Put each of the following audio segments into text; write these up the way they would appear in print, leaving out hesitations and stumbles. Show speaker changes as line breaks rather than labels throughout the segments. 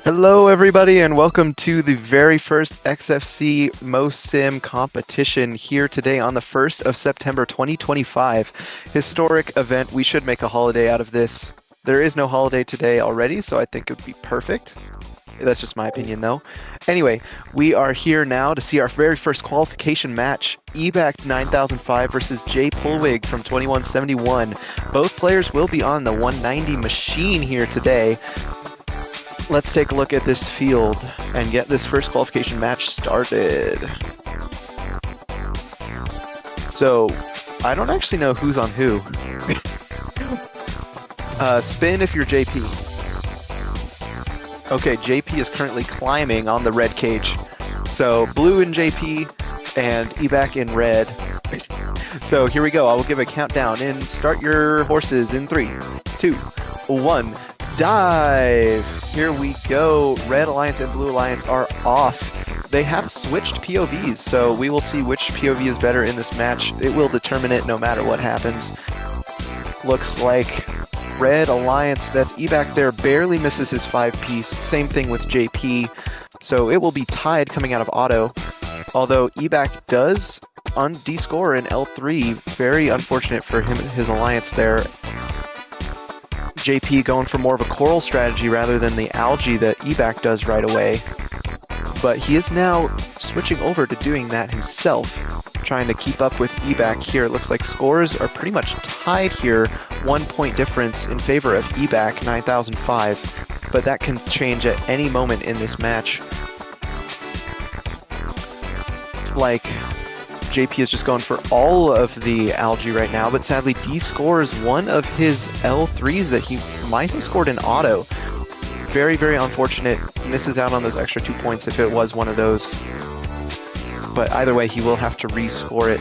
Hello, everybody, and welcome to the very first XFC MoSim competition here today on the 1st of September 2025. Historic event. We should make a holiday out of this. There is no holiday today already, so I think it would be perfect. That's just my opinion, though. Anyway, we are here now to see our very first qualification match. EBAC 9005 versus Jay Pulwig from 2171. Both players will be on the 190 machine here today. Let's take a look at this field and get this first qualification match started. So, I don't actually know who's on who. Spin if you're JP. Okay, JP is currently climbing on the red cage. So, blue in JP and EBAC in red. So, here we go. I will give a countdown and start your horses in 3, 2, 1. Dive! Here we go. Red Alliance and Blue Alliance are off. They have switched POVs, so we will see which POV is better in this match. It will determine it no matter what happens. Looks like Red Alliance, that's EBAC there, barely misses his 5-piece. Same thing with JP. So it will be tied coming out of auto. Although EBAC does de-score in L3. Very unfortunate for him, his alliance there. JP going for more of a coral strategy rather than the algae that EBAC does right away. But he is now switching over to doing that himself, trying to keep up with EBAC here. It looks like scores are pretty much tied here, 1 point difference in favor of EBAC 9005, but that can change at any moment in this match. It's like JP is just going for all of the algae right now, but sadly de-scores one of his L3s that he might have scored in auto. Very, very unfortunate. Misses out on those extra 2 points if it was one of those. But either way, he will have to rescore it.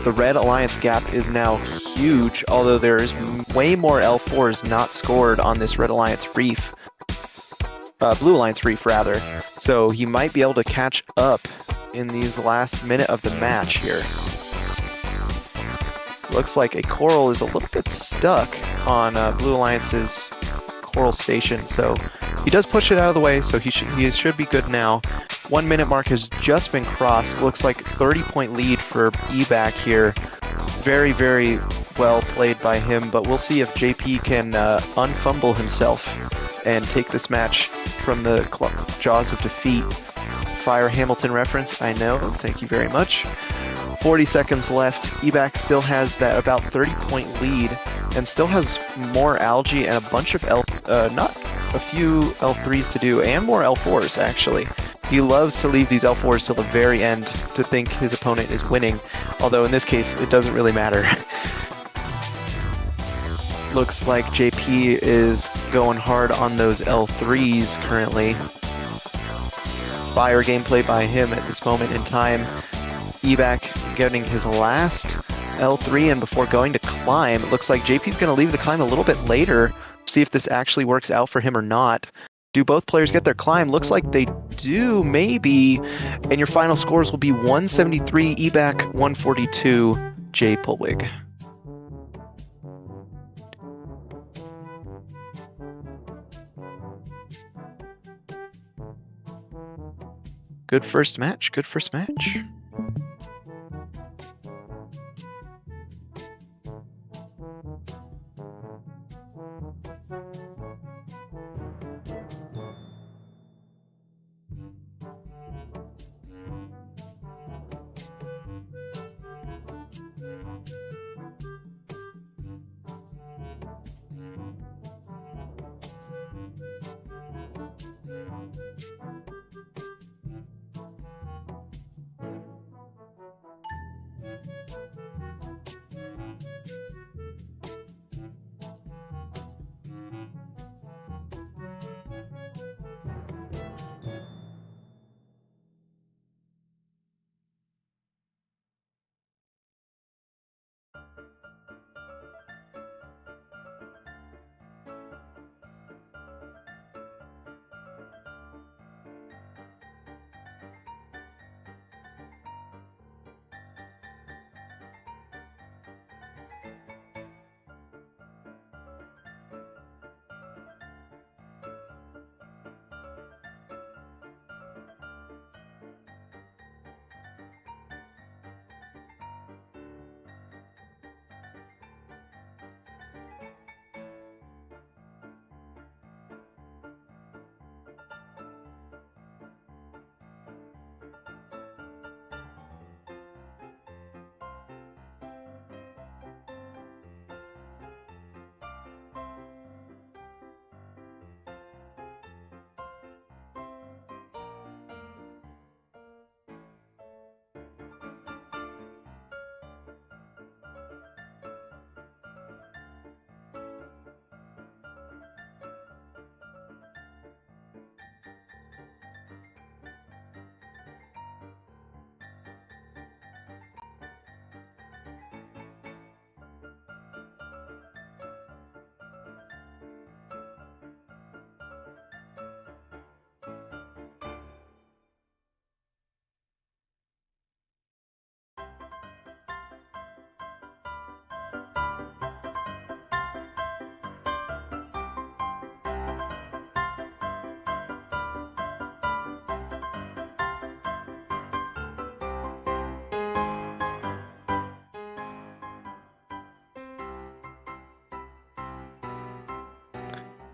The Red Alliance gap is now huge, although there is way more L4s not scored on this Red Alliance reef. Blue Alliance reef, rather. So he might be able to catch up in these last minute of the match here. Looks like a coral is a little bit stuck on Blue Alliance's coral station, so he does push it out of the way, so he should be good now. 1 minute mark has just been crossed. Looks like 30-point lead for EBAC here. Very, very well played by him, but we'll see if JP can unfumble himself and take this match from the jaws of defeat. Fire Hamilton reference, I know, thank you very much. 40 seconds left. EBAC still has that about 30-point lead and still has more algae and a bunch of not a few L3s to do, and more L4s actually. He loves to leave these L4s till the very end to think his opponent is winning, although in this case it doesn't really matter. Looks like JP is going hard on those L3s currently. Fire gameplay by him at this moment in time. EBAC getting his last L3, and before going to climb, it looks like JP's going to leave the climb a little bit later. See if this actually works out for him or not. Do both players get their climb? Looks like they do, maybe. And your final scores will be 173 EBAC, 142 Jay Pulwig. Good first match, good first match.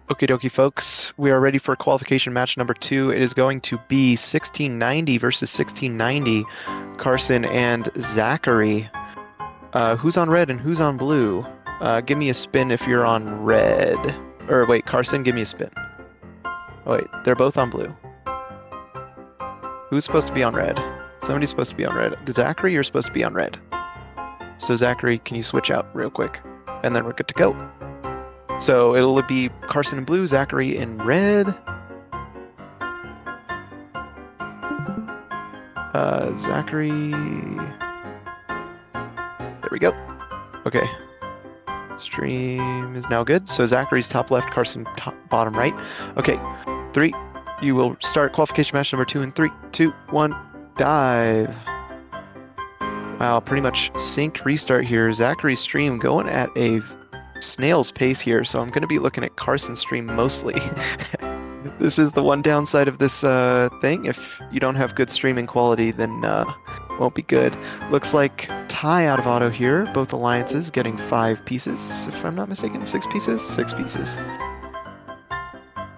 Okie dokie, folks. We are ready for qualification match number 2. It is going to be 1690 versus 1690. Carson and Zachary. Who's on red and who's on blue? Give me a spin if you're on red. Or wait, Carson, give me a spin. Oh, wait, they're both on blue. Who's supposed to be on red? Somebody's supposed to be on red. Zachary, you're supposed to be on red. So Zachary, can you switch out real quick? And then we're good to go. So it'll be Carson in blue, Zachary in red. Zachary. There we go. Okay. Stream is now good. So Zachary's top left, Carson top, bottom right. Okay. 3. You will start qualification match number 2 in 3, 2, 1, dive. Wow, pretty much synced restart here. Zachary's stream going at a snail's pace here, so I'm going to be looking at Carson's stream mostly. This is the one downside of this thing. If you don't have good streaming quality, then it won't be good. Looks like tie out of auto here. Both alliances getting 5 pieces, if I'm not mistaken. 6 pieces? 6 pieces.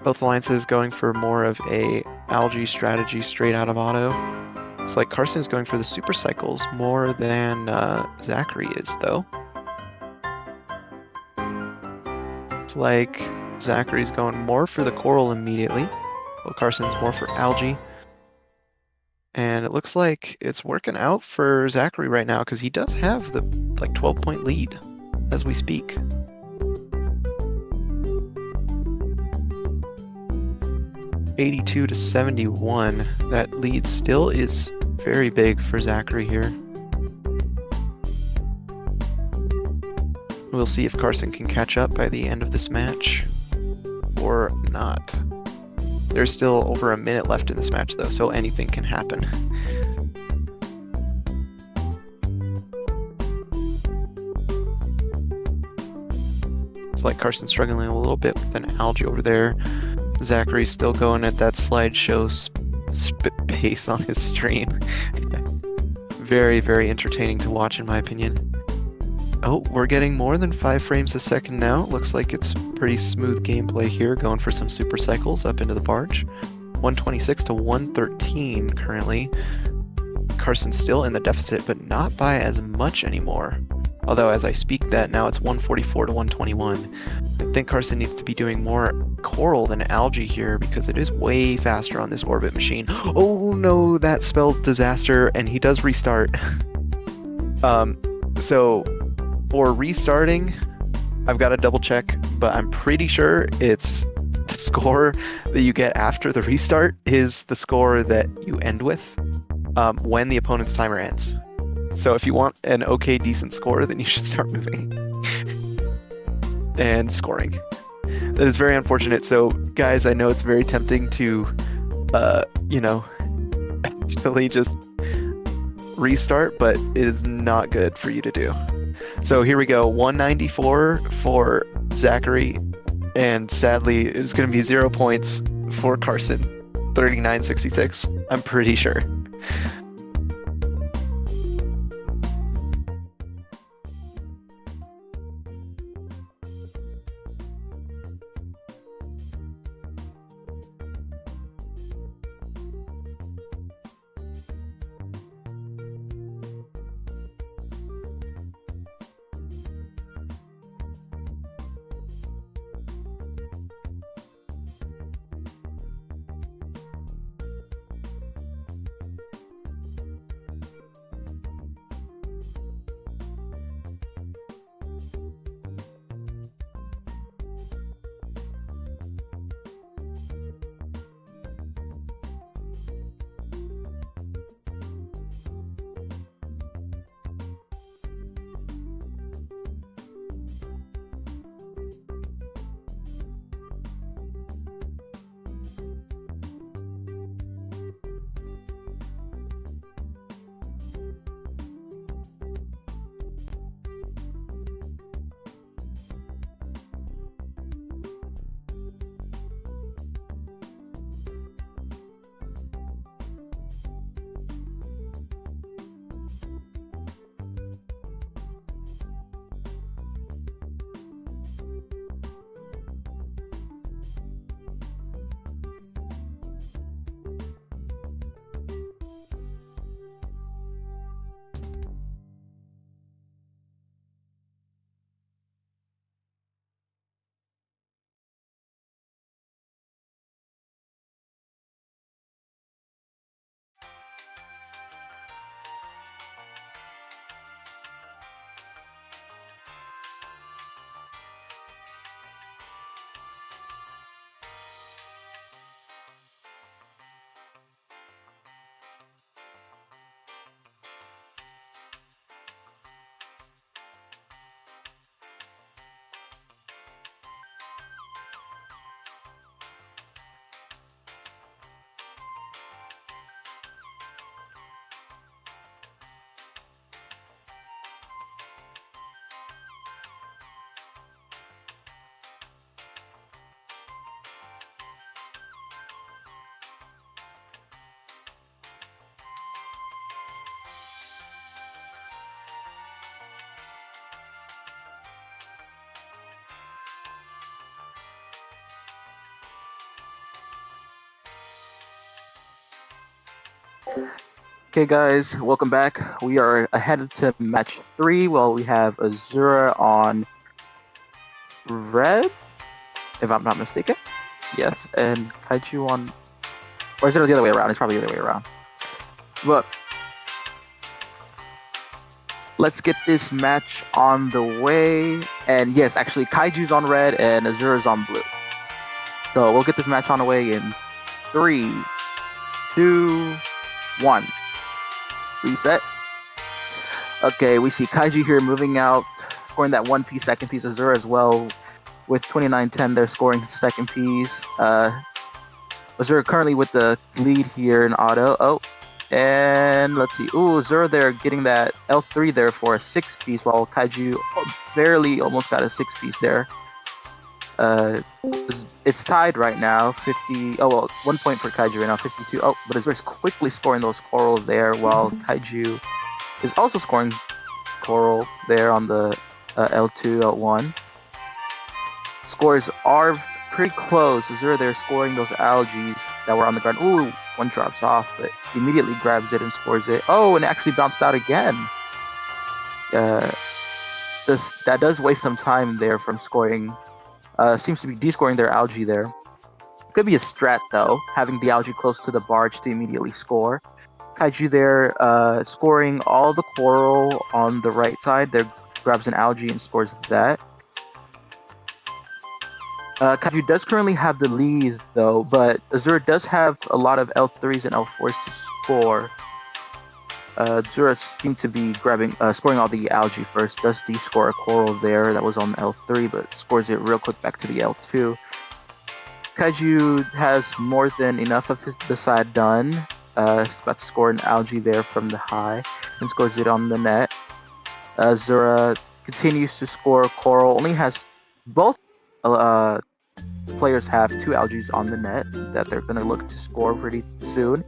Both alliances going for more of a algae strategy straight out of auto. Looks like Carson is going for the super cycles more than Zachary is, though. Looks like Zachary's going more for the coral immediately, while Carson's more for algae. And it looks like it's working out for Zachary right now, because he does have the 12-point lead as we speak. $82-71. That lead still is very big for Zachary here. We'll see if Carson can catch up by the end of this match or not. There's still over a minute left in this match though, so anything can happen. It's like Carson's struggling a little bit with an algae over there. Zachary's still going at that slideshow pace on his stream. Very, very entertaining to watch in my opinion. Oh, we're getting more than 5 frames a second now. Looks like it's pretty smooth gameplay here, going for some super cycles up into the barge. 126 to 113 currently. Carson's still in the deficit, but not by as much anymore. Although as I speak that, now it's 144 to 121. I think Carson needs to be doing more coral than algae here, because it is way faster on this orbit machine. Oh no, that spells disaster, and he does restart. So for restarting, I've got to double check, but I'm pretty sure it's the score that you get after the restart is the score that you end with when the opponent's timer ends. So if you want an okay, decent score, then you should start moving and scoring. That is very unfortunate. So guys, I know it's very tempting to, actually just restart, but it is not good for you to do. So here we go, 194 for Zachary, and sadly it's going to be 0 points for Carson, 39.66, I'm pretty sure.
Okay, guys, welcome back. We are ahead to match 3. Well, we have Azura on red, if I'm not mistaken. Yes, and Kaiju on. Or is it the other way around? It's probably the other way around. But let's get this match on the way. And yes, actually, Kaiju's on red and Azura's on blue. So we'll get this match on the way in 3, 2, 1. Reset. Okay, we see Kaiju here moving out, scoring that 1 piece, second piece. Azura as well with 29-10. They're scoring second piece. Azura currently with the lead here in auto. Oh, and let's see. Ooh, Azura there getting that L3 there for a 6 piece, while Kaiju barely almost got a 6 piece there. It's tied right now, 50. Oh well, 1 point for Kaiju right now, 52. Oh, but Azura's quickly scoring those corals there, while Kaiju is also scoring coral there on the L2, L1. Scores are pretty close. Azura there scoring those algae that were on the ground. Ooh, one drops off, but he immediately grabs it and scores it. Oh, and it actually bounced out again. That does waste some time there from scoring. Seems to be descoring their algae there. Could be a strat though, having the algae close to the barge to immediately score. Kaiju there scoring all the coral on the right side. There grabs an algae and scores that. Kaiju does currently have the lead though, but Azura does have a lot of L3s and L4s to score. Azura seemed to be scoring all the algae first. Does de-score a coral there that was on L3, but scores it real quick back to the L2. Kaiju has more than enough of the side done. He's about to score an algae there from the high and scores it on the net. Azura continues to score coral. Only has both players have 2 algae on the net that they're going to look to score pretty soon.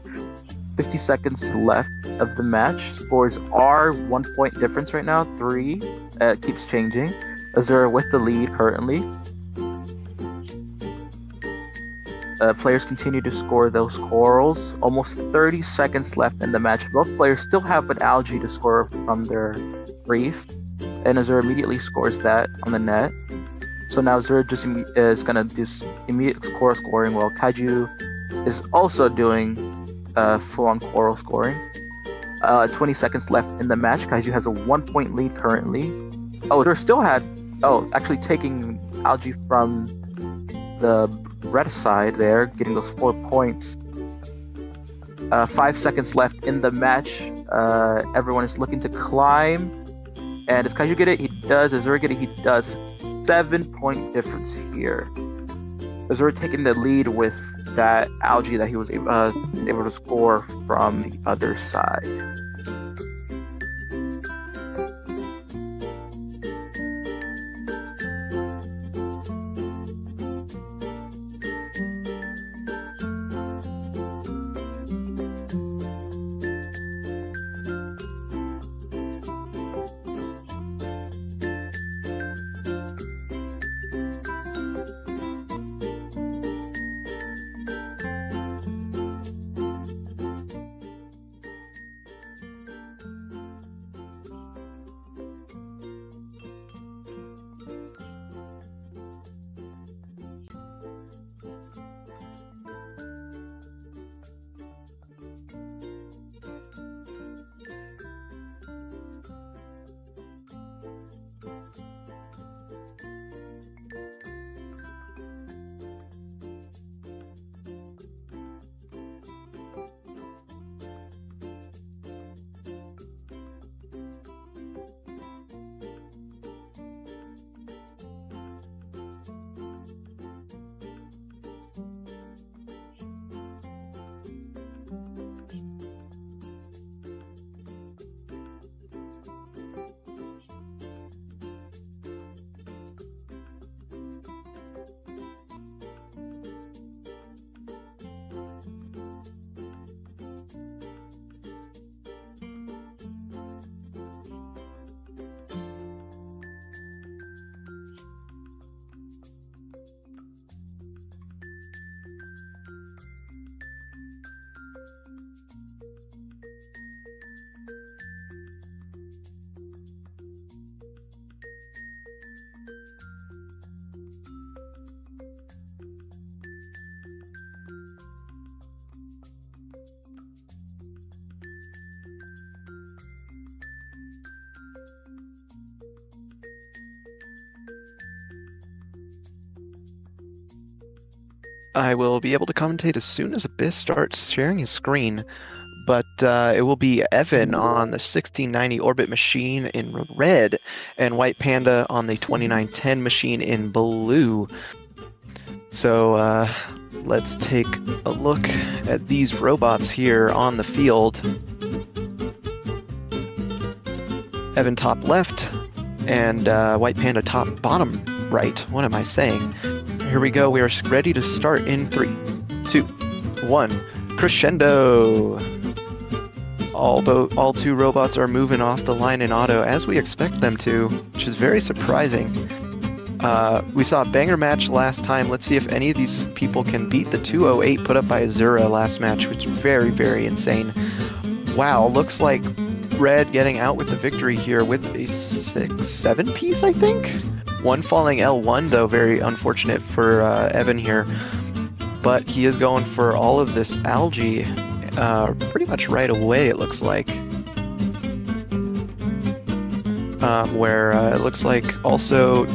50 seconds left of the match. Scores are 1 point difference right now. 3. It keeps changing. Azura with the lead currently. Players continue to score those corals. Almost 30 seconds left in the match. Both players still have an algae to score from their reef, and Azura immediately scores that on the net. So now Azura just is gonna do immediate coral scoring, while Kaiju is also doing full-on coral scoring. 20 seconds left in the match. Kaiju has a 1 point lead currently. Oh, Azura still had. Oh, actually taking algae from the red side there, getting those 4 points. 5 seconds left in the match. Everyone is looking to climb. And does Kaiju get it? He does. Azura get it? He does. 7 point difference here. Azura taking the lead with that algae that he was able to score from the other side.
I will be able to commentate as soon as Abyss starts sharing his screen. But it will be Evan on the 1690 Orbit machine in red, and White Panda on the 2910 machine in blue. So let's take a look at these robots here on the field. Evan top left, and White Panda top bottom right. What am I saying? Here we go. We are ready to start in 3, 2, 1. Crescendo! All two robots are moving off the line in auto as we expect them to, which is very surprising. We saw a banger match last time. Let's see if any of these people can beat the 208 put up by Azura last match, which is very, very insane. Wow, looks like Red getting out with the victory here with a 6-7 piece, I think? One falling L1, though, very unfortunate for Evan here. But he is going for all of this algae pretty much right away, it looks like. Where it looks like also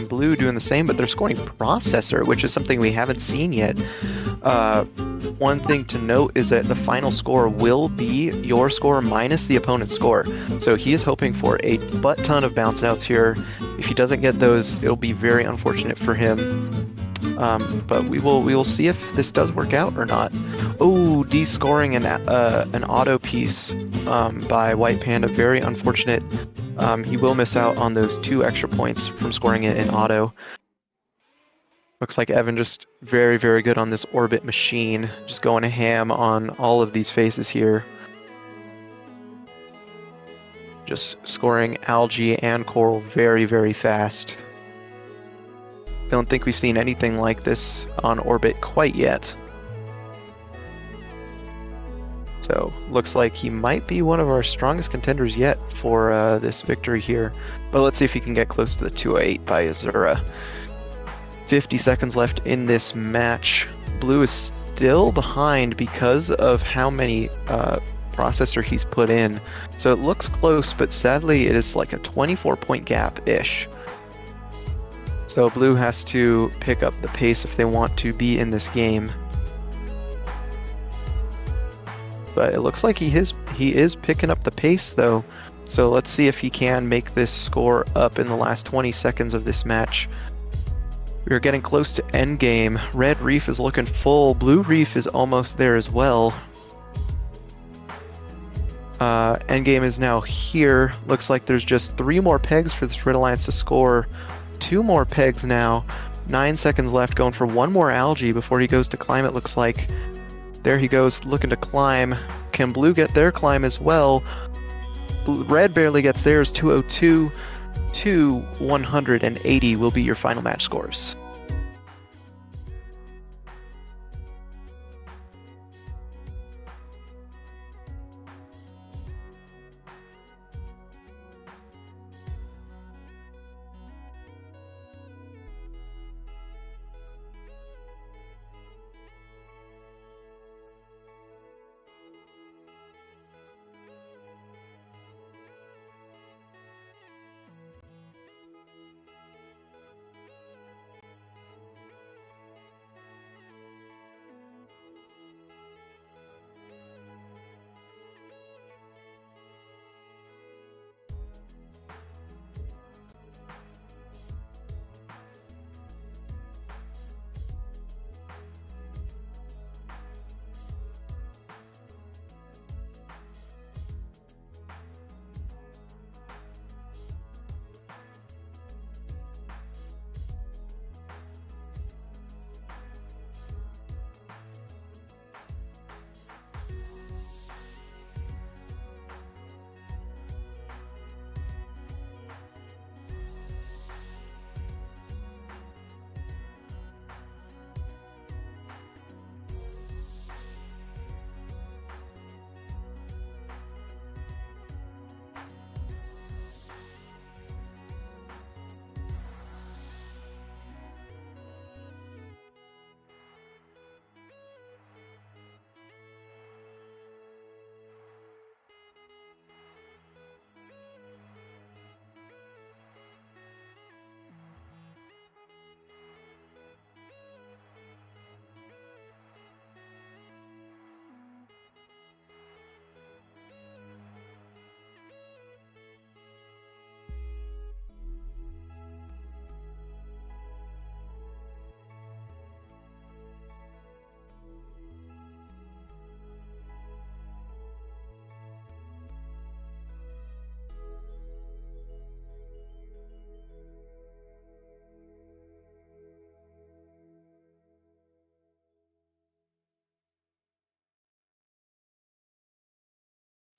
Blue doing the same, but they're scoring Processor, which is something we haven't seen yet. One thing to note is that the final score will be your score minus the opponent's score. So he is hoping for a butt ton of bounce outs here. If he doesn't get those, it'll be very unfortunate for him. But we will see if this does work out or not. Oh, descoring an auto piece by White Panda, very unfortunate. He will miss out on those 2 extra points from scoring it in auto. Looks like Evan just very, very good on this Orbit machine, just going a ham on all of these faces here. Just scoring algae and coral very, very fast. Don't think we've seen anything like this on Orbit quite yet. So, looks like he might be one of our strongest contenders yet for this victory here. But let's see if he can get close to the 208 by Azura. 50 seconds left in this match. Blue is still behind because of how many processor he's put in. So it looks close, but sadly it is like a 24-point gap-ish. So Blue has to pick up the pace if they want to be in this game. But it looks like he is picking up the pace though. So let's see if he can make this score up in the last 20 seconds of this match. We're getting close to endgame. Red Reef is looking full. Blue Reef is almost there as well. Endgame is now here. Looks like there's just 3 more pegs for this Red Alliance to score. 2 more pegs now. 9 seconds left, going for 1 more algae before he goes to climb, it looks like. There he goes, looking to climb. Can Blue get their climb as well? Red barely gets theirs, 202 to 180 will be your final match scores.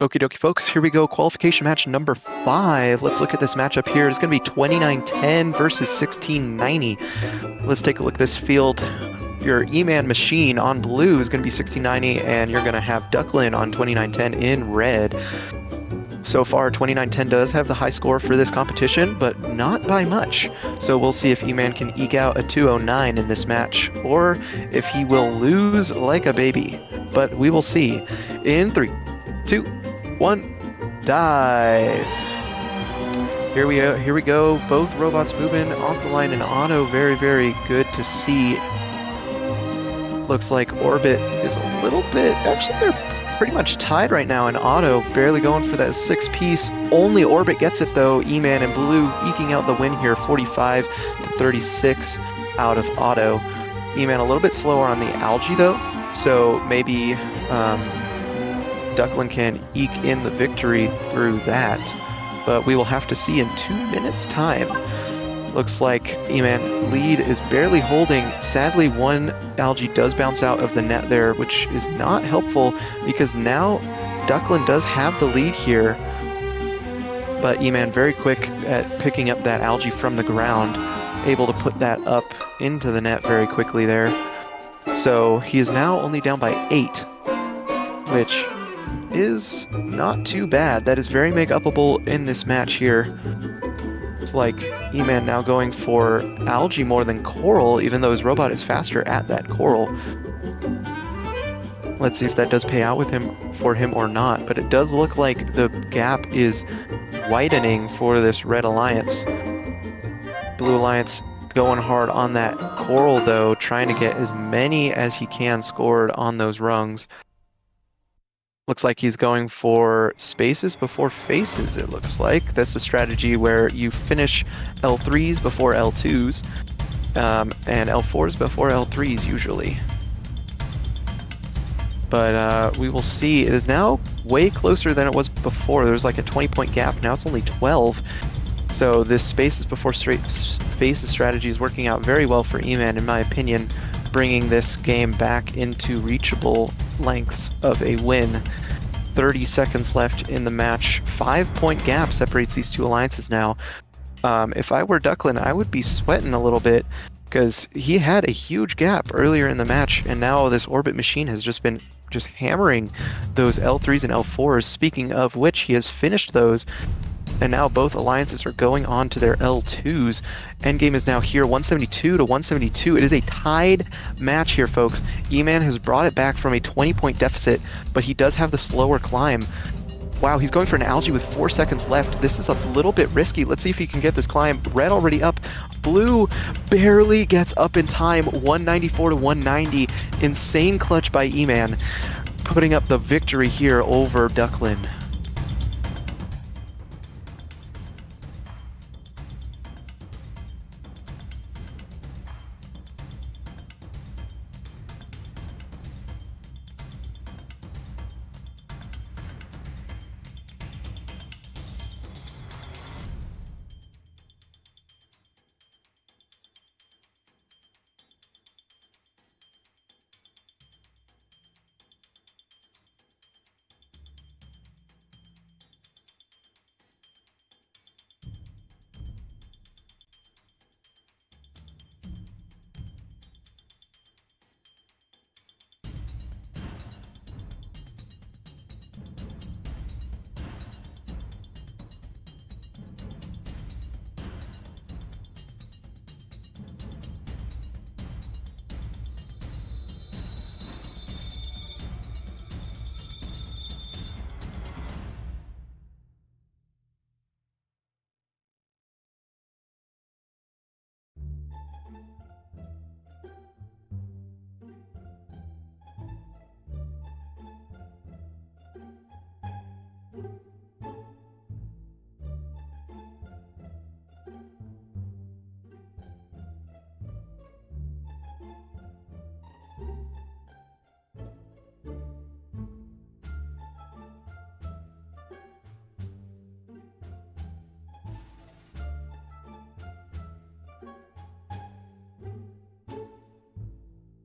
Okie dokie, folks. Here we go. Qualification match number 5. Let's look at this matchup here. It's going to be 2910 versus 1690. Let's take a look at this field. Your E-Man Machine on blue is going to be 1690, and you're going to have Ducklin on 2910 in red. So far, 2910 does have the high score for this competition, but not by much. So we'll see if E-Man can eke out a 209 in this match, or if he will lose like a baby. But we will see. In 3, 2, 1, dive. Here we go. Both robots moving off the line in auto. Very, very good to see. Looks like Orbit is a little bit... Actually, they're pretty much tied right now in auto. Barely going for that 6-piece. Only Orbit gets it, though. E-Man and Blue eking out the win here. 45 to 36 out of auto. E-Man a little bit slower on the Algae, though. So maybe... Ducklin can eke in the victory through that, but we will have to see in 2 minutes time. Looks like E-Man lead is barely holding. Sadly, one Algae does bounce out of the net there, which is not helpful because now Ducklin does have the lead here, but E-Man very quick at picking up that Algae from the ground, able to put that up into the net very quickly there. So he is now only down by 8, which is not too bad. That is very make-upable in this match here. It's like E-Man now going for Algae more than Coral, even though his robot is faster at that Coral. Let's see if that does pay out with him for him or not, but it does look like the gap is widening for this Red Alliance. Blue Alliance going hard on that Coral, though, trying to get as many as he can scored on those rungs. Looks like he's going for spaces before faces, it looks like. That's the strategy where you finish L3s before L2s, and L4s before L3s usually. But we will see. It is now way closer than it was before. There was like a 20-point gap. Now it's only 12. So this spaces before faces strategy is working out very well for E-Man, in my opinion, bringing this game back into reachable lengths of a win. 30 seconds left in the match. 5-point gap separates these two alliances now. If I were Ducklin, I would be sweating a little bit because he had a huge gap earlier in the match, and now this Orbit Machine has just been hammering those L3s and L4s. Speaking of which, he has finished those, and now both alliances are going on to their L2s. Endgame is now here, 172 to 172. It is a tied match here, folks. E-Man has brought it back from a 20-point deficit, but he does have the slower climb. Wow, he's going for an Algae with 4 seconds left. This is a little bit risky. Let's see if he can get this climb. Red already up. Blue barely gets up in time. 194 to 190. Insane clutch by E-Man, putting up the victory here over Ducklin.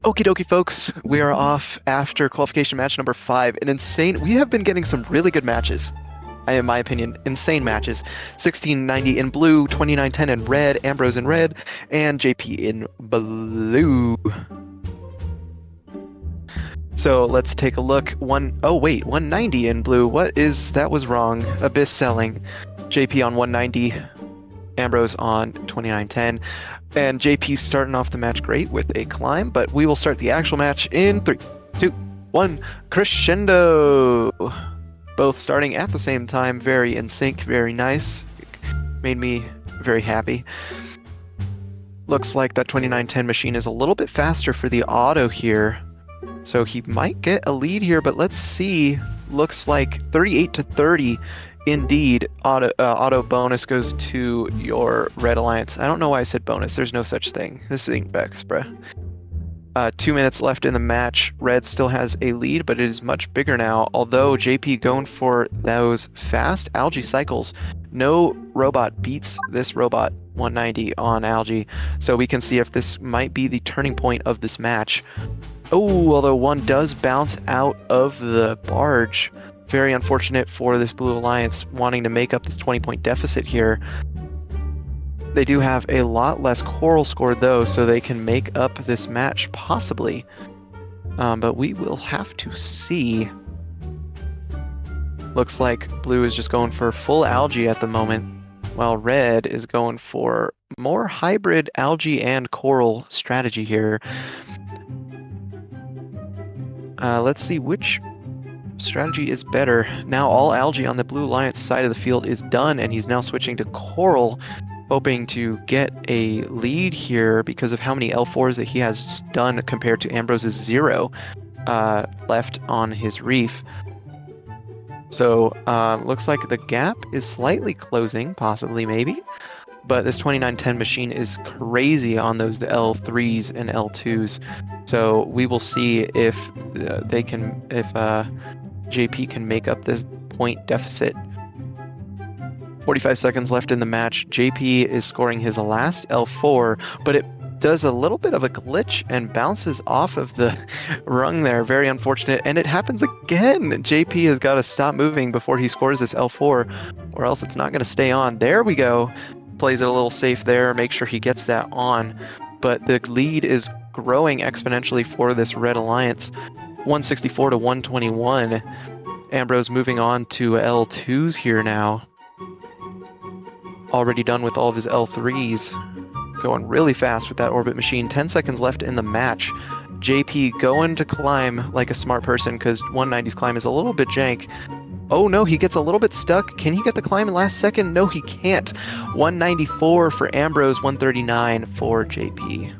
Okie dokie, folks. We are off after qualification match number 5. We have been getting some really good matches. In my opinion, insane matches. 1690 in blue, 2910 in red, Ambrose in red, and JP in blue. So let's take a look. 190 in blue. That was wrong. Abyss selling. JP on 190, Ambrose on 2910. And JP's starting off the match great with a climb, but we will start the actual match in 3, 2, 1, crescendo! Both starting at the same time, very in sync, very nice. Made me very happy. Looks like that 2910 machine is a little bit faster for the auto here. So he might get a lead here, but let's see. Looks like 38 to 30. Indeed, auto bonus goes to your Red Alliance. I don't know why I said bonus. There's no such thing. This ain't Vex, bruh. 2 minutes left in the match. Red still has a lead, but it is much bigger now. Although JP going for those fast algae cycles. No robot beats this robot 190 on algae. So we can see if this might be the turning point of this match. Oh, although one does bounce out of the barge. Very unfortunate for this Blue Alliance wanting to make up this 20-point deficit here. They do have a lot less coral scored though, so they can make up this match possibly. But we will have to see. Looks like blue is just going for full algae at the moment, while red is going for more hybrid algae and coral strategy here. Let's see which strategy is better. Now all algae on the Blue Alliance side of the field is done, and he's now switching to coral, hoping to get a lead here because of how many L4s that he has done compared to Ambrose's 0 left on his reef. So looks like the gap is slightly closing, possibly, maybe. But this 2910 machine is crazy on those L3s and L2s. So we will see if JP can make up this point deficit. 45 seconds left in the match. JP is scoring his last L4, but it does a little bit of a glitch and bounces off of the rung there. Very unfortunate. And it happens again. JP has got to stop moving before he scores this L4, or else it's not going to stay on. There we go. Plays it a little safe there. Make sure he gets that on. But the lead is growing exponentially for this Red Alliance. 164 to 121. Ambrose moving on to L2s here now. Already done with all of his L3s. Going really fast with that orbit machine. 10 seconds left in the match. JP going to climb like a smart person because 190's climb is a little bit jank. Oh no, he gets a little bit stuck. Can he get the climb in last second? No, he can't. 194 for Ambrose, 139 for JP.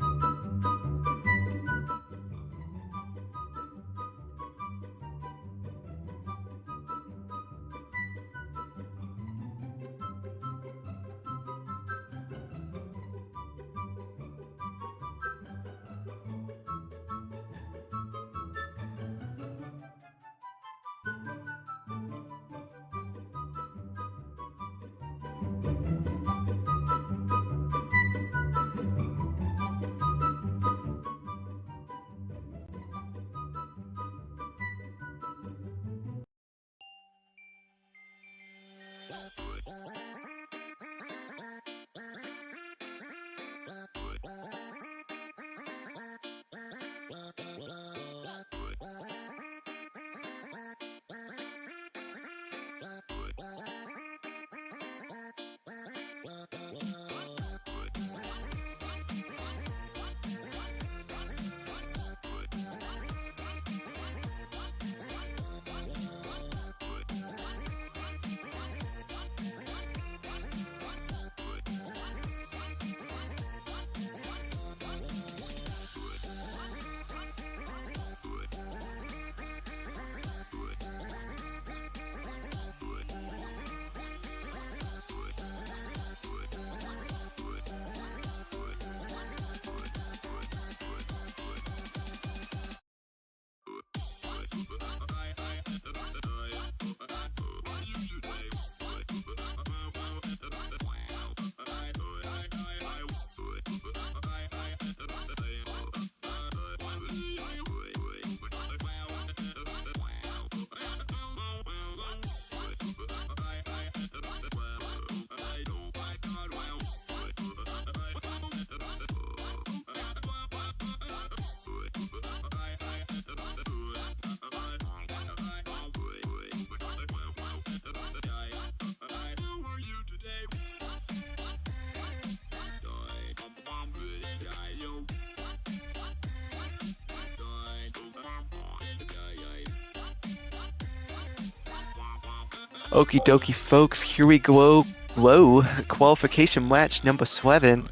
Okie dokie, folks. Here we go. Whoa, qualification match number 7.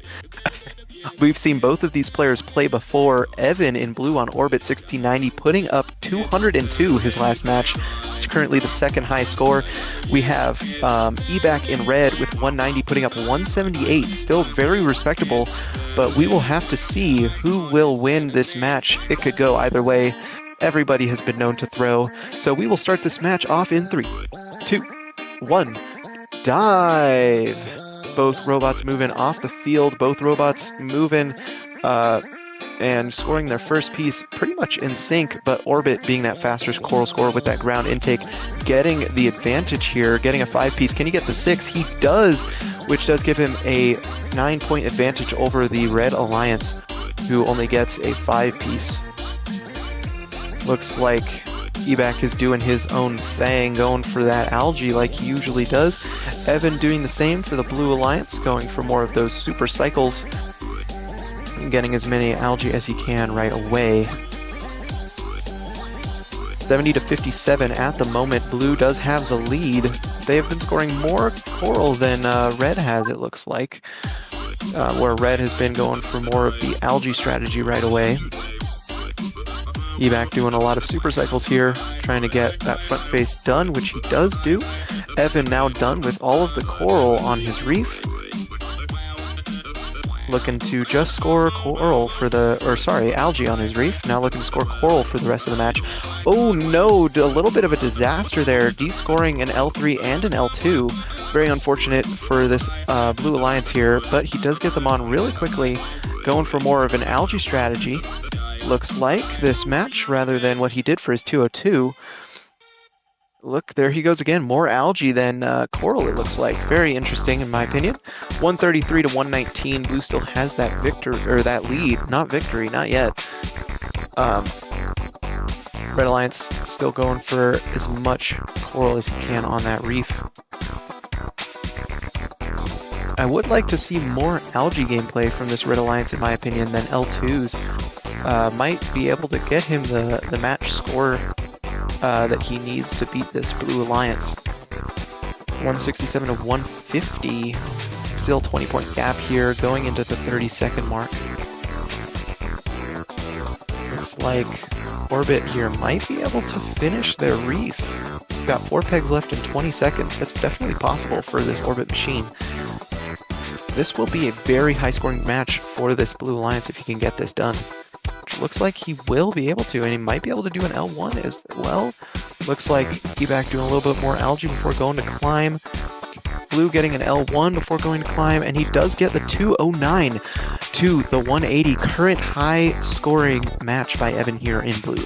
We've seen both of these players play before. Evan in blue on Orbit 1690 putting up 202 his last match. It's currently the second high score. We have Ebac in red with 190 putting up 178. Still very respectable, but we will have to see who will win this match. It could go either way. Everybody has been known to throw. So we will start this match off in 3, 2, 1. Dive! Both robots moving off the field, both robots moving and scoring their first piece pretty much in sync, but Orbit being that faster coral scorer with that ground intake, getting the advantage here, getting a 5-piece. Can he get the 6? He does, which does give him a 9-point advantage over the Red Alliance, who only gets a 5-piece. Looks like Ebac is doing his own thing, going for that algae like he usually does. Evan doing the same for the Blue Alliance, going for more of those super cycles and getting as many algae as he can right away. 70 to 57 at the moment. Blue does have the lead. They have been scoring more coral than Red has, it looks like, where Red has been going for more of the algae strategy right away. Ebac doing a lot of super cycles here, trying to get that front face done, which he does do. Evan now done with all of the coral on his reef. Looking to just score coral for algae on his reef. Now looking to score coral for the rest of the match. Oh no, a little bit of a disaster there. Descoring an L3 and an L2. Very unfortunate for this Blue Alliance here, but he does get them on really quickly, going for more of an algae strategy. Looks like this match rather than what he did for his 202. Look, there he goes again. More algae than coral, it looks like. Very interesting, in my opinion. 133 to 119. Blue still has that that lead. Not victory, not yet. Red Alliance still going for as much coral as he can on that reef. I would like to see more algae gameplay from this Red Alliance, in my opinion, than L2's. Might be able to get him the match score that he needs to beat this Blue Alliance. 167 to 150. Still 20-point gap here, going into the 30-second mark. Looks like Orbit here might be able to finish their reef. Got 4 pegs left in 20 seconds. That's definitely possible for this Orbit machine. This will be a very high-scoring match for this Blue Alliance if he can get this done. Looks like he will be able to, and he might be able to do an L1 as well. Looks like Ebac doing a little bit more algae before going to climb. Blue getting an L1 before going to climb, and he does get the 209 to the 180. Current high scoring match by Evan here in blue.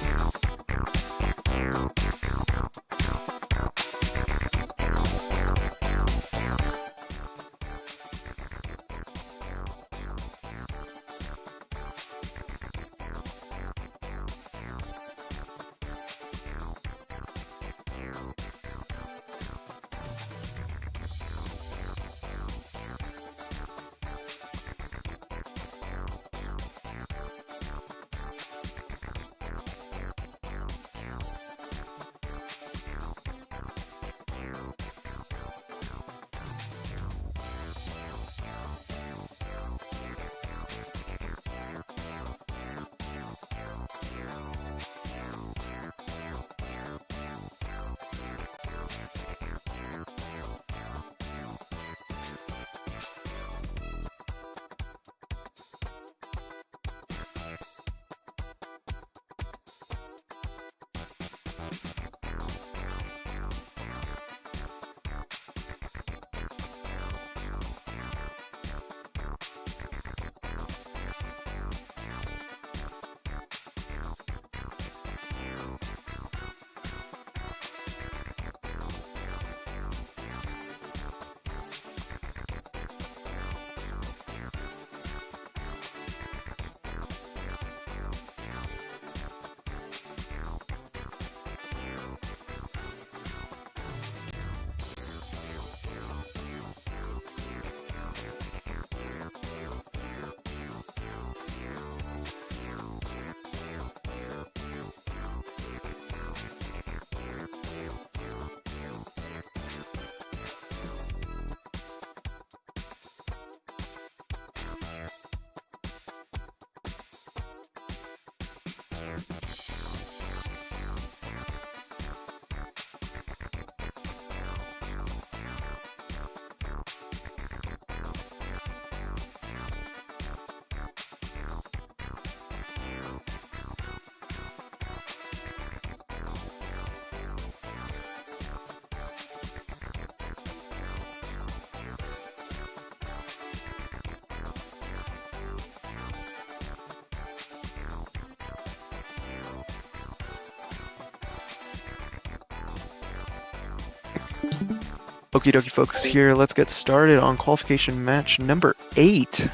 Okie dokie, folks, here, let's get started on qualification match number 8.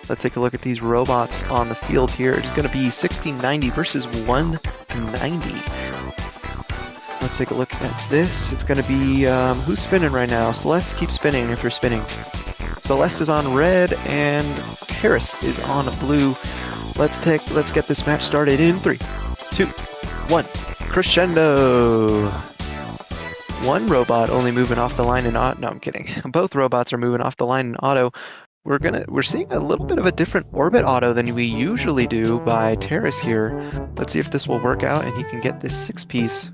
Let's take a look at these robots on the field here. It's going to be 1690 versus 190. Let's take a look at this. It's going to be, who's spinning right now? Celeste, keep spinning if you're spinning. Celeste is on red, and Terrace is on blue. Let's get this match started in 3, 2, 1. Crescendo! One robot only moving off the line in auto. No, I'm kidding. Both robots are moving off the line in auto. We're seeing a little bit of a different orbit auto than we usually do by Terrace here. Let's see if this will work out and he can get this 6-piece.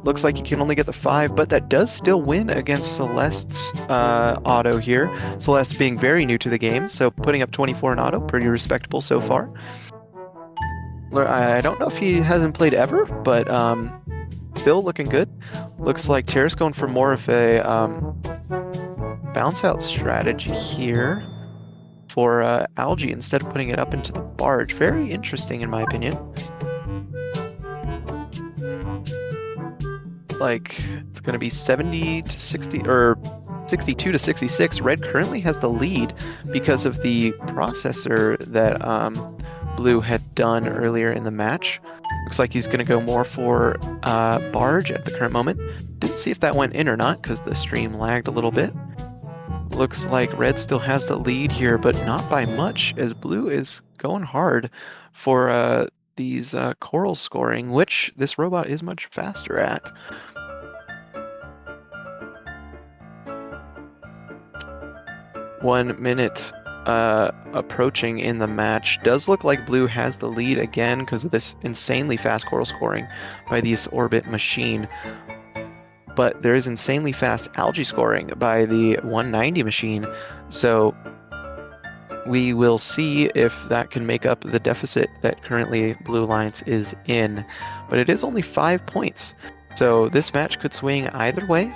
Looks like he can only get the 5, but that does still win against Celeste's auto here. Celeste being very new to the game, so putting up 24 in auto, pretty respectable so far. I don't know if he hasn't played ever, but still looking good. Looks like Terrace going for more of a bounce out strategy here for Algae instead of putting it up into the barge. Very interesting in my opinion. Like it's going to be 70 to 60 or 62 to 66. Red currently has the lead because of the processor that Blue had done earlier in the match. Looks like he's going to go more for barge at the current moment. Didn't see if that went in or not because the stream lagged a little bit. Looks like Red still has the lead here, but not by much, as Blue is going hard for these coral scoring, which this robot is much faster at. One minute approaching in the match. Does look like Blue has the lead again because of this insanely fast coral scoring by this orbit machine. But there is insanely fast algae scoring by the 190 machine. So we will see if that can make up the deficit that currently Blue Alliance is in. But it is only 5 points. So this match could swing either way.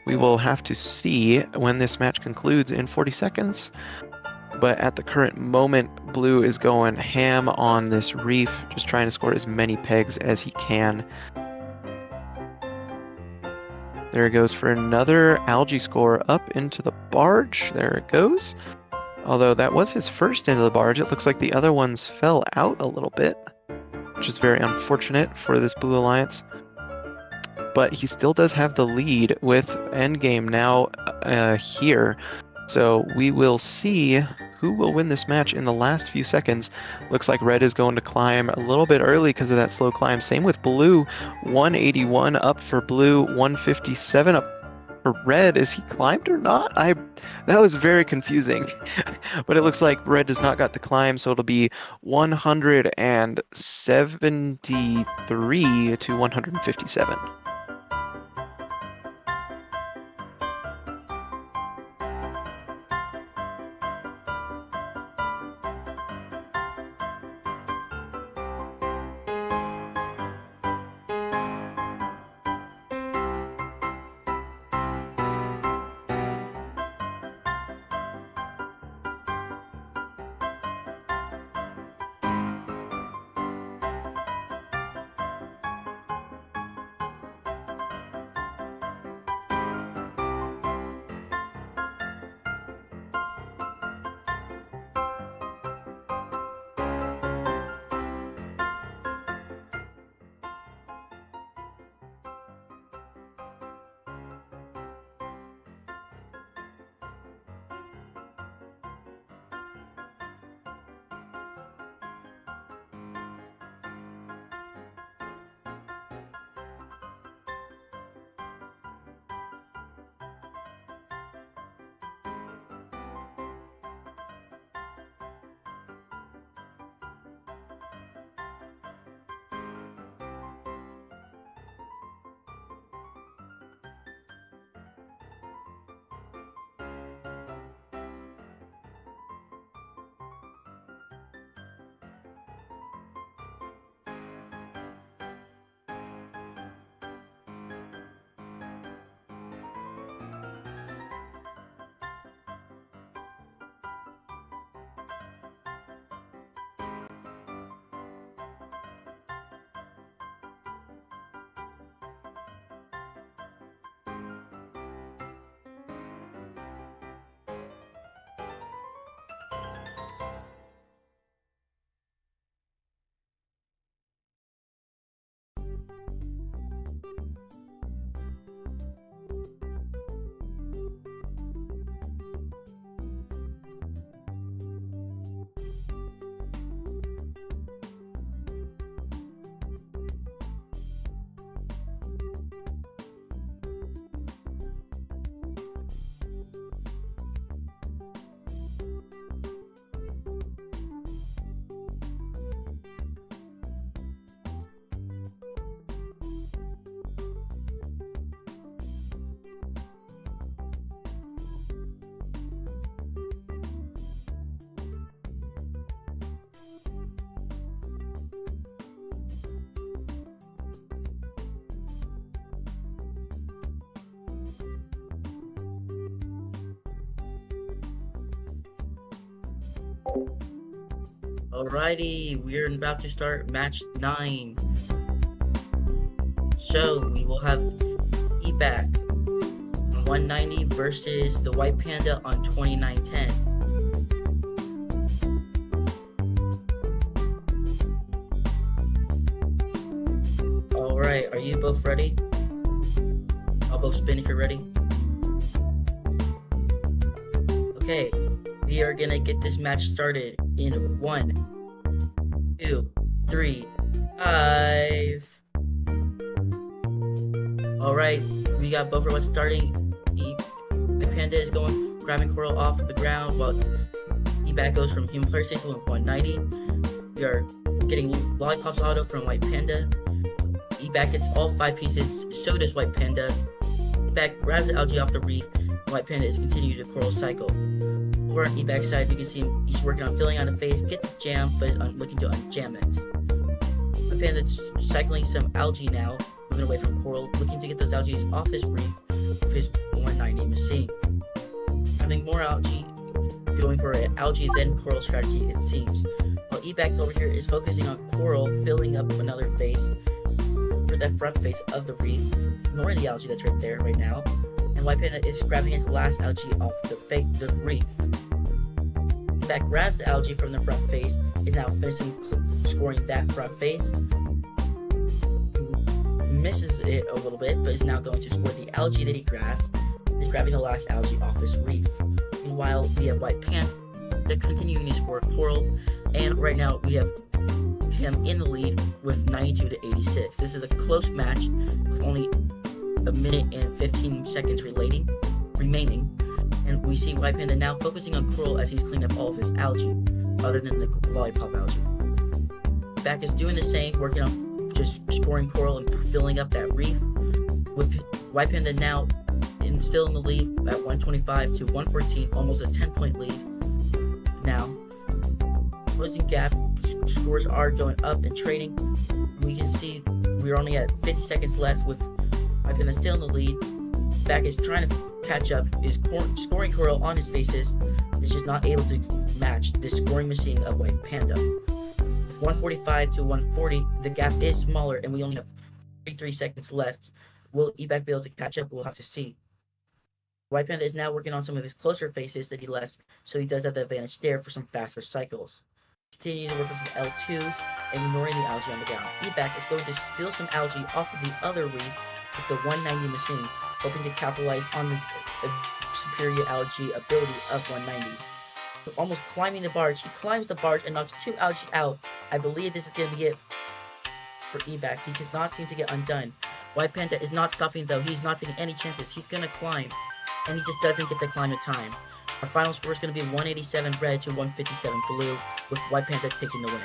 We will have to see when this match concludes in 40 seconds. But at the current moment, Blue is going ham on this reef, just trying to score as many pegs as he can. There it goes for another algae score up into the barge. There it goes. Although that was his first into the barge, it looks like the other ones fell out a little bit, which is very unfortunate for this Blue Alliance. But he still does have the lead with endgame now here. So we will see who will win this match in the last few seconds. Looks like Red is going to climb a little bit early because of that slow climb. Same with Blue. 181 up for Blue, 157 up for Red. Is he climbed or not? That was very confusing. But it looks like Red does not got the climb, so it'll be 173 to 157.
Alrighty, we're about to start match 9. So we will have eBack on 190 versus the White Panda on 2910. Alright, are you both ready? I'll both spin if you're ready. Okay, we are gonna get this match started in 1, 2, 3, 5. Alright, we got both robots starting. The Panda is grabbing Coral off the ground while eBack goes from Human Player Station with 190. We are getting Lollipops Auto from White Panda. eBack gets all 5 pieces, so does White Panda. eBack grabs the algae off the reef, and White Panda is continuing the Coral cycle. Over on eBack's side, you can see him, he's working on filling out a face, gets a jam, but is looking to unjam it. White Panda's cycling some algae now, moving away from Coral, looking to get those algae off his reef with his 190 machine. Having more algae, going for an algae then Coral strategy, it seems. While eBack's over here is focusing on Coral, filling up another face, for that front face of the reef, ignoring the algae that's right there right now, and White Panda is grabbing his last algae off the reef. eBack grabs the algae from the front face, is now finishing scoring that front face, misses it a little bit, but is now going to score the algae that he grabbed, is grabbing the last algae off his reef. Meanwhile, we have White Panda continuing to score Coral, and right now we have him in the lead with 92 to 86. This is a close match with only a minute and 15 seconds remaining, and we see White Panda now focusing on Coral as he's cleaning up all of his algae, other than the lollipop algae. Back is doing the same, working on just scoring Coral and filling up that reef, with White Panda now still in the lead at 125 to 114, almost a 10-point lead. Now, closing gap, scores are going up and trading. We can see we're only at 50 seconds left with White Panda still in the lead. Back is trying to catch up, is scoring Coral on his faces, is just not able to match this scoring machine of White Panda. With 145 to 140, the gap is smaller and we only have 33 seconds left. Will eBack be able to catch up? We'll have to see. White Panda is now working on some of his closer faces that he left, so he does have the advantage there for some faster cycles. Continuing to work on some L2s and ignoring the algae on the ground. eBack is going to steal some algae off of the other reef with the 190 machine, hoping to capitalize on this superior algae ability of 190. So almost climbing the barge, he climbs the barge and knocks 2 algae out. I believe this is going to be it for eBack. He does not seem to get undone. White Panda is not stopping though. He's not taking any chances. He's going to climb, and he just doesn't get the climb in time. Our final score is going to be 187 red to 157 blue, with White Panda taking the win.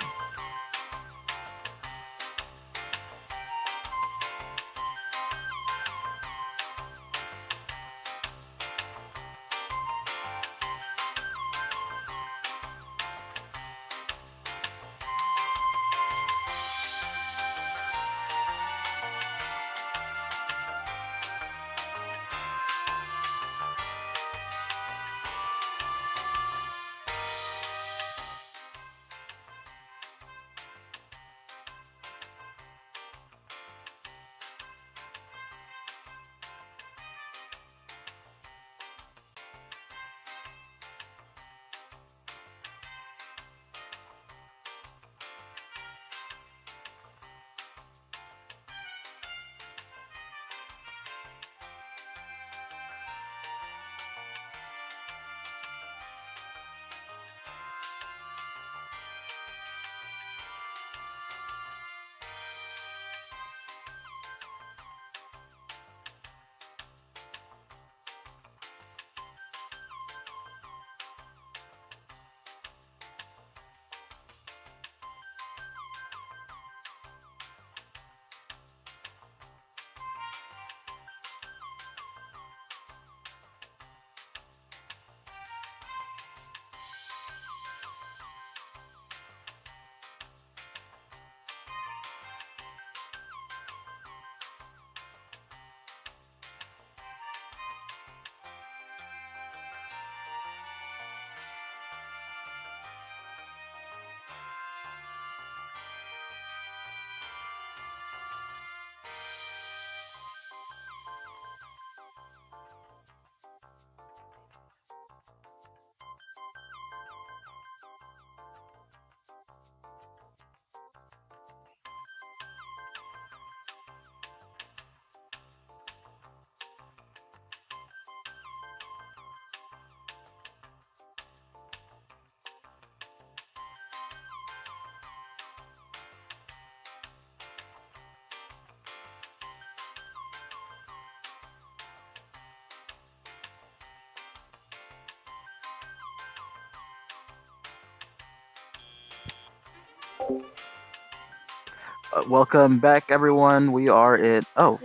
Welcome back, everyone. We are in. Oh,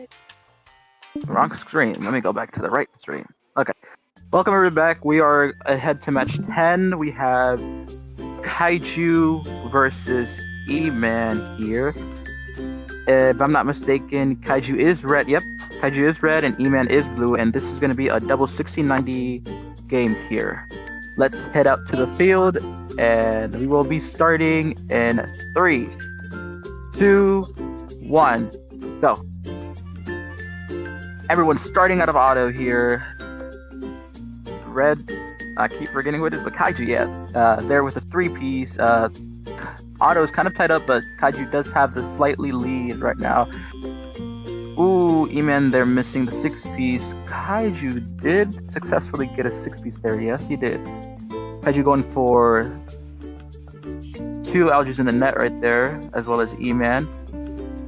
wrong screen. Let me go back to the right screen. Okay. Welcome, everybody, back. We are ahead to match 10. We have Kaiju versus E-Man here. If I'm not mistaken, Kaiju is red. Yep, Kaiju is red and E-Man is blue. And this is going to be a double 60-90 game here. Let's head out to the field. And we will be starting in 3, 2, 1, go. Everyone's starting out of auto here. Red, I keep forgetting what it is, but Kaiju, yeah. There with a 3-piece. Auto is kind of tied up, but Kaiju does have the slightly lead right now. Ooh, E-Man, they're missing the 6-piece. Kaiju did successfully get a 6-piece there. Yes, he did. Kaiju going for 2 algaes in the net right there, as well as E-Man.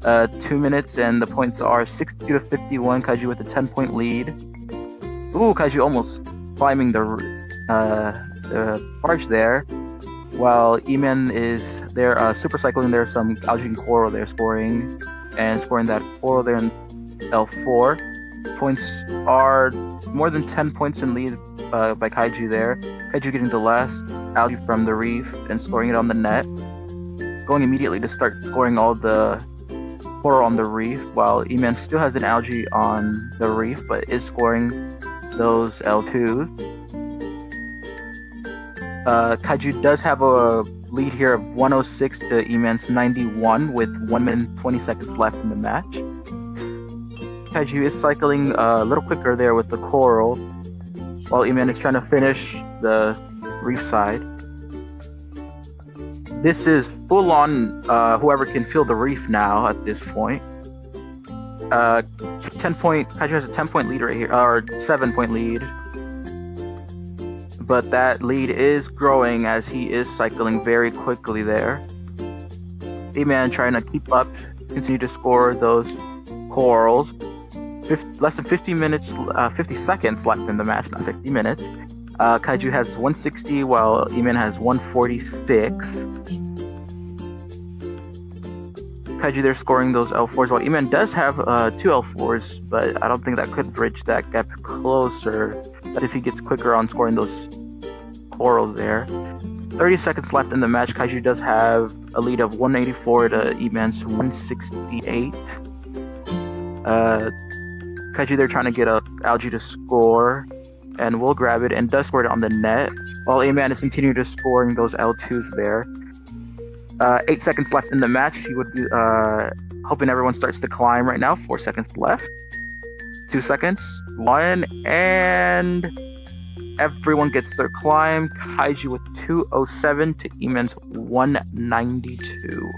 2 minutes, and the points are 62 to 51. Kaiju with a 10-point lead. Ooh, Kaiju almost climbing the barge there, while E-Man is there super cycling. There's some algae and coral there scoring that coral there in L4. Points are more than 10 points in lead by Kaiju there. Kaiju getting the last algae from the reef and scoring it on the net. Going immediately to start scoring all the coral on the reef, while E-Man still has an algae on the reef, but is scoring those L2s. Kaiju does have a lead here of 106 to E-Man's 91 with 1 minute and 20 seconds left in the match. Kaiju is cycling a little quicker there with the coral, while E-Man is trying to finish the reef side. This is full on whoever can feel the reef now at this point. 10-point, Kaiju has a 10-point lead right here, or 7-point lead. But that lead is growing as he is cycling very quickly there. E-Man trying to keep up, continue to score those corals. Less than 50 seconds left in the match, not 50 minutes. Kaiju has 160 while E-Man has 146. Kaiju there scoring those L4s while E-Man does have 2 L4s, but I don't think that could bridge that gap closer. But if he gets quicker on scoring those corals there. 30 seconds left in the match. Kaiju does have a lead of 184 to E-Man's 168. Kaiju there trying to get a algae to score, and will grab it and does score it on the net, while E-Man is continuing to scoring those L2s there. 8 seconds left in the match. He would be hoping everyone starts to climb right now. 4 seconds left. 2 seconds. 1, and everyone gets their climb. Kaiju with 207 to E-Man's 192.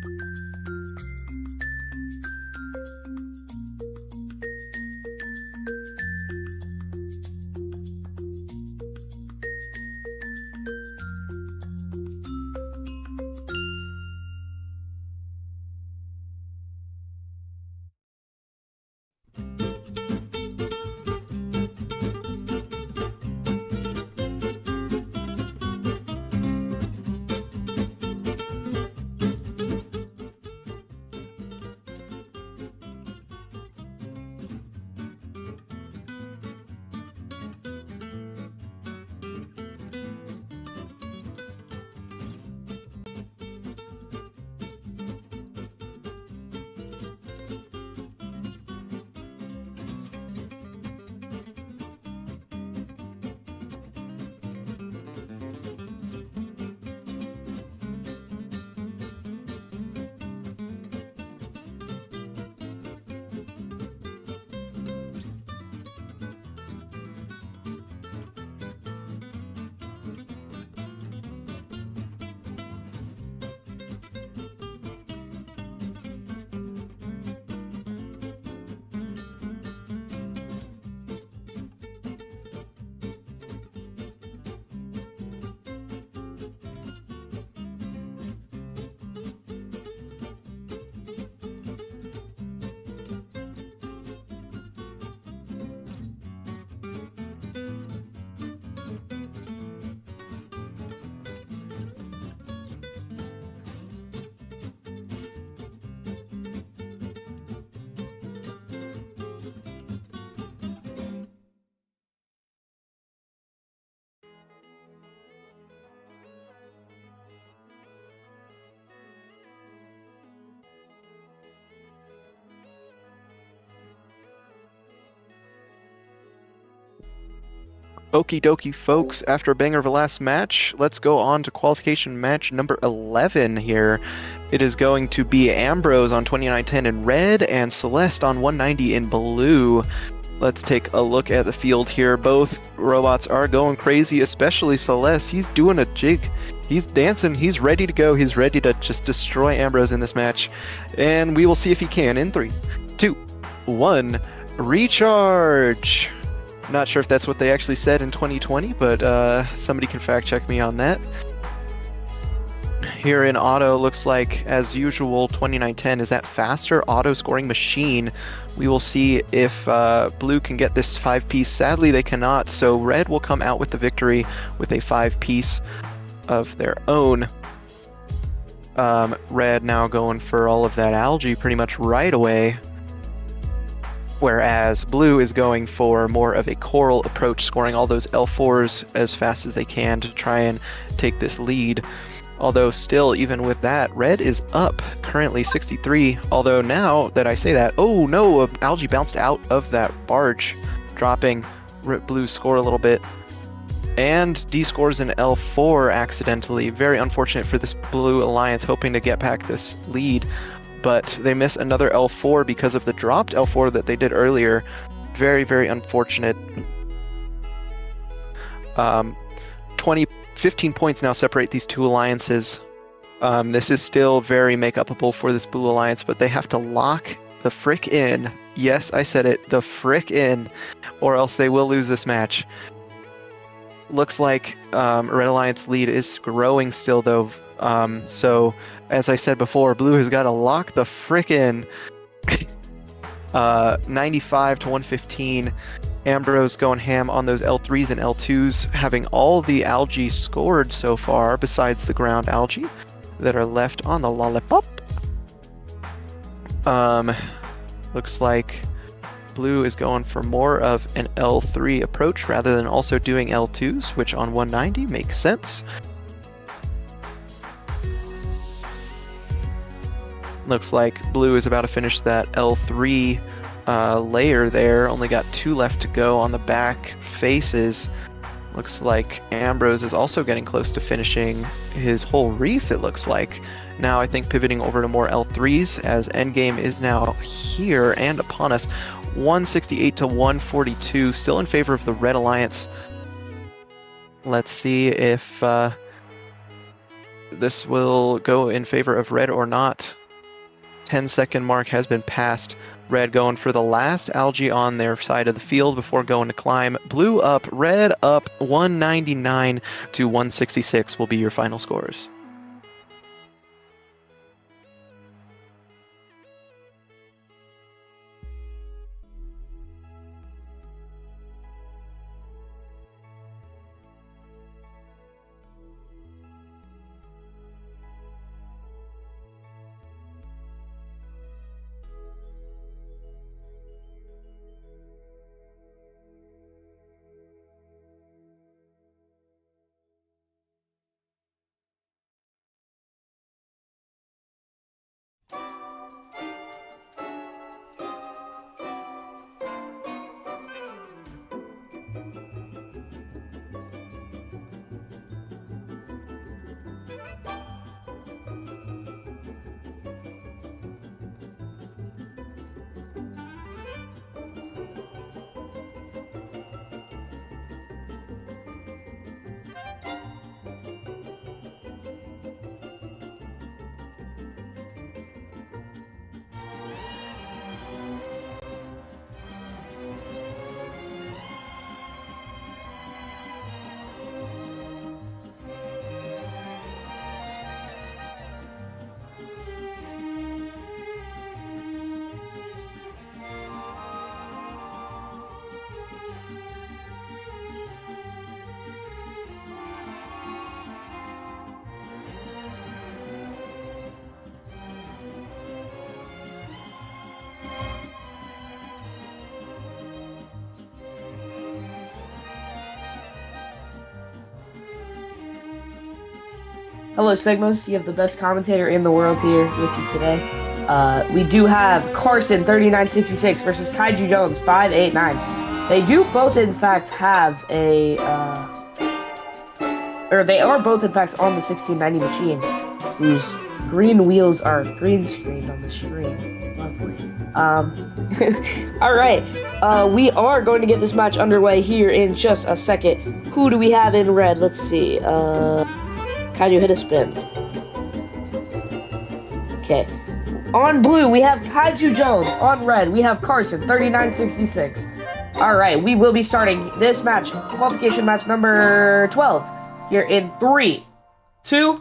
Okie dokie, folks. After a banger of a last match, let's go on to qualification match number 11 here. It is going to be Ambrose on 2910 in red and Celeste on 190 in blue. Let's take a look at the field here. Both robots are going crazy, especially Celeste. He's doing a jig. He's dancing. He's ready to go. He's ready to just destroy Ambrose in this match. And we will see if he can in 3, 2, 1, recharge. Not sure if that's what they actually said in 2020, but somebody can fact check me on that. Here in auto, looks like, as usual, 2910 is that faster auto scoring machine. We will see if blue can get this 5-piece. Sadly, they cannot, so red will come out with the victory with a 5-piece of their own. Red now going for all of that algae pretty much right away, whereas blue is going for more of a coral approach, scoring all those L4s as fast as they can to try and take this lead. Although still, even with that, red is up, currently 63. Although now that I say that, oh no, algae bounced out of that barge, dropping blue's score a little bit. And D-scores an L4 accidentally. Very unfortunate for this blue alliance, hoping to get back this lead. But they miss another L4 because of the dropped L4 that they did earlier. Very, very unfortunate. 15 points now separate these two alliances. This is still very make-upable for this blue alliance, but they have to lock the frick in. Yes, I said it, the frick in, or else they will lose this match. Looks like Red Alliance lead is growing still, though. So, as I said before, blue has got to lock the frick in. 95 to 115. Ambrose going ham on those L3s and L2s, having all the algae scored so far, besides the ground algae that are left on the lollipop. Looks like blue is going for more of an L3 approach rather than also doing L2s, which on 190 makes sense. Looks like blue is about to finish that L3 layer there. Only got 2 left to go on the back faces. Looks like Ambrose is also getting close to finishing his whole reef, it looks like. Now I think pivoting over to more L3s as endgame is now here and upon us. 168 to 142, still in favor of the Red Alliance. Let's see if this will go in favor of red or not. 10-second mark has been passed. Red going for the last algae on their side of the field before going to climb. Blue up, red up, 199 to 166 will be your final scores.
Hello, Sigmas. You have the best commentator in the world here with you today. We do have Carson 3966 versus Kaiju Jones 589. They do both, in fact, have a, or they are both, in fact, on the 1690 machine, whose green wheels are green screened on the screen. Lovely. All right. We are going to get this match underway here in just a second. Who do we have in red? Let's see. Kaiju, hit a spin. Okay. On blue, we have Kaiju Jones. On red, we have Carson, 3966. All right, we will be starting this match, qualification match number 12, here in 3, 2,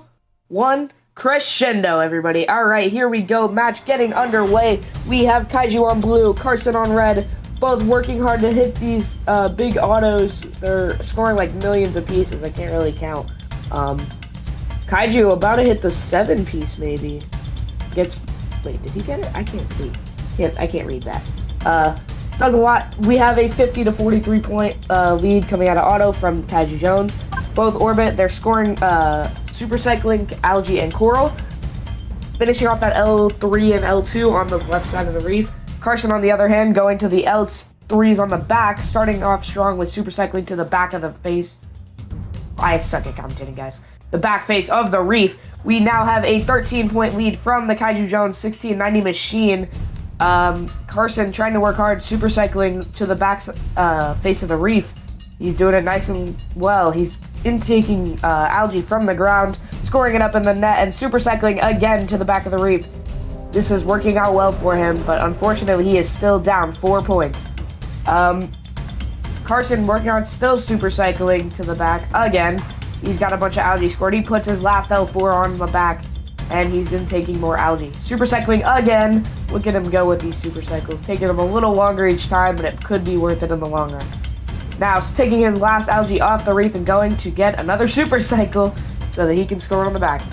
1, crescendo, everybody. All right, here we go. Match getting underway. We have Kaiju on blue, Carson on red, both working hard to hit these big autos. They're scoring like millions of pieces. I can't really count. Kaiju about to hit the 7-piece, maybe. Wait, did he get it? I can't see. I can't read that. Does a lot. We have a 50 to 43 point lead coming out of auto from Kaiju Jones. Both orbit. They're scoring super cycling, algae, and coral. Finishing off that L3 and L2 on the left side of the reef. Carson, on the other hand, going to the L3s on the back, starting off strong with super cycling to the back of the face. I suck at commentating, guys. The back face of the reef. We now have a 13-point lead from the Kaiju Jones 1690 machine. Carson trying to work hard, super cycling to the back face of the reef. He's doing it nice and well. He's intaking algae from the ground, scoring it up in the net, and super cycling again to the back of the reef. This is working out well for him, but unfortunately he is still down 4 points. Carson working on still super cycling to the back again. He's got a bunch of algae scored. He puts his last L4 on the back, and he's been taking more algae. Super cycling again. Look at him go with these super cycles. Taking him a little longer each time, but it could be worth it in the long run. Now, taking his last algae off the reef and going to get another super cycle so that he can score on the back.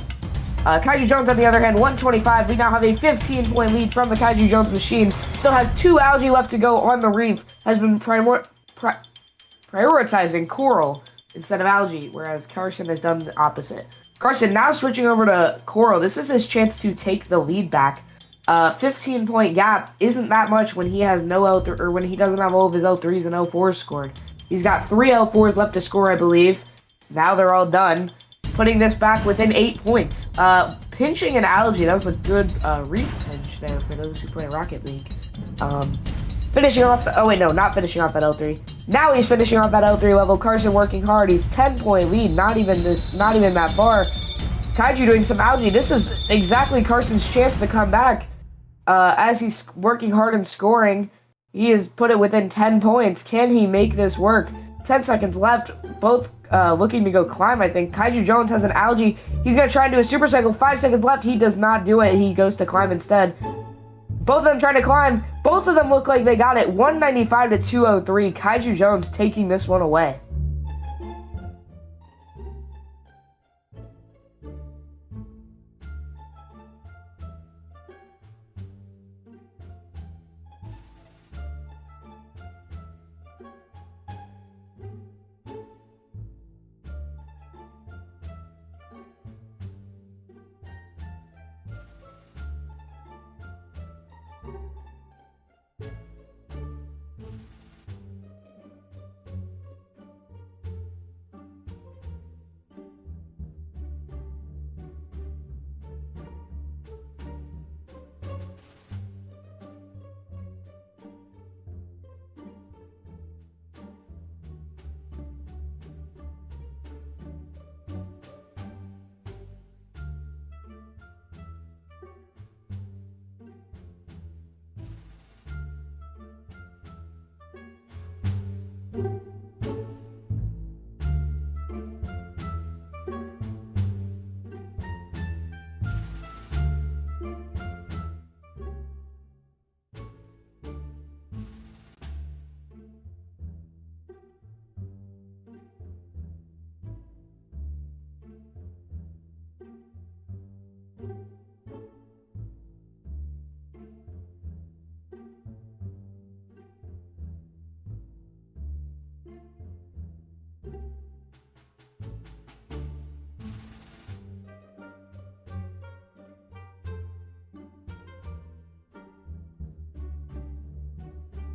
Kaiju Jones, on the other hand, 125. We now have a 15-point lead from the Kaiju Jones machine. Still has 2 algae left to go on the reef. Has been prioritizing coral instead of algae, whereas Carson has done the opposite. Carson now switching over to coral. This is his chance to take the lead back. 15-point gap isn't that much when he has no L3, or when he doesn't have all of his L3s and L4s scored. He's got 3 L4s left to score, I believe. Now they're all done, putting this back within 8 points. Pinching an algae, that was a good reef pinch there for those who play Rocket League. Finishing off the, oh wait, no, not finishing off that L3. Now he's finishing off that L3 level. Carson working hard. He's 10-point lead, not even that far. Kaiju doing some algae. This is exactly Carson's chance to come back. As he's working hard and scoring, he has put it within 10 points. Can he make this work? 10 seconds left. Both looking to go climb, I think. Kaiju Jones has an algae. He's going to try and do a super cycle. 5 seconds left. He does not do it. He goes to climb instead. Both of them trying to climb. Both of them look like they got it. 195 to 203. Kaiju Jones taking this one away.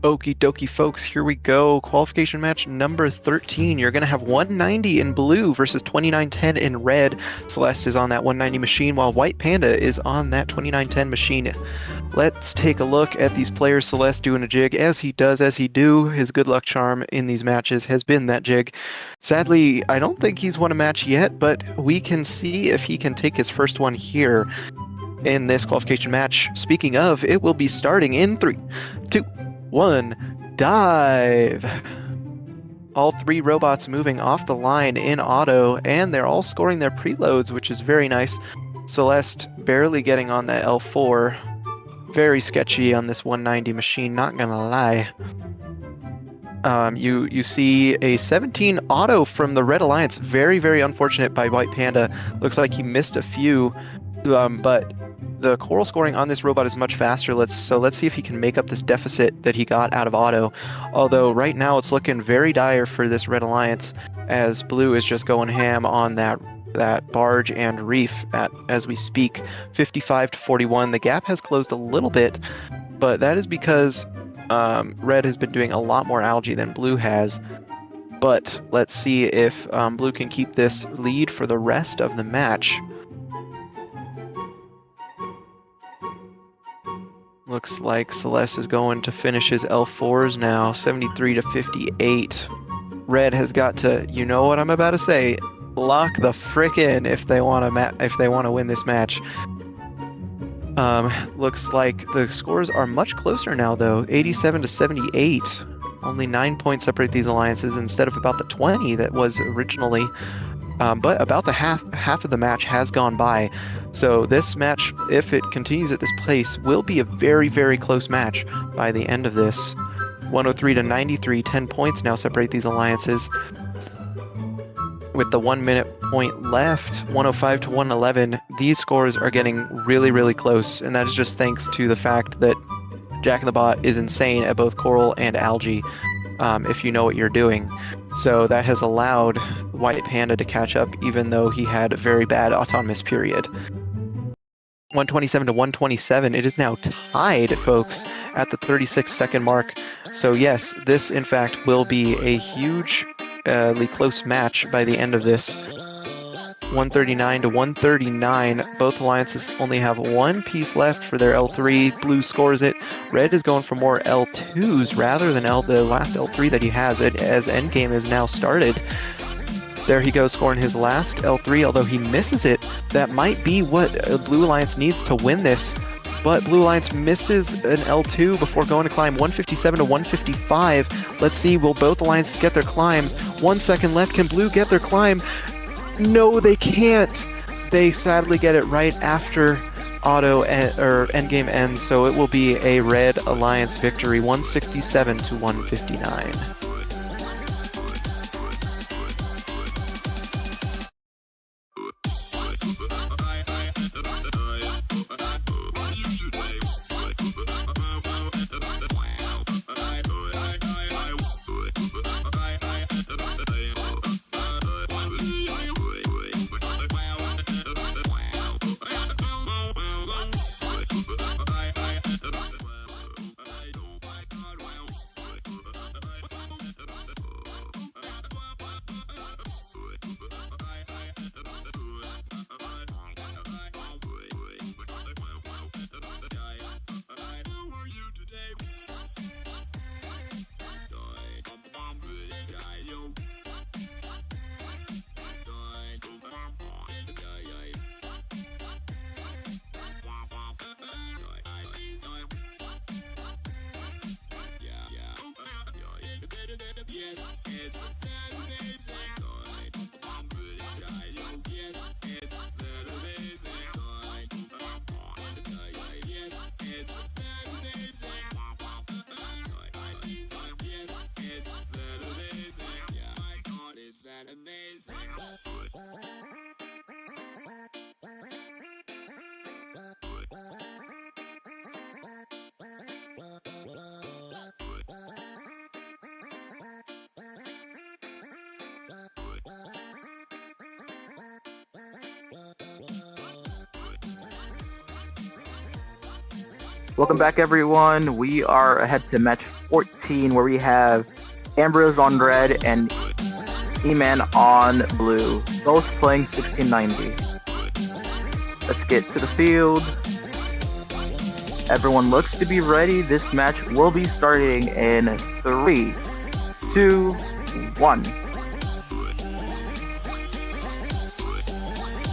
Okie dokie, folks, here we go. Qualification match number 13. You're going to have 190 in blue versus 2910 in red. Celeste is on that 190 machine, while White Panda is on that 2910 machine. Let's take a look at these players. Celeste doing a jig as he does, as he do. His good luck charm in these matches has been that jig. Sadly, I don't think he's won a match yet, but we can see if he can take his first one here in this qualification match. Speaking of, it will be starting in 3, 2, 1, dive! All 3 robots moving off the line in auto, and they're all scoring their preloads, which is very nice. Celeste barely getting on that L4. Very sketchy on this 190 machine, not gonna lie. You see a 17 auto from the Red Alliance. Very, very unfortunate by White Panda. Looks like he missed a few, but the coral scoring on this robot is much faster. Let's see if he can make up this deficit that he got out of auto. Although right now it's looking very dire for this Red Alliance, as blue is just going ham on that barge and reef as we speak. 55 to 41. The gap has closed a little bit, but that is because red has been doing a lot more algae than blue has. But let's see if blue can keep this lead for the rest of the match. Looks like Celeste is going to finish his L4s now, 73 to 58. Red has got to, you know what I'm about to say, lock the frick in if they want to win this match. Looks like the scores are much closer now, though, 87 to 78. Only 9 points separate these alliances instead of about the 20 that was originally. But about the half of the match has gone by. So this match, if it continues at this pace, will be a very, very close match by the end of this. 103 to 93, 10 points now separate these alliances. With the 1 minute point left, 105 to 111, these scores are getting really, really close. And that is just thanks to the fact that Jack in the Bot is insane at both coral and algae, if you know what you're doing. So that has allowed White Panda to catch up, even though he had a very bad autonomous period. 127 to 127. It is now tied, folks, at the 36-second mark. So yes, this in fact will be a hugely close match by the end of this. 139 to 139. Both alliances only have 1 piece left for their L3. Blue scores it. Red is going for more L2s rather than the last L3 that he has, as Endgame is now started. There he goes, scoring his last L3, although he misses it. That might be what Blue Alliance needs to win this. But Blue Alliance misses an L2 before going to climb 157 to 155. Let's see, will both alliances get their climbs? 1 second left. Can Blue get their climb? No, they can't. They sadly get it right after auto or endgame ends, so it will be a Red Alliance victory, 167 to 159.
Welcome back, everyone. We are ahead to match 14, where we have Ambrose on red and E-Man on blue, both playing 1690. Let's get to the field. Everyone looks to be ready. This match will be starting in 3, 2, 1.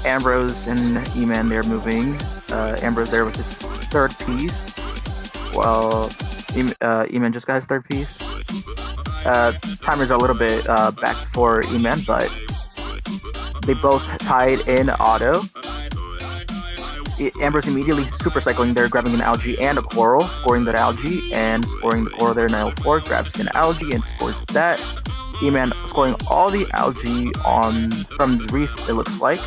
Ambrose and E-Man, they're moving. Ambrose there with his third piece, while E-Man just got his third piece. Timers are a little bit back for E-Man, but they both tied in auto. Ambrose immediately super cycling there, grabbing an algae and a coral, scoring that algae and scoring the coral there in L4, grabs an algae and scores that. E-Man scoring all the algae from the reef, it looks like.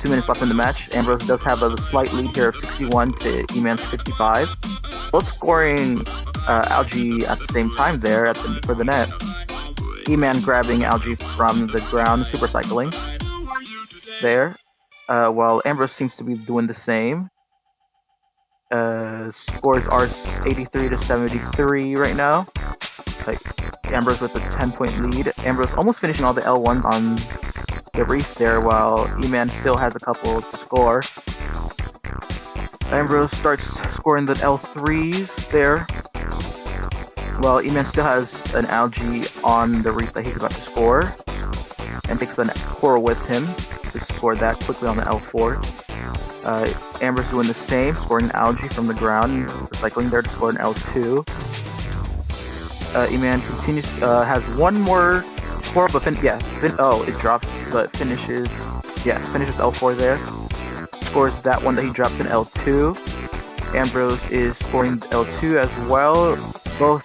2 minutes left in the match. Ambrose does have a slight lead here of 61 to E-Man's 65. Both scoring algae at the same time there for the net. E-Man grabbing algae from the ground, super cycling there. While Ambrose seems to be doing the same. Scores are 83 to 73 right now. Like Ambrose with a 10-point lead. Ambrose almost finishing all the L1s on the reef there, while E-Man still has a couple to score. Ambrose starts scoring the L3s there, while E-Man still has an algae on the reef that he's about to score, and takes the coral with him to score that quickly on the L4. Ambrose doing the same, scoring an algae from the ground, recycling there to score an L2. E-Man continues, has one more coral, but it drops, but finishes L4 there. Scores that one that he dropped in L2. Ambrose is scoring L2 as well. Both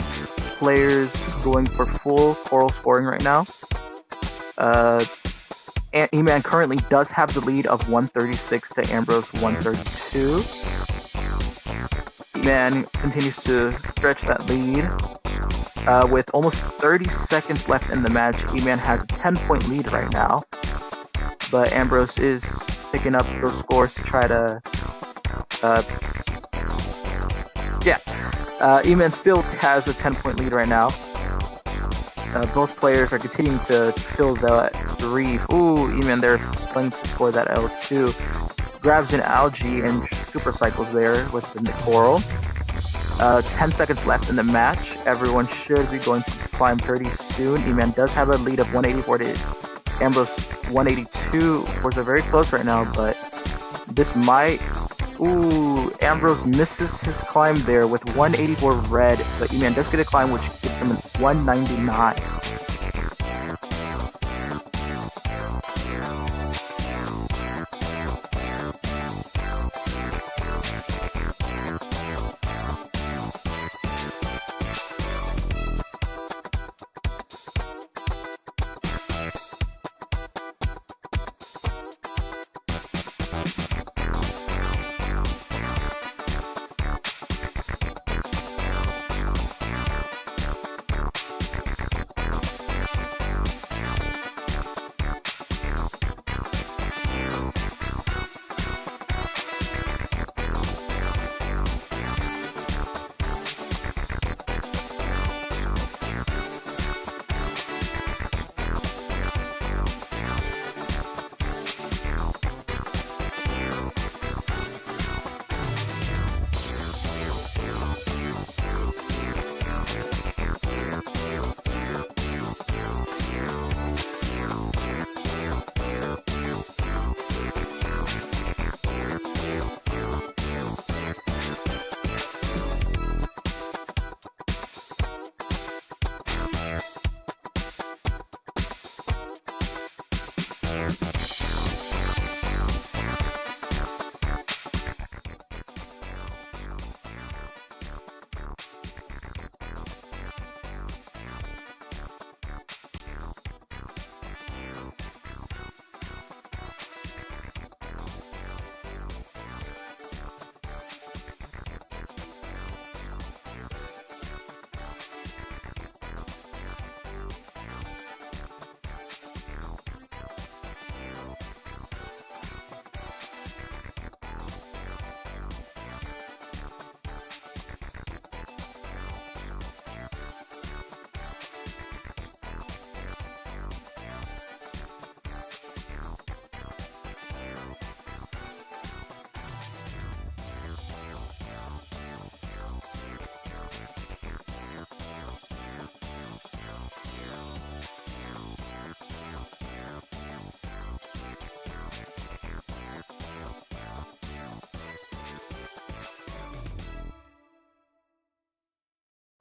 players going for full coral scoring right now. E-Man currently does have the lead of 136 to Ambrose 132. E-Man continues to stretch that lead. With almost 30 seconds left in the match, E-Man has a 10-point lead right now. But Ambrose is picking up those scores to try to... E-Man still has a 10-point lead right now. Both players are continuing to fill the reef. Ooh, E-Man there playing to score that L2. Grabs an algae and super cycles there with the coral. 10 seconds left in the match. Everyone should be going to climb pretty soon. E-Man does have a lead of 184 to Ambrose 182. Scores are very close right now, but this might... Ooh, Ambrose misses his climb there with 184 red, but E-Man does get a climb which gives him 199.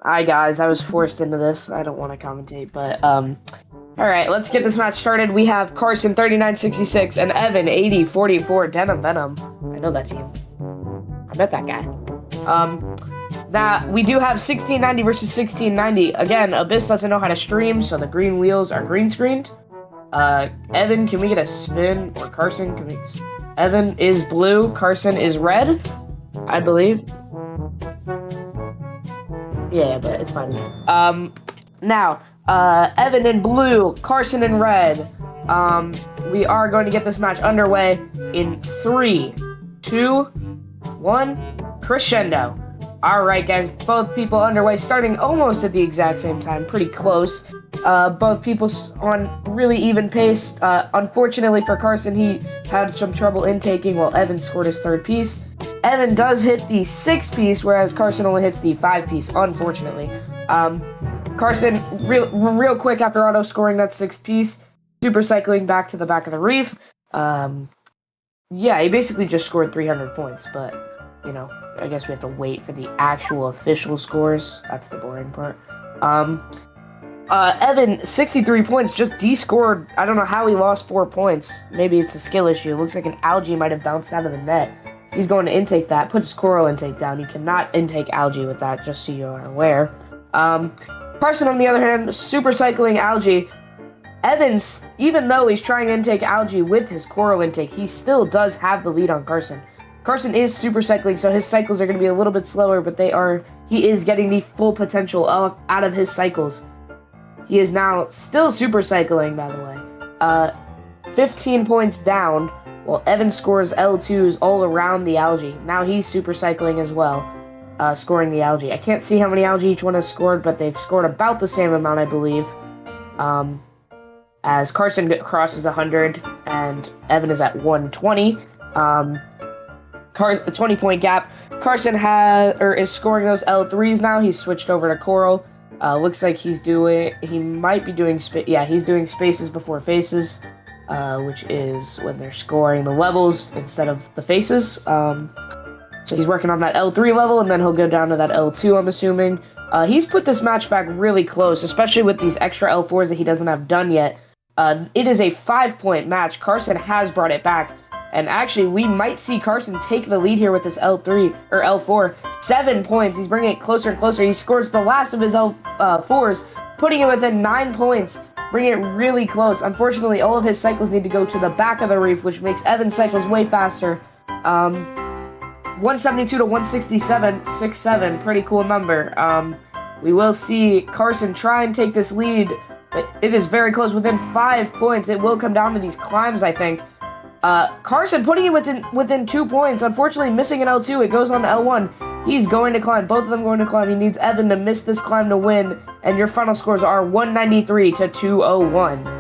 Hi guys, I was forced into this. I don't want to commentate, but all right, let's get this match started. We have Carson 3966 and Evan 8044. Denim Venom. I know that team. I bet that guy. That we do have 1690 versus 1690. Again, Abyss doesn't know how to stream, so the green wheels are green screened. Evan, can we get a spin? Or Carson, can we? Evan is blue. Carson is red, I believe. Yeah, but it's fine. Now, Evan in blue, Carson in red. We are going to get this match underway in 3, 2, 1, crescendo. Alright guys, both people underway, starting almost at the exact same time, pretty close. Both people on really even pace. Unfortunately for Carson, he had some trouble intaking while Evan scored his 3rd piece. Evan does hit the 6th piece, whereas Carson only hits the 5 piece, unfortunately. Carson, real quick after auto-scoring that 6th piece, super cycling back to the back of the reef. Yeah, he basically just scored 300 points, but, you know, I guess we have to wait for the actual official scores. That's the boring part. Evan, 63 points, just de-scored. I don't know how he lost 4 points. Maybe it's a skill issue. It looks like an algae might have bounced out of the net. He's going to intake that, puts his coral intake down. You cannot intake algae with that, just so you are aware. Carson, on the other hand, super cycling algae. Evans, even though he's trying to intake algae with his coral intake, he still does have the lead on Carson. Carson is super cycling, so his cycles are going to be a little bit slower, but he is getting the full potential out of his cycles. He is now still super cycling, by the way. 15 points down, while Evan scores L2s all around the algae. Now he's super cycling as well, scoring the algae. I can't see how many algae each one has scored, but they've scored about the same amount, I believe. As Carson crosses 100, and Evan is at 120. A 20-point gap. Carson is scoring those L3s now. He's switched over to coral. Looks like he might be doing, he's doing spaces before faces, which is when they're scoring the levels instead of the faces. So he's working on that L3 level, and then he'll go down to that L2, I'm assuming. He's put this match back really close, especially with these extra L4s that he doesn't have done yet. It is a 5-point match. Carson has brought it back. And actually, we might see Carson take the lead here with this L3, or L4. 7 points. He's bringing it closer and closer. He scores the last of his L4s, putting it within 9 points, bringing it really close. Unfortunately, all of his cycles need to go to the back of the reef, which makes Evan's cycles way faster. 172 to 167, 6-7, pretty cool number. We will see Carson try and take this lead, but it is very close, within 5 points. It will come down to these climbs, I think. Carson putting it within 2 points. Unfortunately, missing an L2. It goes on to L1. He's going to climb. Both of them going to climb. He needs Evan to miss this climb to win. And your final scores are 193 to 201.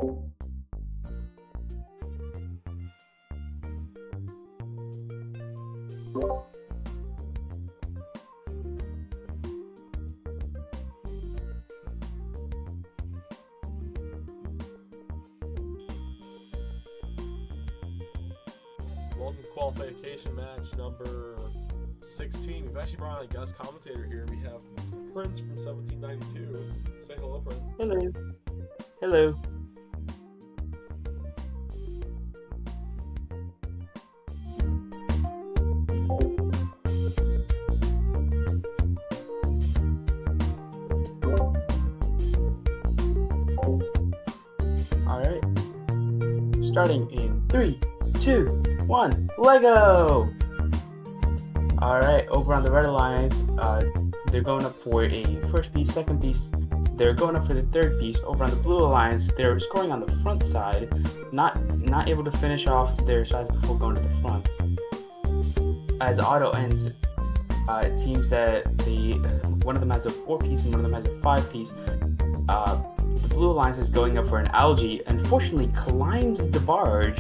Welcome to qualification match number 16. We've actually brought on a guest commentator here. We have Prince from 1792. Say hello, Prince.
Hello. Hello. Alright. Starting in 3, 2, 1, Lego! Alright, over on the Red Alliance, they're going up for a first piece, second piece. They're going up for the third piece. Over on the Blue Alliance, they're scoring on the front side, not able to finish off their sides before going to the front. As auto ends, it seems that one of them has a 4-piece and one of them has a 5-piece. The Blue Alliance is going up for an algae, unfortunately climbs the barge.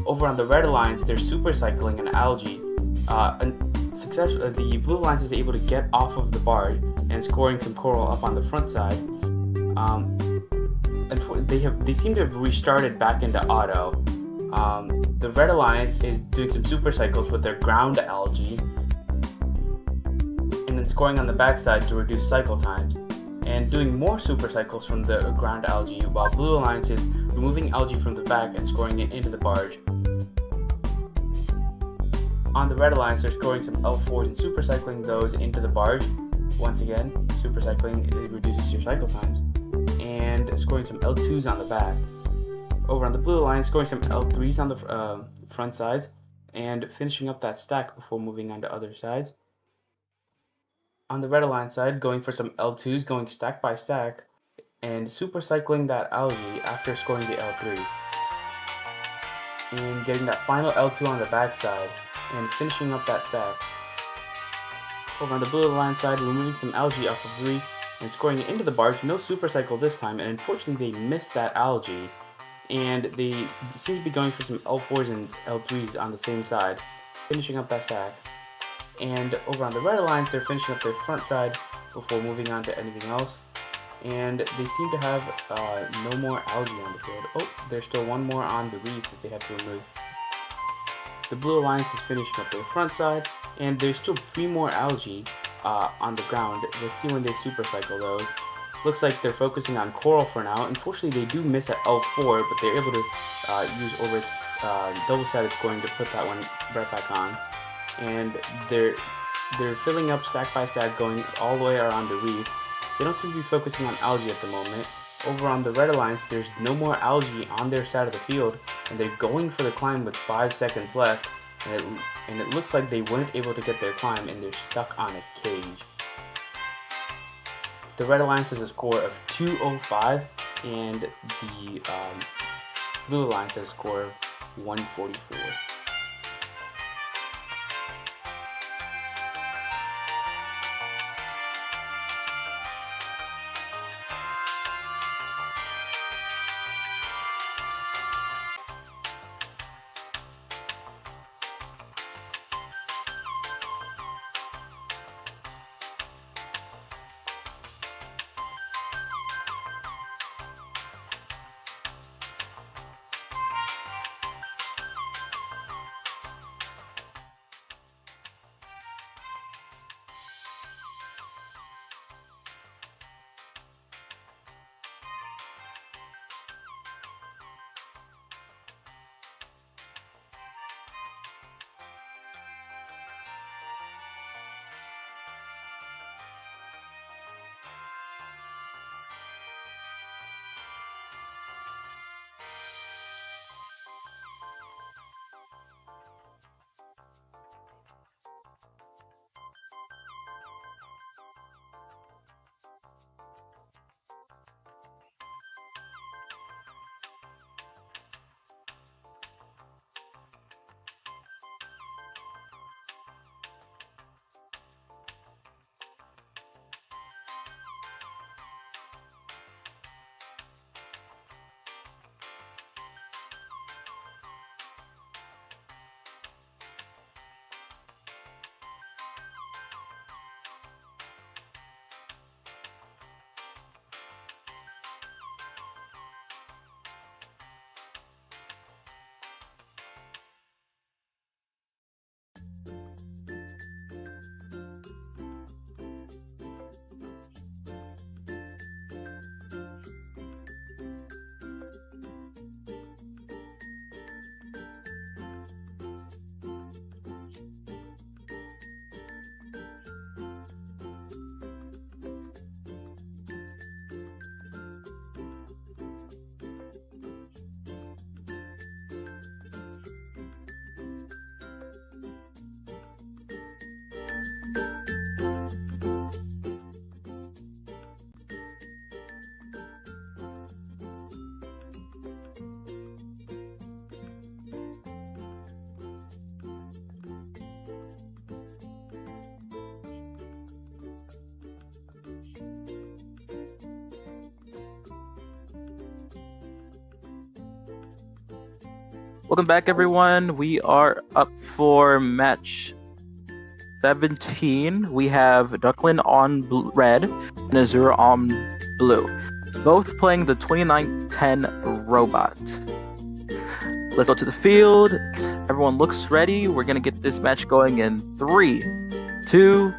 Over on the Red Alliance, they're super cycling an algae. The Blue Alliance is able to get off of the barge and scoring some coral up on the front side. They seem to have restarted back into auto. The Red Alliance is doing some super cycles with their ground algae, and then scoring on the backside to reduce cycle times, and doing more super cycles from the ground algae, while Blue Alliance is removing algae from the back and scoring it into the barge. On the Red Alliance, they're scoring some L4s and super cycling those into the barge. Once again, super cycling, it reduces your cycle times. And scoring some L2s on the back. Over on the Blue Alliance, scoring some L3s on the front sides, and finishing up that stack before moving on to other sides. On the Red Alliance side, going for some L2s, going stack by stack, and super cycling that algae after scoring the L3. And getting that final L2 on the back side, and finishing up that stack. Over on the Blue Alliance side, removing some algae off of the reef and scoring it into the barge. No super cycle this time, and unfortunately they missed that algae. And they seem to be going for some L4s and L3s on the same side, finishing up that stack. And over on the Red Alliance, they're finishing up their front side before moving on to anything else. And they seem to have no more algae on the field. Oh, there's still one more on the reef that they have to remove. The Blue Alliance is finishing up their front side, and there's still 3 more algae on the ground. Let's see when they super cycle those. Looks like they're focusing on coral for now. Unfortunately, they do miss at L4, but they're able to use over its double-sided scoring to put that one right back on. And they're filling up stack by stack, going all the way around the reef. They don't seem to be focusing on algae at the moment. Over on the Red Alliance, there's no more algae on their side of the field, and they're going for the climb with 5 seconds left, and it looks like they weren't able to get their climb, and they're stuck on a cage. The Red Alliance has a score of 205, and the Blue Alliance has a score of 144.
Welcome back, everyone. We are up for match 17. We have Ducklin on red and Azura on blue, both playing the 2910 robot. Let's go to the field. Everyone looks ready. We're gonna get this match going in 3, 2,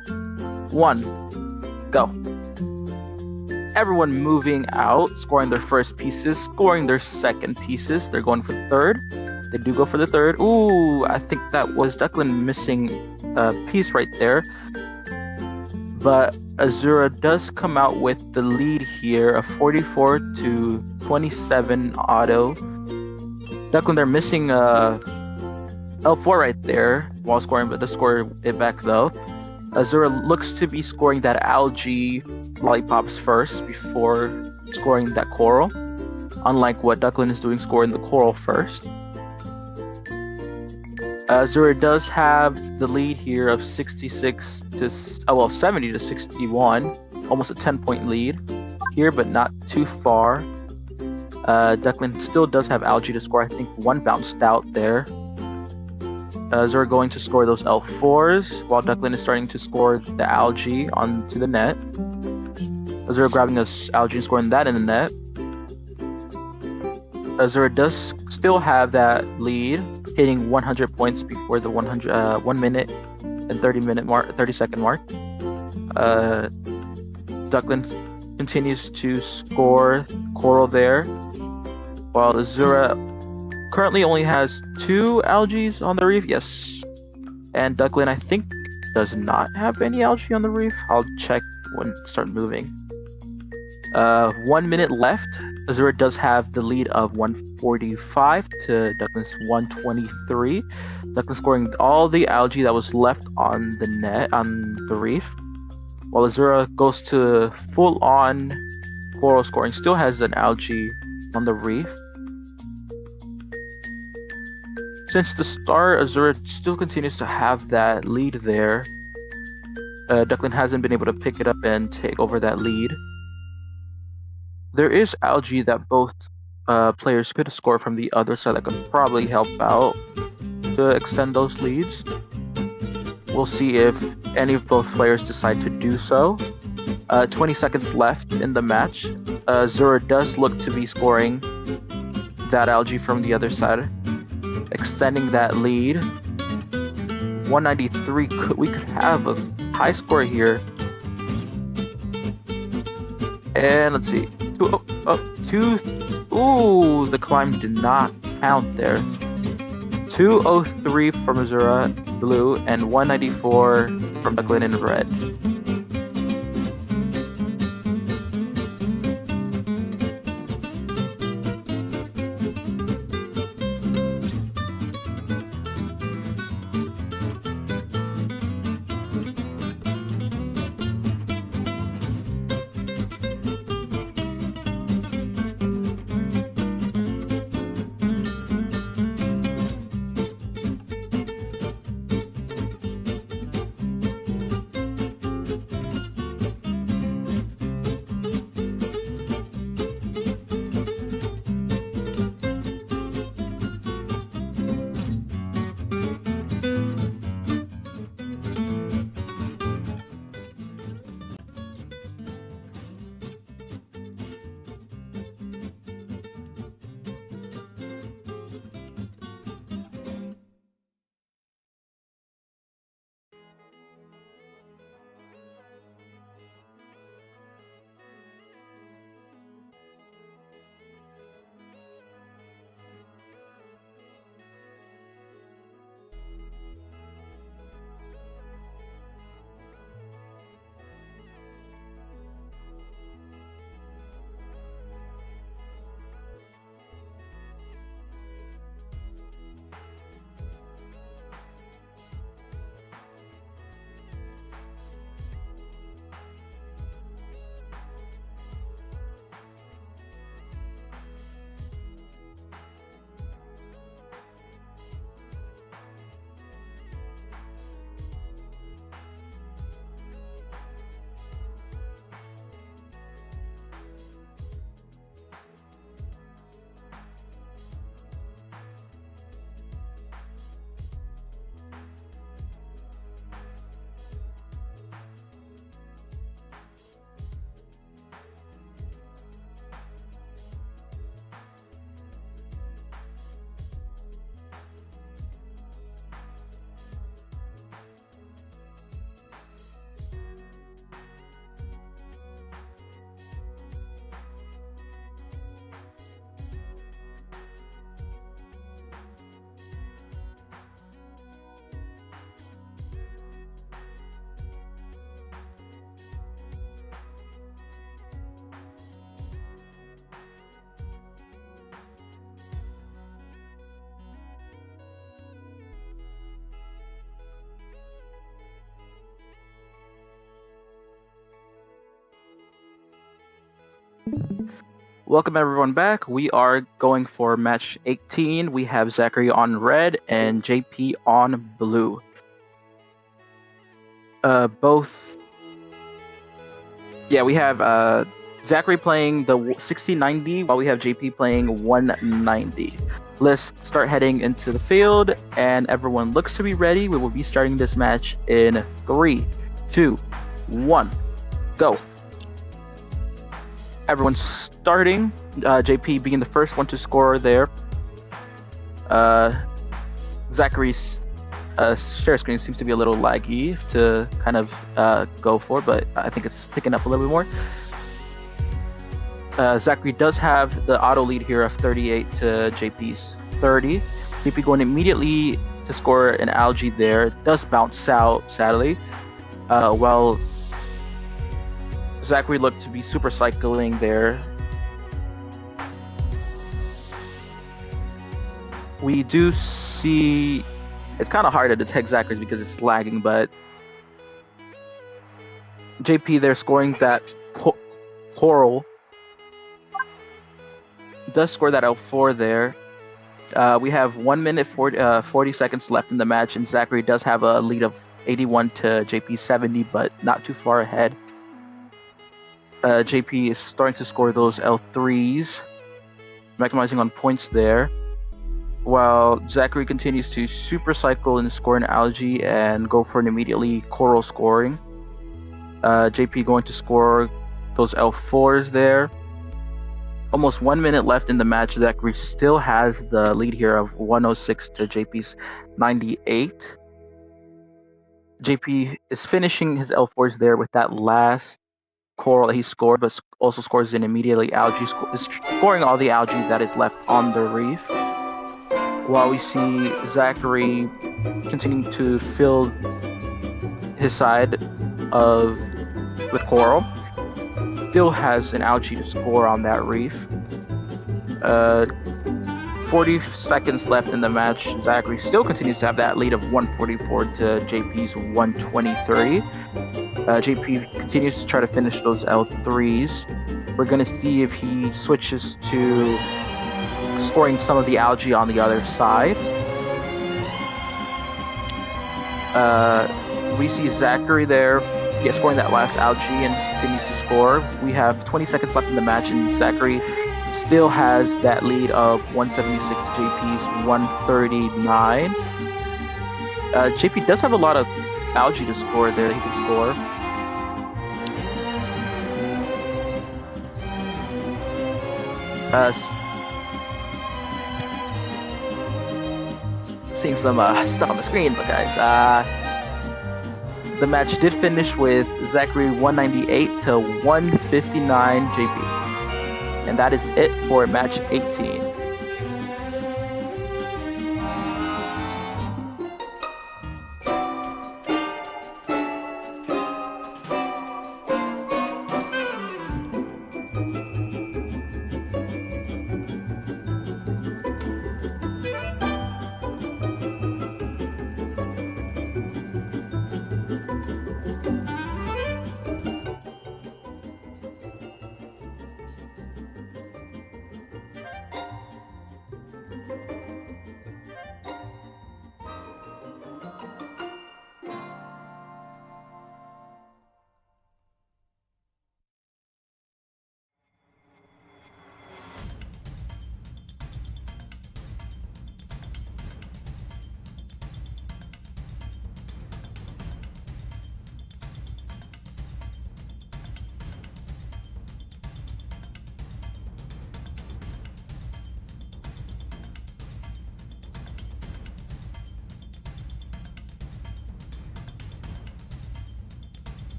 1, go. Everyone moving out, scoring their first pieces, scoring their second pieces. They're going for the third. They do go for the third. Ooh, I think that was Ducklin missing a piece right there. But Azura does come out with the lead here of 44 to 27 auto. Ducklin, they're missing L4 right there while scoring, but does score it back though. Azura looks to be scoring that algae lollipops first before scoring that coral, unlike what Ducklin is doing, scoring the coral first. Azura does have the lead here of 70 to 61, almost a 10-point lead here, but not too far. Ducklin still does have algae to score. I think one bounced out there. Azura going to score those L4s, while Ducklin is starting to score the algae onto the net. Azura grabbing this algae and scoring that in the net. Azura does still have that lead, hitting 100 points before the 1 minute and 30 second mark. Ducklin continues to score coral there, while Azura currently only has 2 algae on the reef. Yes, and Ducklin I think does not have any algae on the reef. I'll check when it starts moving. 1 minute left. Azura does have the lead of 145 to Ducklin's 123. Ducklin scoring all the algae that was left on the net, on the reef, while Azura goes to full-on coral scoring. Still has an algae on the reef. Since the start, Azura still continues to have that lead there. Ducklin hasn't been able to pick it up and take over that lead. There is algae that both players could score from the other side that could probably help out to extend those leads. We'll see if any of both players decide to do so. 20 seconds left in the match. Azura does look to be scoring that algae from the other side, extending that lead. 193. We could have a high score here. And let's see. Ooh, the climb did not count there. 203 from Azura blue and 194 from Ducklin in red. Welcome everyone back. We are going for match 18. We have Zachary on red and JP on blue. We have Zachary playing the 6090 while we have JP playing 190. Let's start heading into the field, and everyone looks to be ready. We will be starting this match in 3, 2, 1, go. Everyone's starting. JP being the first one to score there. Zachary's share screen seems to be a little laggy to kind of go for, but I think it's picking up a little bit more. Zachary does have the auto lead here of 38 to JP's 30. JP going immediately to score an algae there. It does bounce out, sadly. While Zachary looked to be super cycling there. We do see, it's kind of hard to detect Zachary's because it's lagging, but JP there scoring that coral. Does score that L4 there. We have 1 minute 40 seconds left in the match, and Zachary does have a lead of 81 to JP 70, but not too far ahead. JP is starting to score those L3s, maximizing on points there, while Zachary continues to super cycle and score an algae and go for an immediately coral scoring. JP going to score those L4s there. Almost 1 minute left in the match. Zachary still has the lead here of 106 to JP's 98. JP is finishing his L4s there with that last coral that he scored, but also scores an immediately algae, scoring all the algae that is left on the reef. While we see Zachary continuing to fill his side with coral, still has an algae to score on that reef. 40 seconds left in the match. Zachary still continues to have that lead of 144 to JP's 123. JP continues to try to finish those L3s. We're going to see if he switches to scoring some of the algae on the other side. We see Zachary there scoring that last algae and continues to score. We have 20 seconds left in the match, and Zachary still has that lead of 176 to JP's 139. JP does have a lot of algae to score there that he can score. Seeing some stuff on the screen, but guys, the match did finish with Zachary 198 to 159 JP. And that is it for match 18.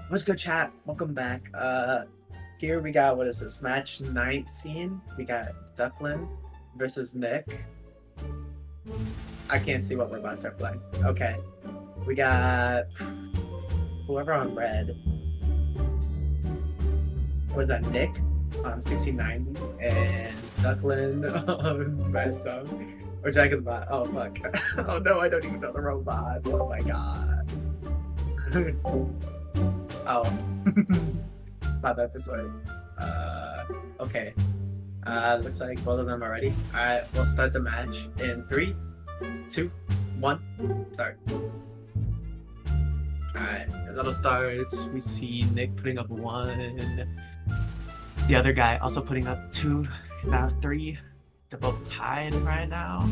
What's good, chat? Welcome back. Here we got, what is this? Match 19. We got Ducklin versus Nick. I can't see what we're about to start playing. Okay. We got whoever on red. Was that Nick on 1690 and Ducklin on red tongue? Or Jack of the Bot. Oh fuck. Oh no, I don't even know the robots. Oh my god. Oh. Not that this way. Okay. Looks like both of them are ready. Alright, we'll start the match in 3, 2, 1, start. Alright, as auto starts, we see Nick putting up 1. The other guy also putting up 2, now 3. They're both tied right now.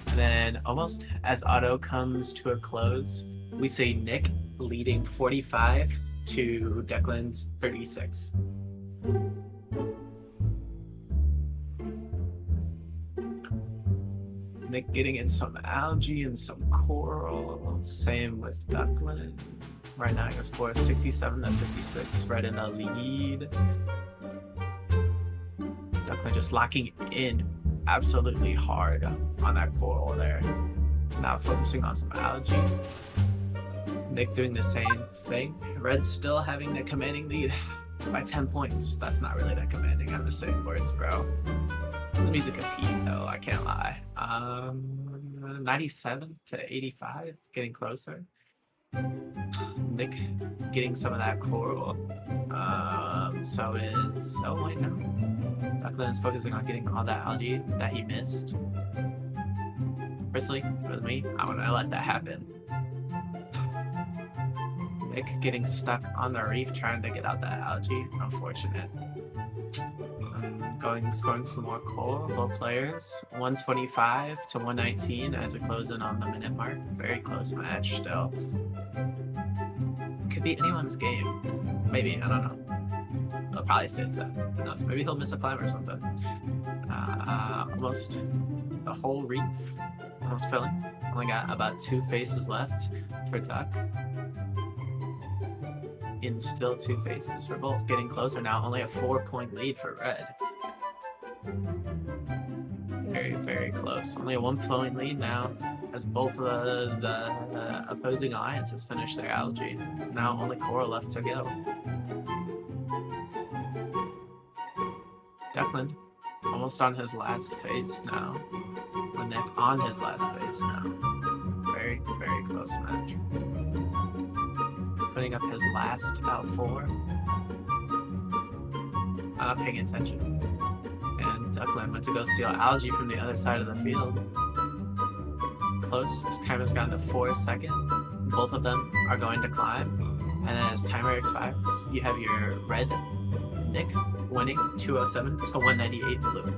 And then almost as auto comes to a close, we see Nick leading 45 to Declan's 36. Nick getting in some algae and some coral. Same with Declan. Right now your score is 67 to 56, right in the lead. Declan just locking in absolutely hard on that coral there. Now focusing on some algae. Nick doing the same thing. Red's still having the commanding lead by 10 points. That's not really that commanding. I'm just saying words, bro. The music is heat, though. I can't lie. 97 to 85, getting closer. Nick getting some of that coral. So wait now. Declan is focusing on getting all that algae that he missed. Personally, with me, I want to let that happen. Nick getting stuck on the reef trying to get out that algae. Unfortunate. Scoring some more coral. Both players. 125 to 119 as we close in on the minute mark. Very close match still. Could be anyone's game. Maybe, I don't know. It'll probably stay that. Who knows? Maybe he'll miss a climb or something. Almost the whole reef. Almost filling. Only got about 2 faces left for Duck. In still 2 faces for both. Getting closer now. Only a 4-point lead for Red. Very, very close. Only a 1-point lead now as both the opposing alliances finish their algae. Now only coral left to go. Declan almost on his last phase now. Nick on his last phase now. Very, very close match. Putting up his last L4. Not paying attention. And Duckland went to go steal algae from the other side of the field. Close. His timer's gone to 4 seconds. Both of them are going to climb. And then as timer expires, you have your red Nick winning 207 to 198 blue.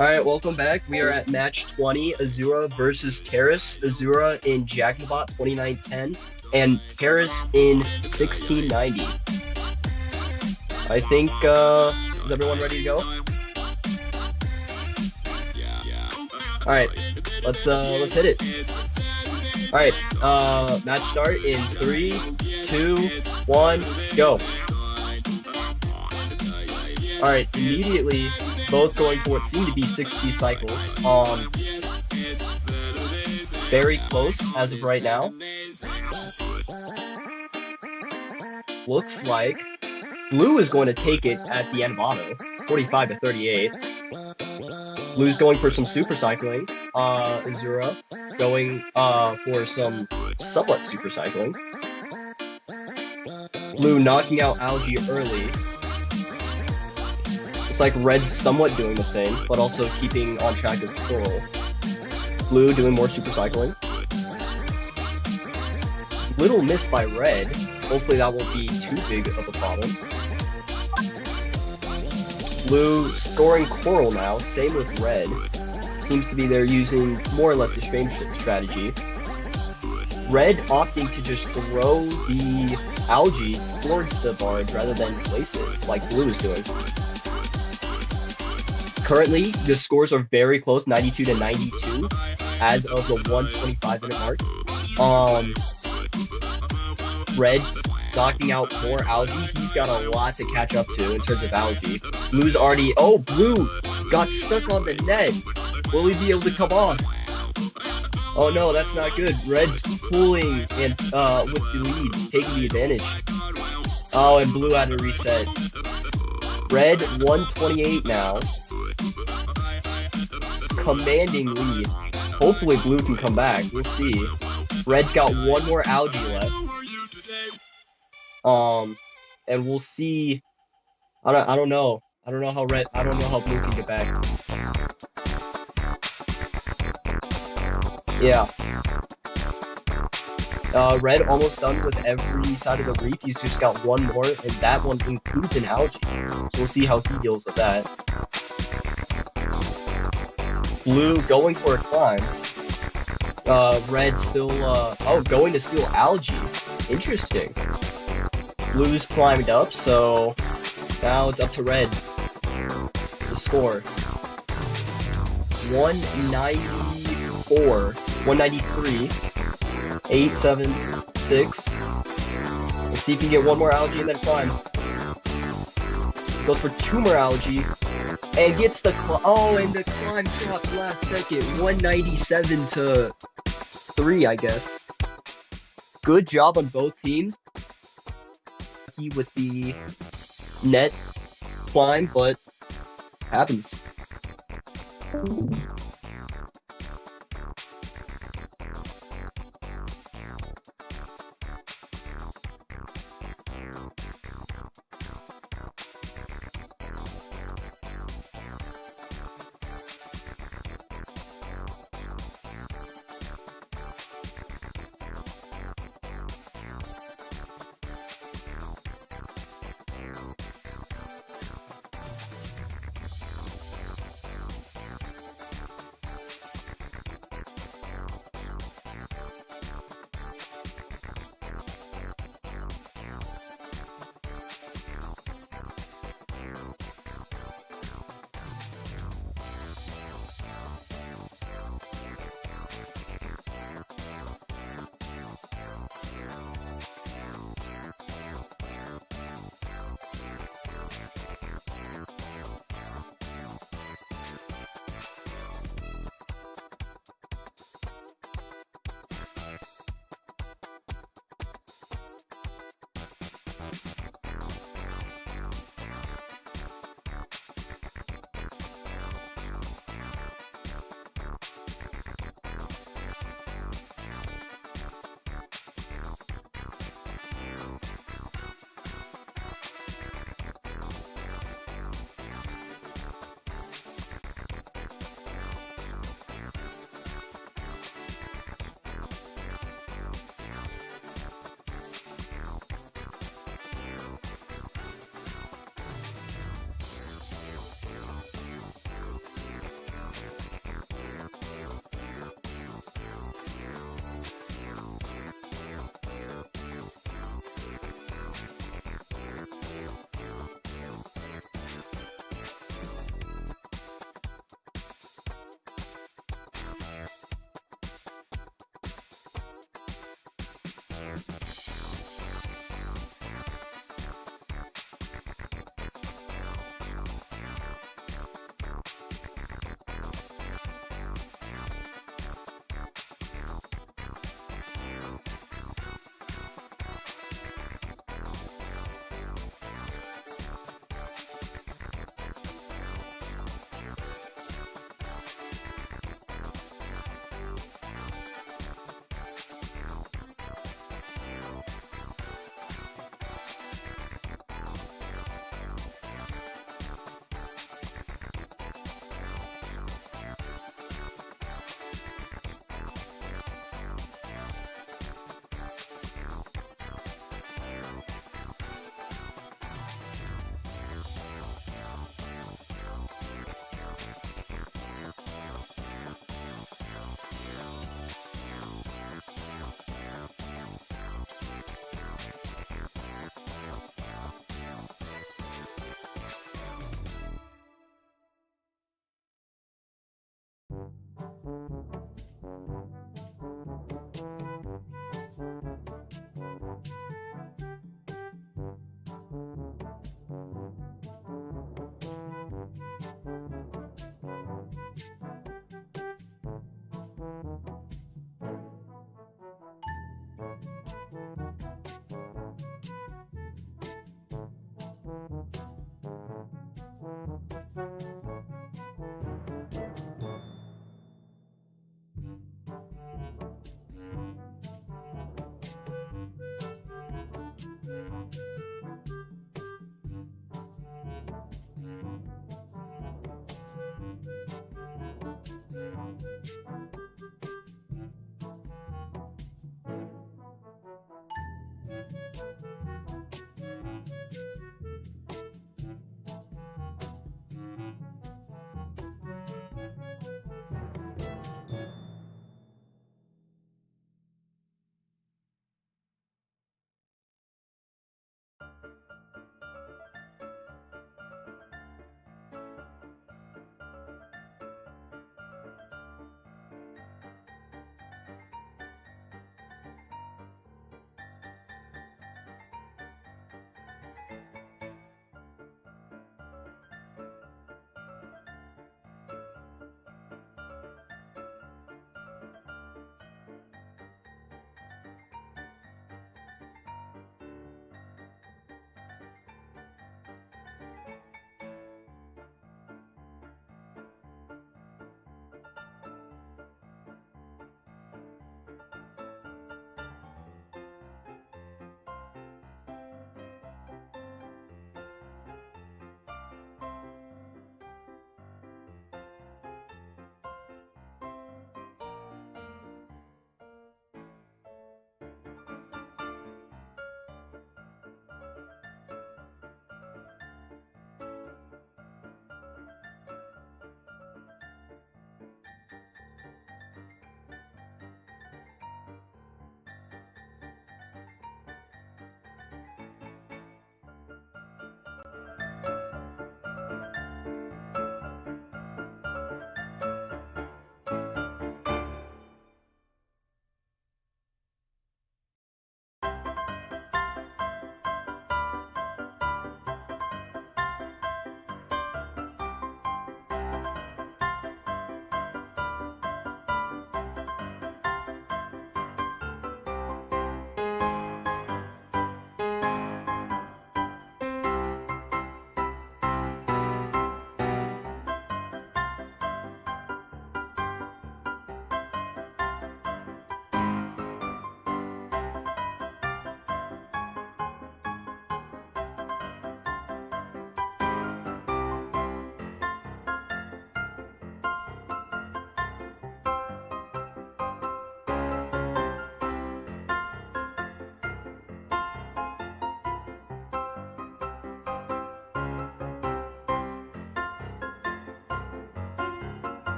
Alright, welcome back. We are at match 20, Azura versus Terrace. Azura in Jackbot 2910 and Terrace in 1690. I think, is everyone ready to go? Alright, let's hit it. Alright, match start in 3, 2, 1, go. Alright, immediately, both going for what seem to be 60 cycles. Very close as of right now. Looks like Blue is going to take it at the end of auto, 45 to 38. Blue's going for some super cycling. Azura going for some somewhat super cycling. Blue knocking out Algae early. It's like Red's somewhat doing the same, but also keeping on track of Coral. Blue doing more super cycling. Little miss by Red. Hopefully that won't be too big of a problem. Blue scoring Coral now, same with Red. Seems to be they're using more or less the same strategy. Red opting to just throw the Algae towards the barge rather than place it, like Blue is doing. Currently, the scores are very close, 92 to 92, as of the 125 minute mark. Red knocking out more Algae. He's got a lot to catch up to in terms of Algae. Blue's already... Oh, Blue got stuck on the net. Will he be able to come off? Oh no, that's not good. Red's pulling and with the lead, taking the advantage. Oh, and Blue had to reset. Red 128 now. Commanding lead. Hopefully Blue can come back. We'll see. Red's got one more Algae left. And we'll see. I don't know. I don't know how Blue can get back. Yeah. Red almost done with every side of the reef. He's just got one more, and that one includes an Algae. So we'll see how he deals with that. Blue going for a climb. Red still, going to steal Algae. Interesting. Blue's climbed up, so now it's up to Red. The score. 194, 193, 876. Let's see if he can get one more Algae and then climb. Goes for two more Algae. And gets the and the climb drops last second. 197 to 3, I guess. Good job on both teams. With the net climb, but happens.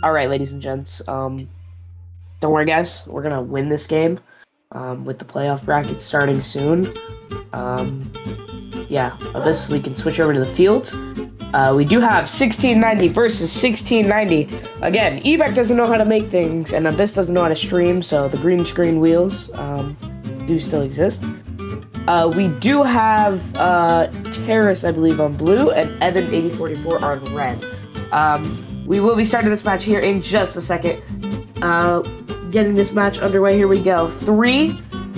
All right, ladies and gents. Don't worry, guys. We're gonna win this game. With the playoff bracket starting soon. Yeah, Abyss, we can switch over to the field. We do have 1690 versus 1690. Again, Ebec doesn't know how to make things, and Abyss doesn't know how to stream, so the green screen wheels do still exist. We do have Terrace, I believe, on blue, and Evan 8044 on red. We will be starting this match here in just a second. Getting this match underway. Here we go. 3,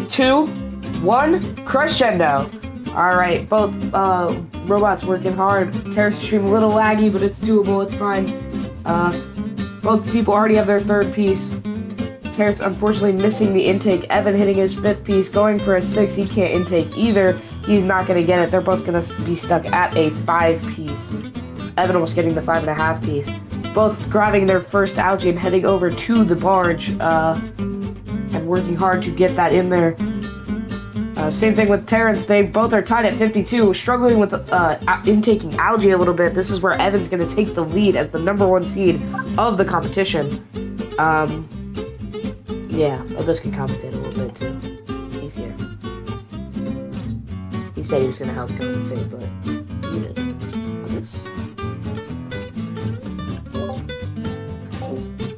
2, 1, crescendo. All right, both robots working hard. Terrace stream a little laggy, but it's doable. It's fine. Both people already have their third piece. Terrace unfortunately missing the intake. Evan hitting his fifth piece, going for a 6. He can't intake either. He's not going to get it. They're both going to be stuck at a 5 piece. Evan almost getting the 5.5 piece. Both grabbing their first algae and heading over to the barge and working hard to get that in there. Same thing with Terrence. They both are tied at 52, struggling with intaking algae a little bit. This is where Evan's going to take the lead as the #1 seed of the competition. Yeah, Abyss can commentate a little bit too. He's here. He said he was going to help commentate, but he's muted. Abyss.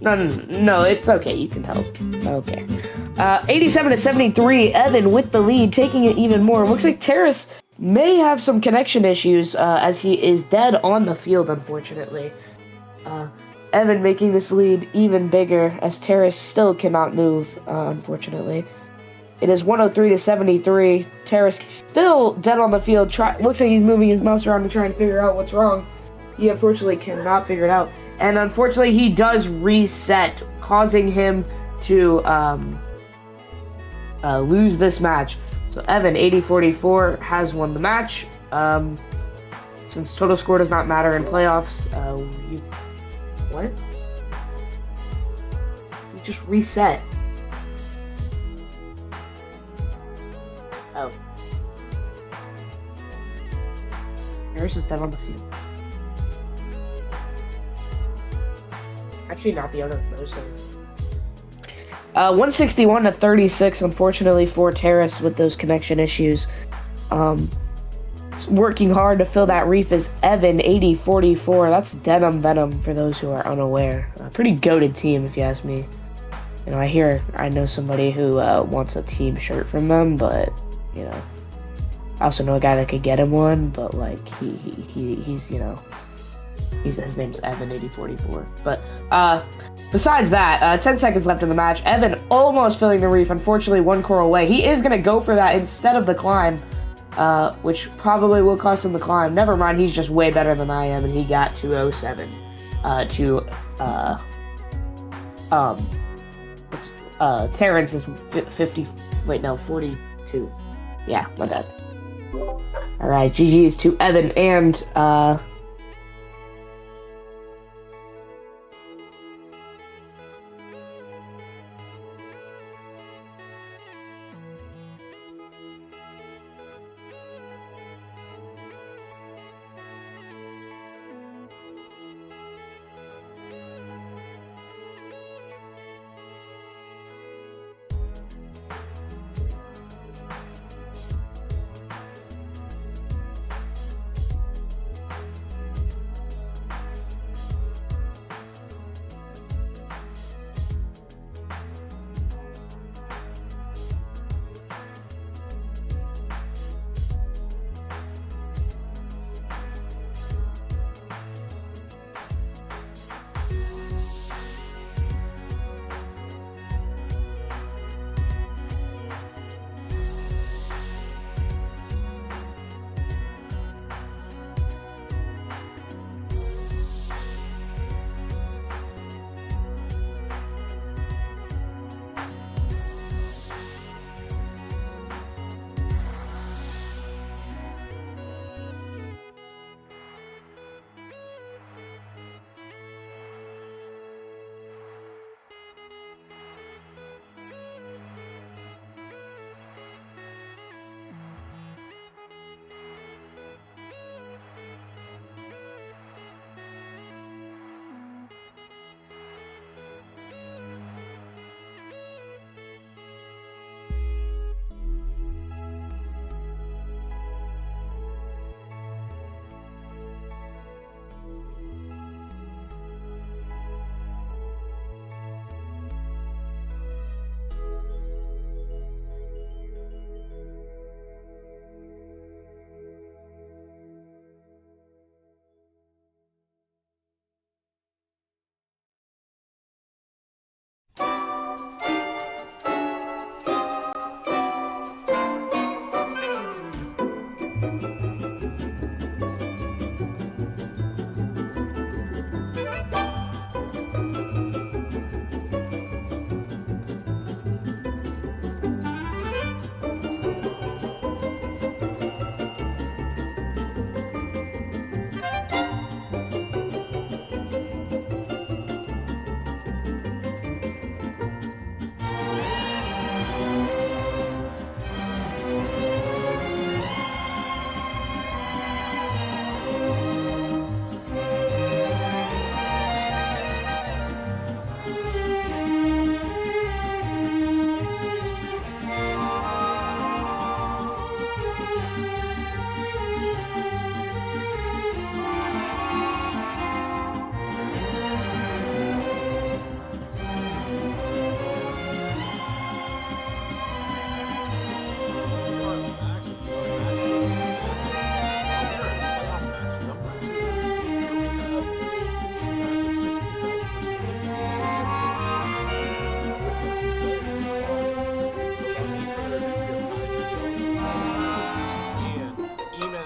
No, it's okay. You can help. Okay. 87-73, Evan with the lead, taking it even more. Looks like Terrace may have some connection issues as he is dead on the field, unfortunately. Evan making this lead even bigger as Terrace still cannot move, unfortunately. It is 103-73. Terrace still dead on the field. Looks like he's moving his mouse around to try and figure out what's wrong. He unfortunately cannot figure it out. And unfortunately, he does reset, causing him to lose this match. So Evan, 80-44, has won the match. Since total score does not matter in playoffs, what? You just reset. Oh. Harris is dead on the field. Actually, not the other person. 161-36, unfortunately, for Terrace with those connection issues. Working hard to fill that reef is Evan, 80-44. That's Denim Venom, for those who are unaware. A pretty goated team, if you ask me. You know, I know somebody who wants a team shirt from them, but, you know. I also know a guy that could get him one, but, like, he's, you know. His name's Evan, 80-44. But, besides that, 10 seconds left in the match. Evan almost filling the reef. Unfortunately, 1 coral away. He is going to go for that instead of the climb, which probably will cost him the climb. Never mind, he's just way better than I am, and he got 207 Terrence is 50. Wait, no, 42. Yeah, my bad. All right, GG's to Evan and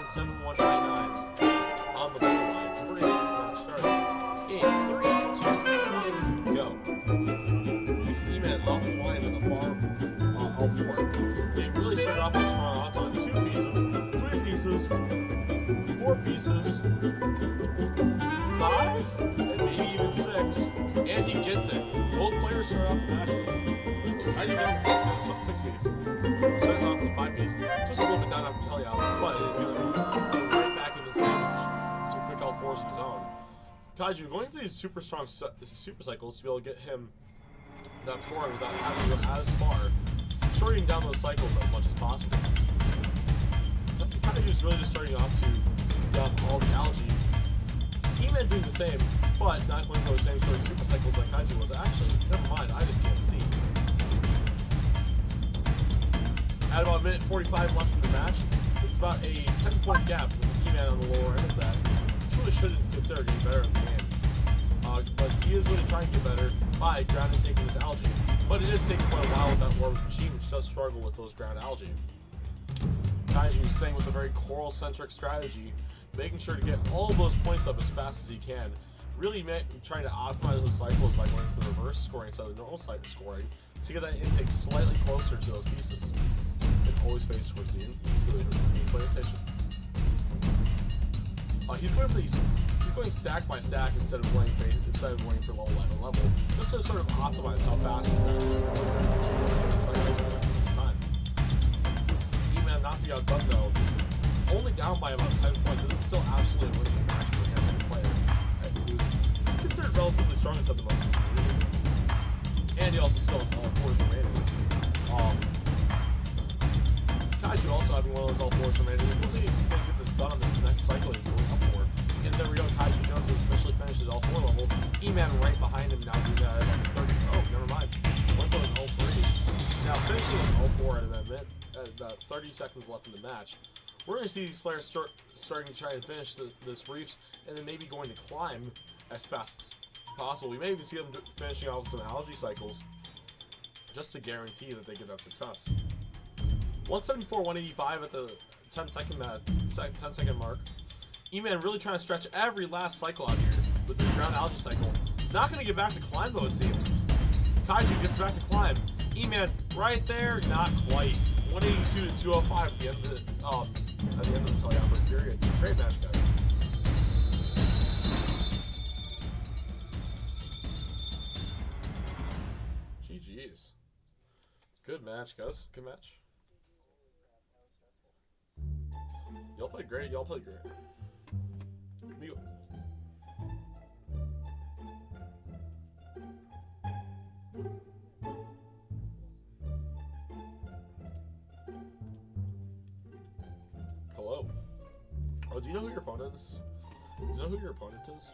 7-1-9-9 on the blue line. So we're going to get this match started. In 3, 2, 1, go. You see E-Man off the line with a far L4. They really started off with a strong odds on 2 pieces, 3 pieces, 4 pieces, 5, and maybe even 6. And he gets it. Both players start off the match with Tiny Jones is 6 piece. Starting off with 5 piece. Just a little bit down after Telly out, but he's going to be right back in this game. Some quick L4s of his own. Kaiju going for these super strong super cycles to be able to get him that scoring without having to go as far, shorting down those cycles as much as possible. Kaiju's really just starting off to dump all the algae. E-Man doing the same, but not going for the same sort of super cycles like Kaiju was. Actually, never mind, I just can't see. At about a minute 45 left in the match, it's about a 10-point gap with E-Man on the lower end of that. He really shouldn't consider getting better at the game. But he is going to try and get better by ground and taking this algae. But it is taking quite a while with that orbit machine, which does struggle with those ground algae. Kaiju staying with a very coral-centric strategy, making sure to get all of those points up as fast as he can. Really trying to optimize those cycles by going for the reverse scoring instead of the normal side scoring to get that intake slightly closer to those pieces. And always face towards the PlayStation. He's going for these. He's going stack by stack instead of going for level by level, just to sort of optimize how fast he's actually going the same cycles at the same time. E-Man not to be outdone though, only down by about 10 points. This is still absolutely a winnable match for him as a player, who's considered relatively strong inside the most. And he also still has all 4s remaining. Kaiju also having one of those all 4s remaining. Hopefully he's going to get this done on this next cycle he's going up for. And there we go, Kaiju Jones has officially finished his L4 level. E-Man right behind him now doing that at 30. Oh, never mind. Went for his L3s. Now finishing his L4 at about 30 seconds left in the match. We're going to see these players starting to try and finish this reefs, and then maybe going to climb as fast as possible. We may even see them finishing off some algae cycles, just to guarantee that they get that success. 174, 185 at the 10-second mark. E-Man really trying to stretch every last cycle out here with this ground algae cycle. Not going to get back to climb though, it seems. Kaiju gets back to climb. E-Man right there, not quite. 182 to 205 at the end of the teleoperative period. Great match, guys. GG's. Good match, guys. Good match. Y'all played great. Y'all played great. Leo. Hello. Oh, do you know who your opponent is? Do you know who your opponent is?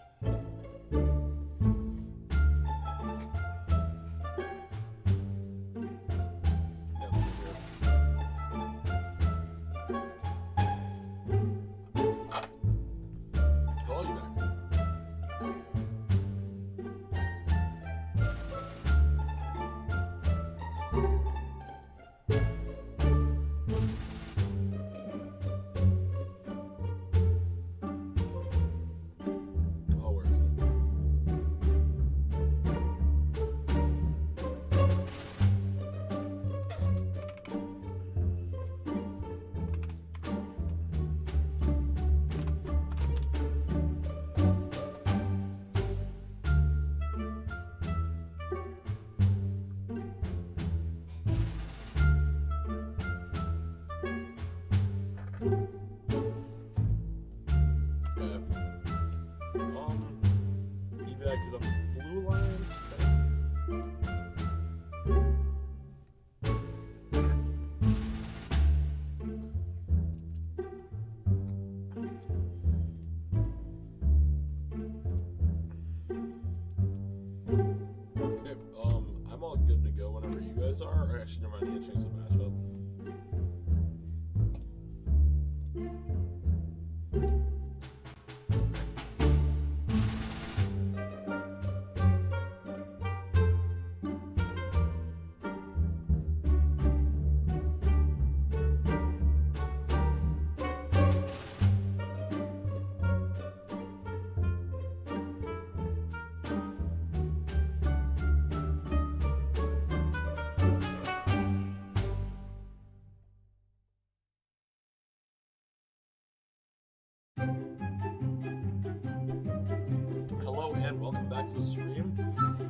Hello and welcome back to the stream.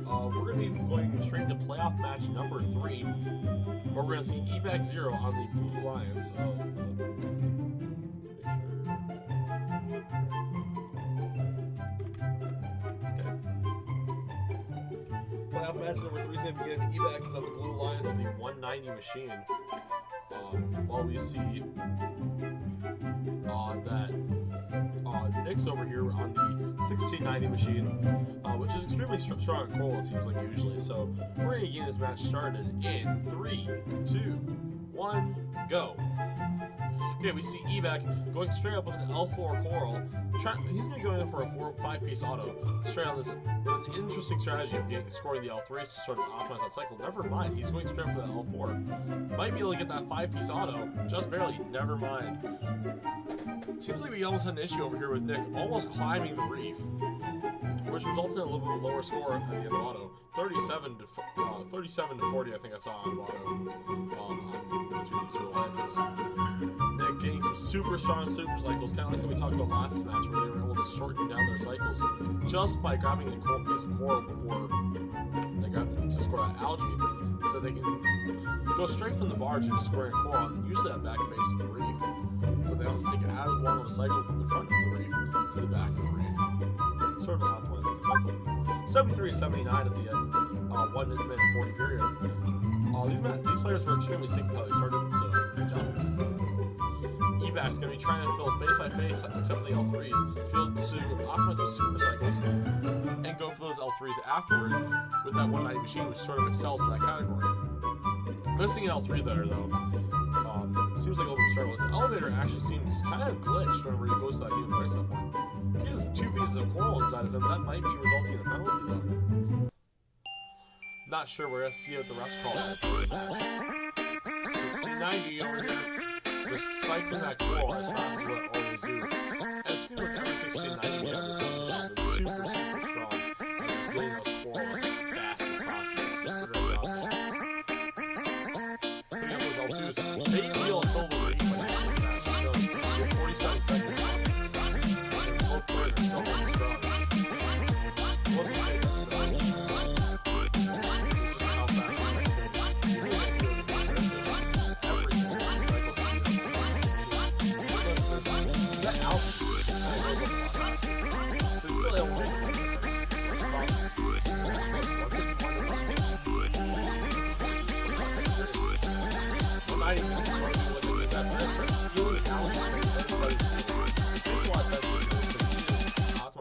We're going to be going straight to playoff match number 3, where we're going to see eBack 0 on the Blue Lions. Playoff match number 3 is going to begin. eBack is on the Blue Lions with the 190 machine. While we see that Nick's over here on the 1690 machine, which is extremely strong at Cole, it seems like usually. So we're going to get this match started in 3, 2, 1, go. Okay, we see eBack going straight up with an L4 Coral. He's going to go in for a 5-piece auto. Straight on this, with an interesting strategy of scoring the L3s to sort of optimize that cycle. Never mind, he's going straight for the L4. Might be able to get that 5-piece auto, just barely, never mind. Seems like we almost had an issue over here with Nick almost climbing the reef, which results in a little bit lower score at the end of auto. 37 to 40, I think I saw on auto on between these two alliances. Nick getting some super strong super cycles, kind of like how we talked about last match, where they were able to shorten down their cycles just by grabbing a piece of coral before they got to score that algae, so they can go straight from the barge into scoring a coral, and usually that back face of the reef, so they don't have to take as long of a cycle from the front of the reef to the back of the reef. Sort of optimizing the cycle. 73-79 at the end, 1 minute 40 period. These players were extremely sick with how they started, so good job. eBack's going to be trying to fill face by face, except for the L3s, to optimize those super cycles and go for those L3s afterward with that 190 machine, which sort of excels in that category. Missing an L3 there, though, seems like a little bit of struggle. His elevator actually seems kind of glitched whenever he goes to that human player set point. He has 2 pieces of coral inside of him. That might be resulting in a penalty, though. Not sure. We're going to see what the refs call. 1690 over here. Just cycling that coral as fast as what it always do. And it seems like every 1690 we have this competition is super, super strong. And just getting those coral as fast as possible. Super great job. Picking up those L2s. They feel a total lead when they do that. So, you have 47 seconds left. Both players are still really strong. Look at the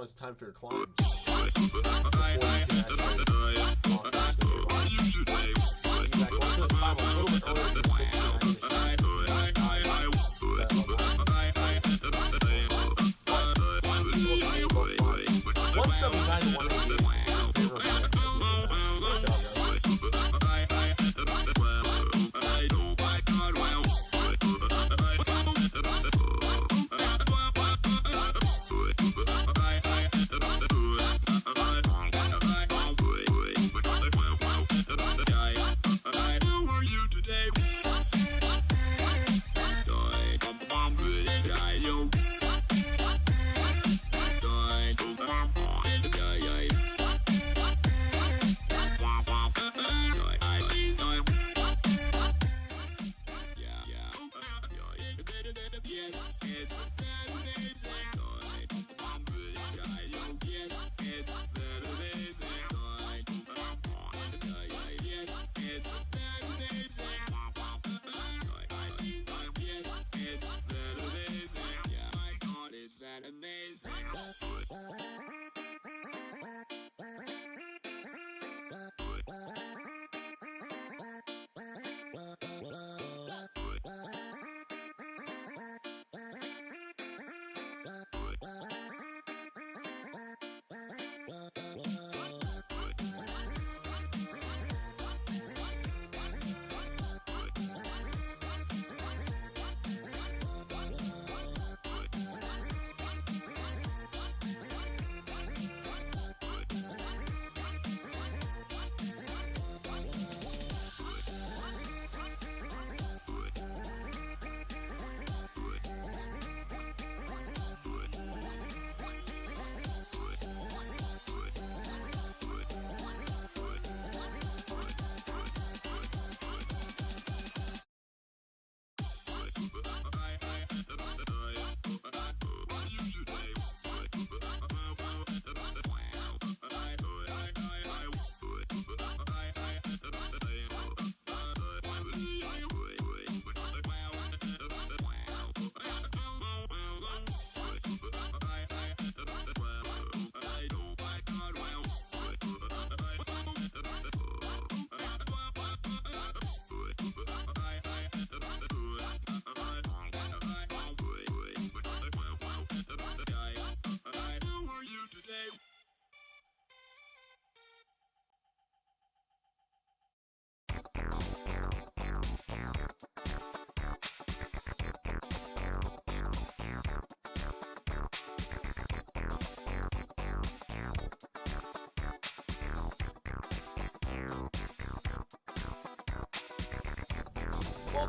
optimize the time for your climbs.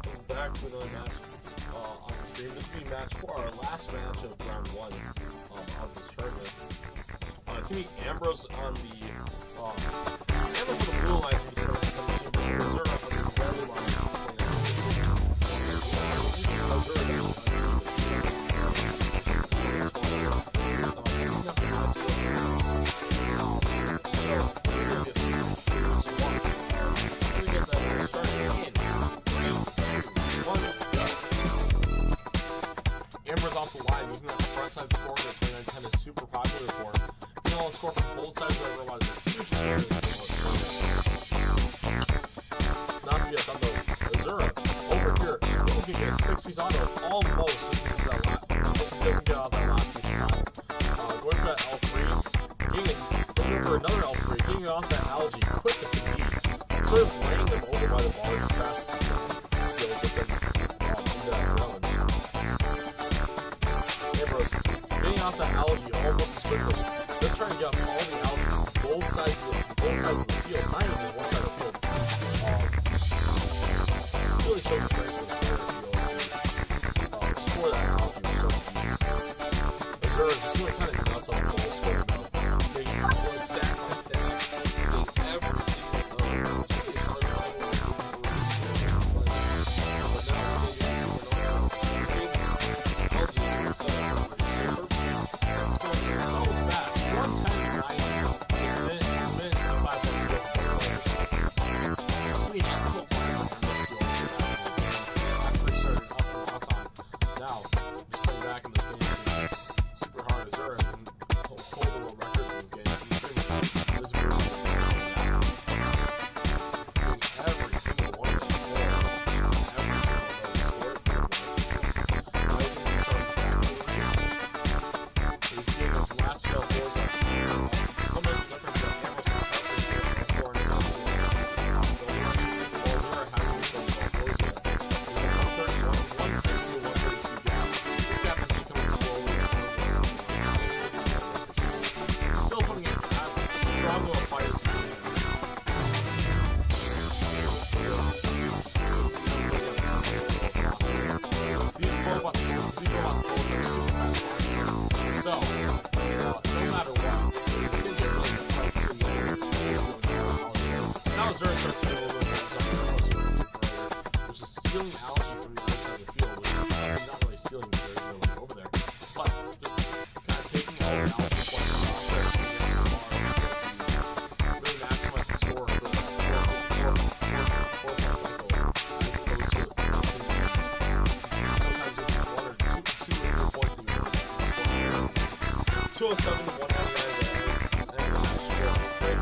welcome back to another match on the stream. This will be match 4, our last match of round 1 of this tournament. It's going to be Ambrose on the Ambrose for the Blue Alliance in the 2017 versus Zerna on the Red Alliance Amber's off the line, using that frontside score that 2910 is super popular for. Being able to score from both sides of the robot is a huge advantage. Not to be outdone though, Azura over here, I think we can get a 6-piece auto almost just because of that last. He doesn't get off that last piece of time. Going for that L3, looking for another L3, getting it off that algae quick as can be. Sort of laying them over by the ball as fast as he can to be able to get them into that zone. Getting off that algae almost as quickly. Just trying to get off all the algae, both sides of the field, not even just one side of the field. Really showed the strengths of the player to be able to score that algae with so much ease. Azura is just really kind of nuts on the ball scoring though. They go stack by stack, getting every single it's really hard to find one of these but now they get algae is set up. It's going so fast. 110 to 90. Minute 25 minutes to go. It's going to be an equal plan for actually started up and out on. Now, just playing back in this game, super hard as Zura and hold the world records in this game. So he's doing this version of every single one of them. Every single one of them scored. Last 12 goals almost the difference that Ambrose has 4 and 7 Zura hasn't been goals yet. 160 to 132 gap. This gap is becoming slowly still putting it as strong of a fight as he can. These robots are super fast. So, no matter what, it's going to get really fight to the end. Now Zura starts to do a little bit of which is stealing algae from the other side of the field, which is not really stealing because they're like over there, but just kind of taking all the algae points off there to really maximize the score for the 4-point cycle as opposed to sometimes it's 1 or 2 points that you want to score. 207 to 199 and the match score. Great.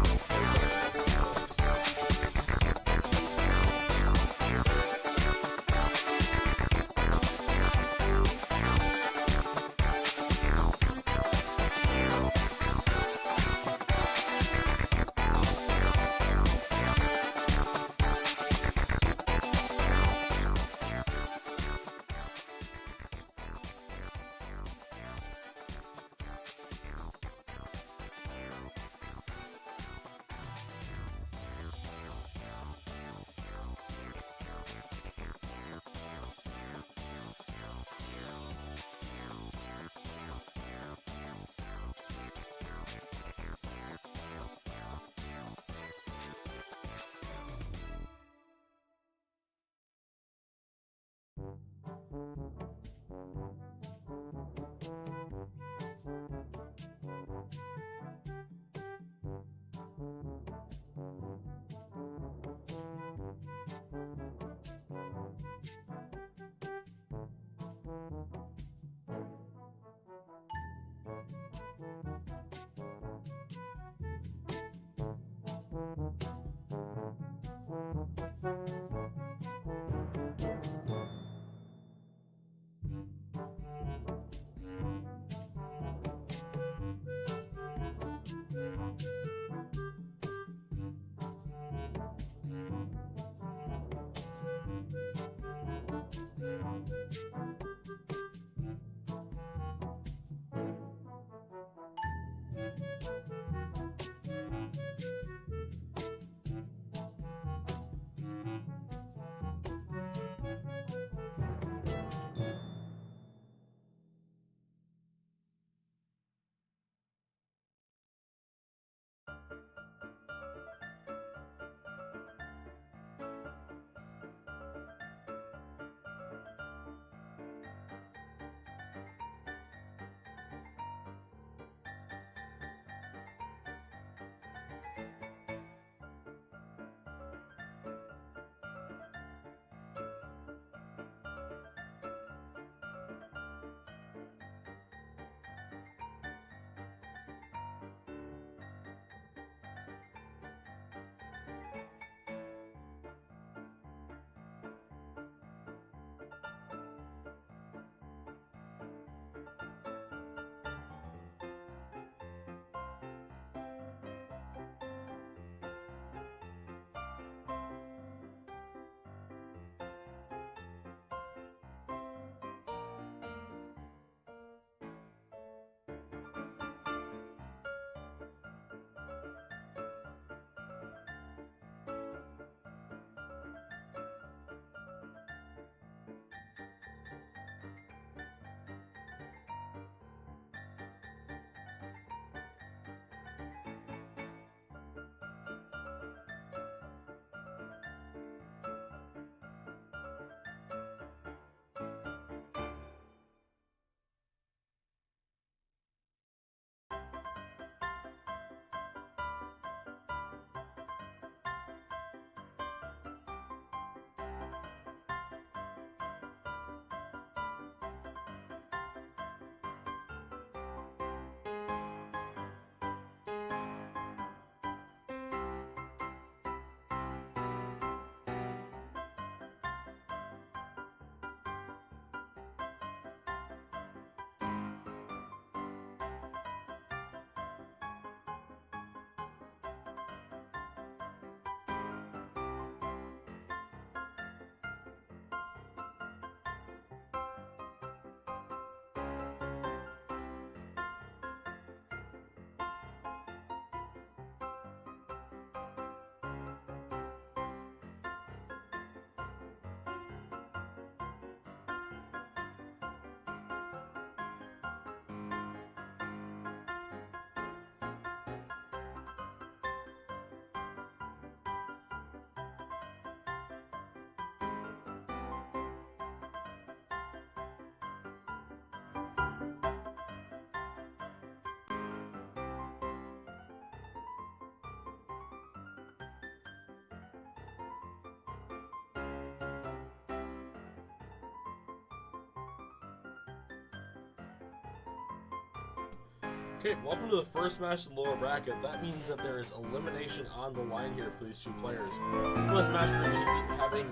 Okay, welcome to the first match of the lower bracket. That means that there is elimination on the line here for these two players. For this match, we're going to be having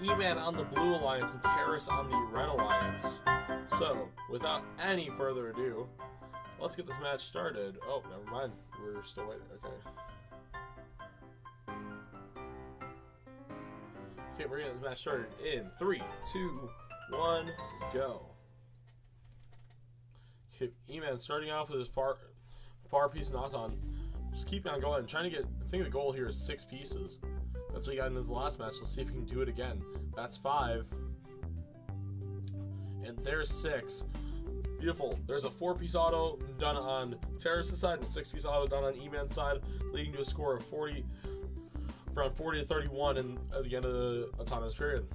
E-Man on the blue alliance and Terrace on the red alliance. So, without any further ado, let's get this match started. Oh, never mind. We're still waiting. Okay. Okay, we're getting this match started in 3, 2, 1, go. E-Man starting off with his far piece not on. Just keep on going. Trying to get. I think the goal here is 6 pieces. That's what he got in his last match. Let's see if he can do it again. That's 5. And there's 6. Beautiful. There's a 4-piece auto done on Terrace's side and a 6-piece auto done on E-Man's side, leading to a score of 40, from 40 to 31 at the end of the autonomous period.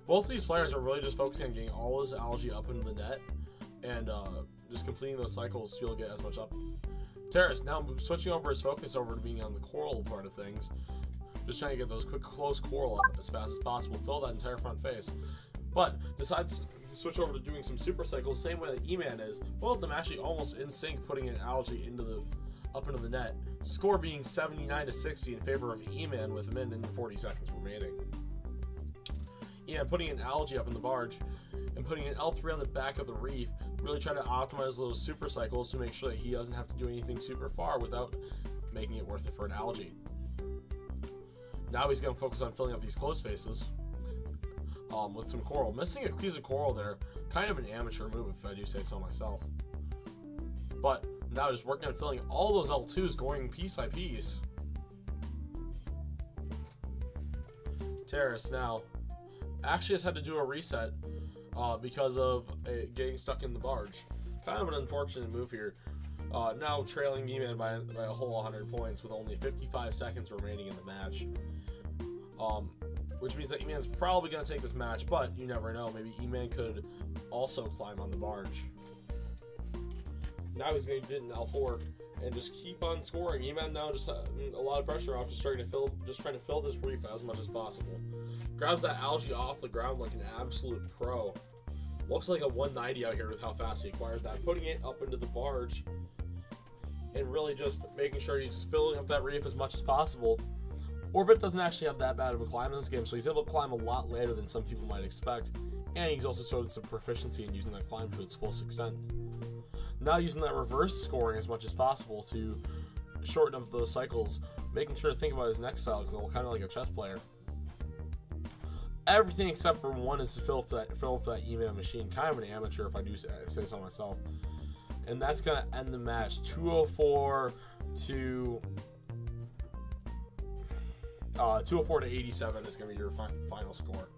Both of these players are really just focusing on getting all his algae up into the net and just completing those cycles to be able to get as much up. Terrace now switching over his focus over to being on the coral part of things. Just trying to get those quick, close coral up as fast as possible, fill that entire front face. But decides to switch over to doing some super cycles, same way that E-Man is. Both of them actually almost in sync, putting an algae up into the net. Score being 79 to 60 in favor of E-Man with a minute and 40 seconds remaining. E-Man putting an algae up in the barge and putting an L3 on the back of the reef, really trying to optimize those super cycles to make sure that he doesn't have to do anything super far without making it worth it for an algae. Now he's going to focus on filling up these closed faces with some coral. Missing a piece of coral there, kind of an amateur move if I do say so myself. But now just working on filling all those L2s, going piece by piece. Terrace now actually has had to do a reset because of getting stuck in the barge. Kind of an unfortunate move here. Now trailing E-Man by a whole 100 points with only 55 seconds remaining in the match. Which means that E-Man's probably going to take this match, but you never know. Maybe E-Man could also climb on the barge. Now he's going to get an L4 and just keep on scoring. E-Man now just a lot of pressure off, just trying to fill this reef as much as possible. Grabs that algae off the ground like an absolute pro. Looks like a 190 out here with how fast he acquired that. Putting it up into the barge and really just making sure he's filling up that reef as much as possible. Orbit doesn't actually have that bad of a climb in this game, so he's able to climb a lot later than some people might expect. And he's also showed some proficiency in using that climb to its full extent. Now using that reverse scoring as much as possible to shorten up those cycles, making sure to think about his next cycle, kind of like a chess player. Everything except for one is to fill up that E-Man machine. Kind of an amateur if I do say so myself. And that's going to end the match. 204 to 87 is going to be your final score.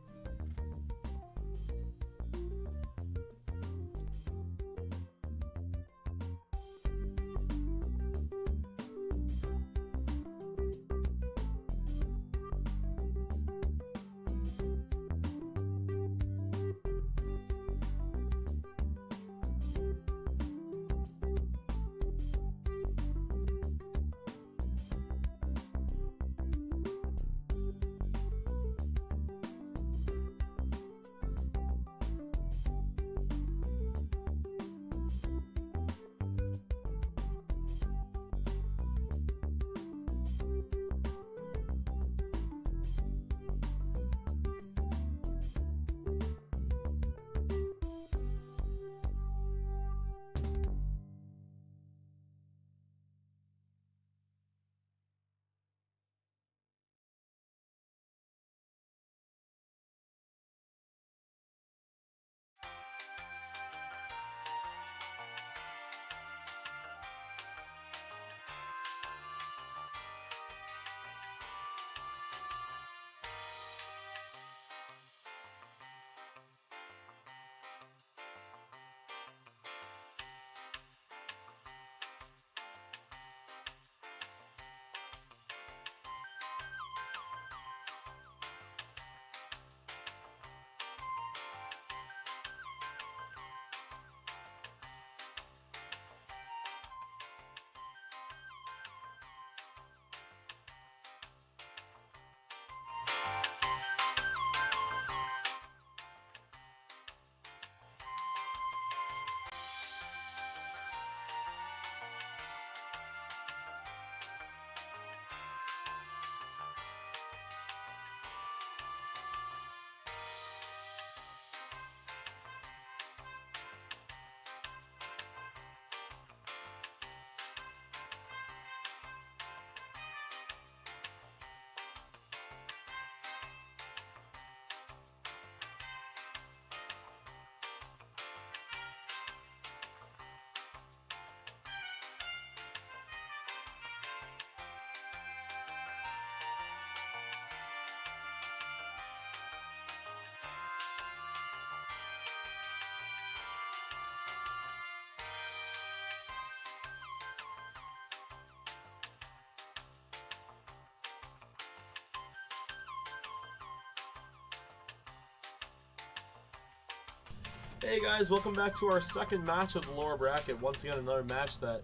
Hey guys, welcome back to our second match of the lower bracket. Once again, another match that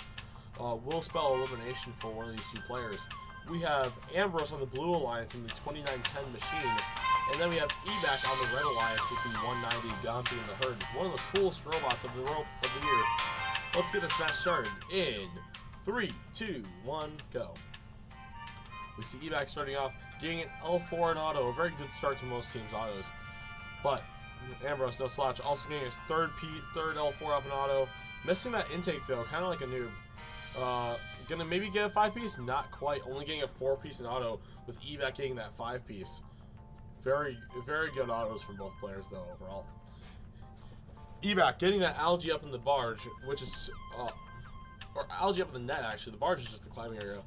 will spell elimination for one of these two players. We have Ambrose on the Blue Alliance in the 2910 machine, and then we have Ebac on the Red Alliance with the 190 Gompi in the Herd. One of the coolest robots of the year. Let's get this match started in 3, 2, 1, go. We see Ebac starting off, getting an L4 in auto, a very good start to most teams' autos. But Ambrose, no slouch, also getting his third L4 up in auto. Missing that intake though, kind of like a noob. Gonna maybe get a 5-piece? Not quite, only getting a 4-piece in auto, with Ebac getting that 5-piece. Very good autos from both players though, overall. Ebac getting that algae up in the barge, which is, or algae up in the net actually, the barge is just the climbing area.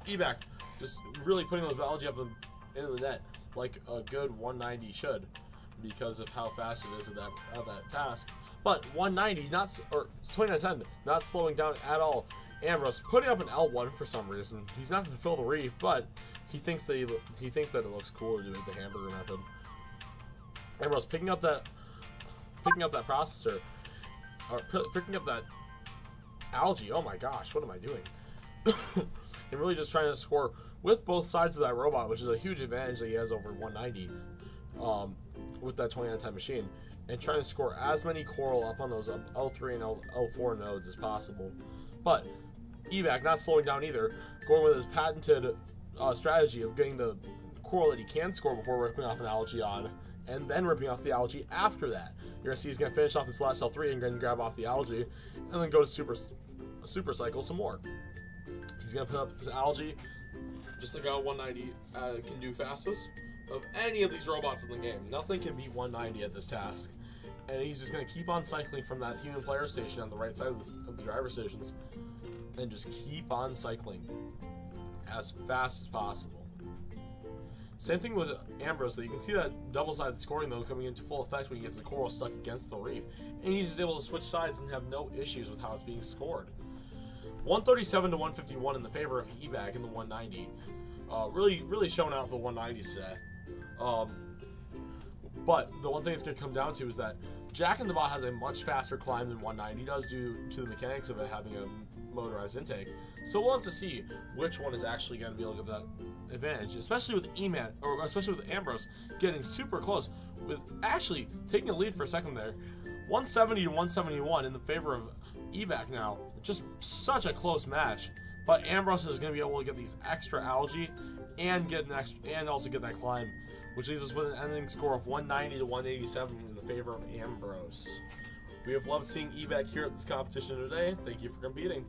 Ebac just really putting those algae up into the net like a good 190 should, because of how fast it is of that task. But 190, or 2910, not slowing down at all. Ambrose putting up an L1 for some reason. He's not going to fill the reef, but he thinks that it looks cool to do it the hamburger method. Ambrose picking up that processor, or picking up that algae. Oh my gosh, what am I doing? And really just trying to score with both sides of that robot, which is a huge advantage that he has over 190 with that 2910 machine, and trying to score as many coral up on those L3 and L4 nodes as possible. But Ebac not slowing down either, going with his patented strategy of getting the coral that he can score before ripping off an algae on, and then ripping off the algae after that. You're going to see he's going to finish off this last L3 and then grab off the algae, and then go to super cycle some more. He's going to put up this algae, just like how 190 can do fastest of any of these robots in the game. Nothing can beat 190 at this task. And he's just going to keep on cycling from that human player station on the right side of the driver stations, and just keep on cycling as fast as possible. Same thing with Ambrose, though. You can see that double-sided scoring, though, coming into full effect when he gets the coral stuck against the reef. And he's just able to switch sides and have no issues with how it's being scored. 137 to 151 in the favor of Ebac in the 190. Really showing out for the 190s today. But the one thing it's going to come down to is that Jack in the Bot has a much faster climb than 190 does due to the mechanics of it having a motorized intake. So we'll have to see which one is actually going to be able to give that advantage, especially with especially with Ambrose getting super close, with actually taking a lead for a second there. 170 to 171 in the favor of Ebac now. Just such a close match. But Ambrose is going to be able to get these extra algae and also get that climb, which leaves us with an ending score of 190 to 187 in the favor of Ambrose. We have loved seeing Ebac here at this competition today. Thank you for competing.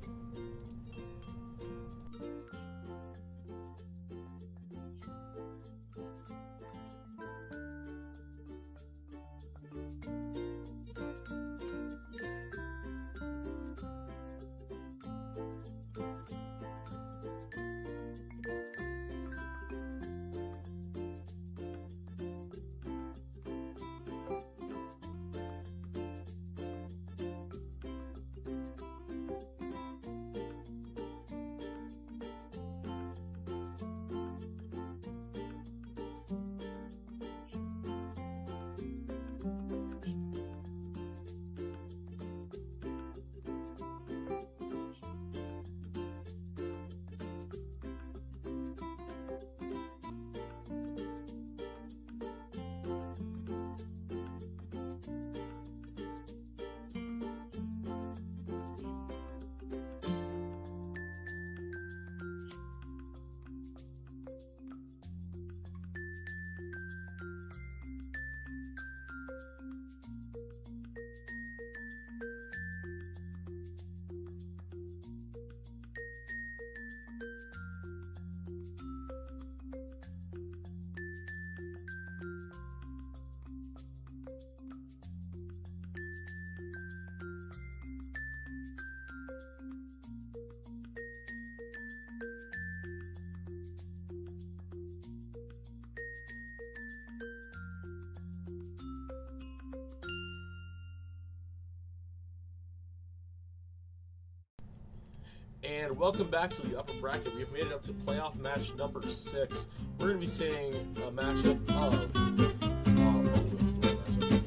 And welcome back to the upper bracket. We've made it up to playoff match number 6. We're going to be seeing a matchup of,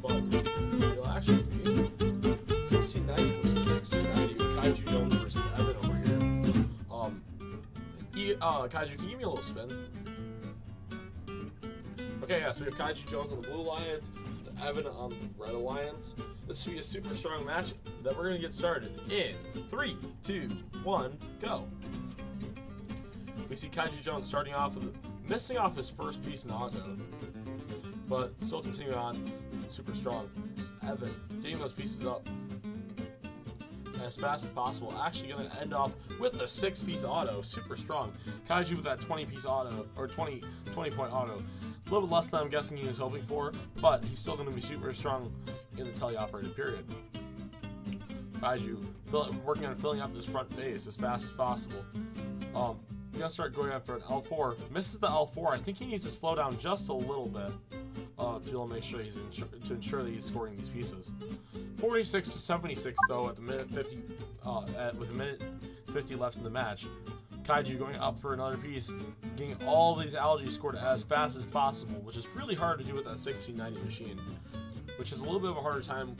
but we'll actually Kaiju, can you give me a little spin? Okay, yeah, so we have Kaiju Jones on the Blue Alliance, to Evan on the Red Alliance. This should be a super strong match that we're going to get started in 3, 2, 1, go. We see Kaiju Jones starting off with missing off his first piece in auto, but still continuing on super strong. Evan getting those pieces up as fast as possible. Actually going to end off with the 6-piece auto, super strong. Kaiju with that 20-piece auto, or 20 point auto. A little bit less than I'm guessing he was hoping for, but he's still going to be super strong in the teleoperated period. Kaiju working on filling up this front face as fast as possible. Gonna start going after an L4. Misses the L4. I think he needs to slow down just a little bit to be able to make sure to ensure that he's scoring these pieces. 46 to 76 though at the minute 50 with a minute 50 left in the match. Kaiju going up for another piece, getting all these algae scored as fast as possible, which is really hard to do with that 1690 machine, which is a little bit of a harder time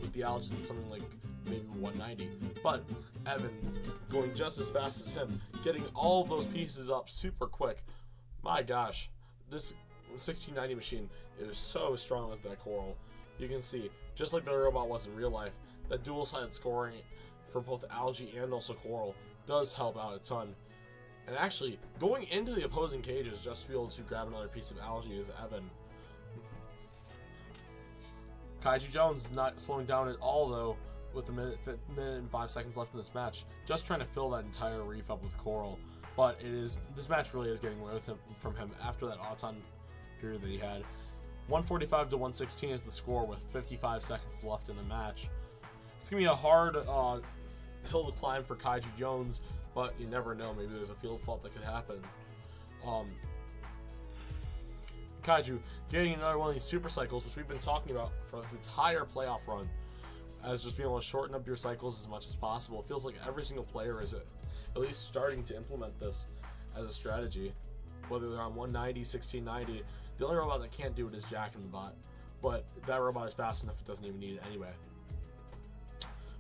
with the algae than something like maybe 190. But Evan going just as fast as him, getting all of those pieces up super quick. My gosh, this 1690 machine is so strong with that coral. You can see, just like the robot was in real life, that dual-sided scoring for both algae and also coral does help out a ton. And actually, going into the opposing cages just to be able to grab another piece of algae is Evan. Kaiju Jones not slowing down at all though, with a minute and 5 seconds left in this match, just trying to fill that entire reef up with coral. But this match really is getting away from him after that auton period that he had. 145 to 116 is the score with 55 seconds left in the match. It's gonna be a hard hill to climb for Kaiju Jones, but you never know. Maybe there's a field fault that could happen. Kaiju getting another one of these super cycles, which we've been talking about for this entire playoff run, as just being able to shorten up your cycles as much as possible. It feels like every single player is at least starting to implement this as a strategy, whether they're on 190, 1690. The only robot that can't do it is Jack in the Bot, but that robot is fast enough it doesn't even need it anyway.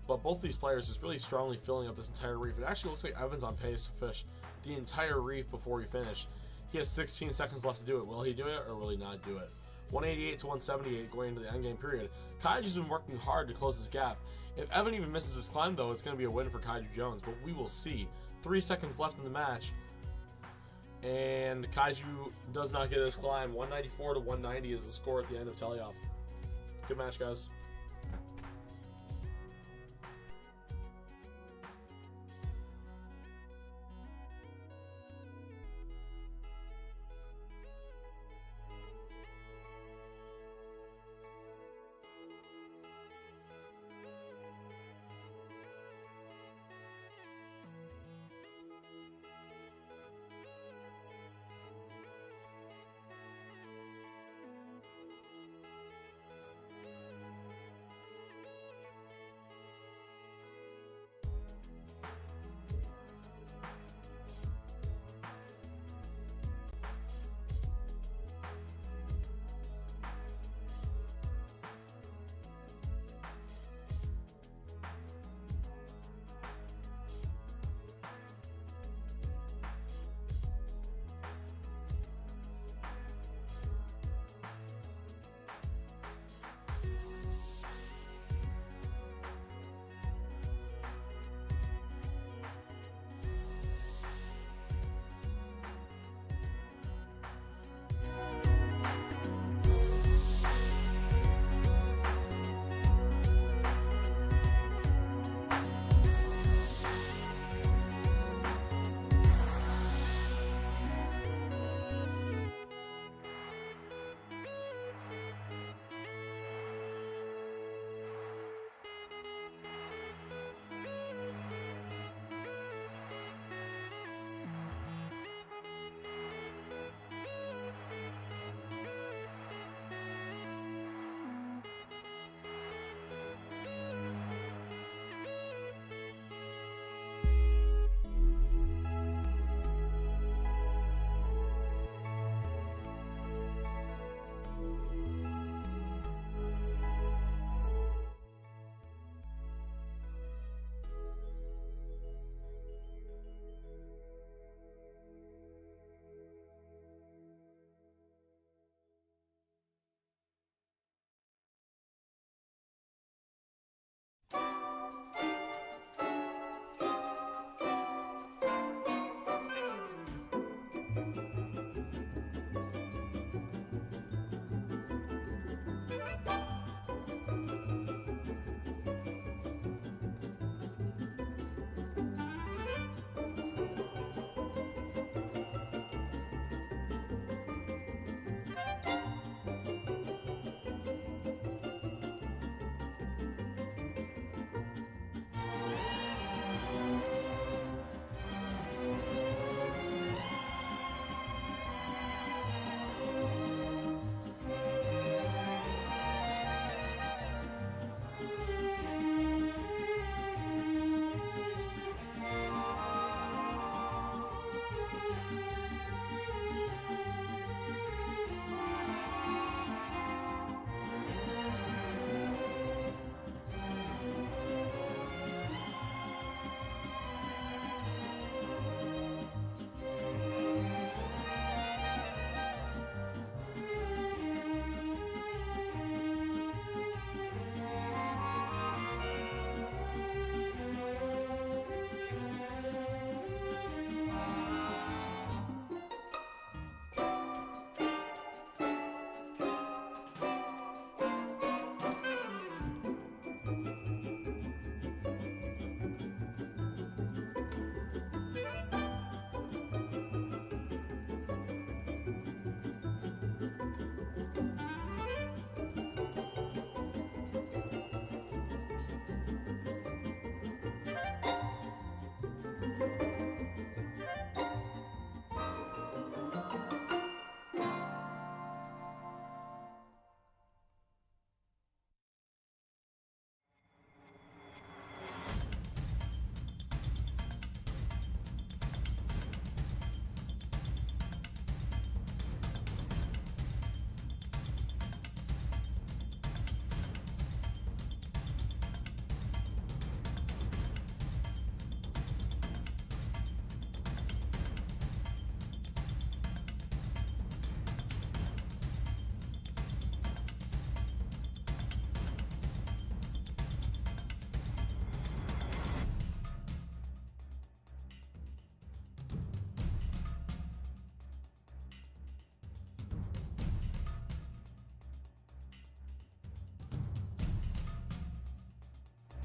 But both these players just really strongly filling up this entire reef. It actually looks like Evan's on pace to fish the entire reef before he finished. He has 16 seconds left to do it. Will he do it or will he not do it? 188 to 178 going into the endgame period. Kaiju's been working hard to close this gap. If Evan even misses his climb though, it's going to be a win for Kaiju Jones, but we will see. 3 seconds left in the match. And Kaiju does not get his climb. 194 to 190 is the score at the end of teleop. Good match, guys.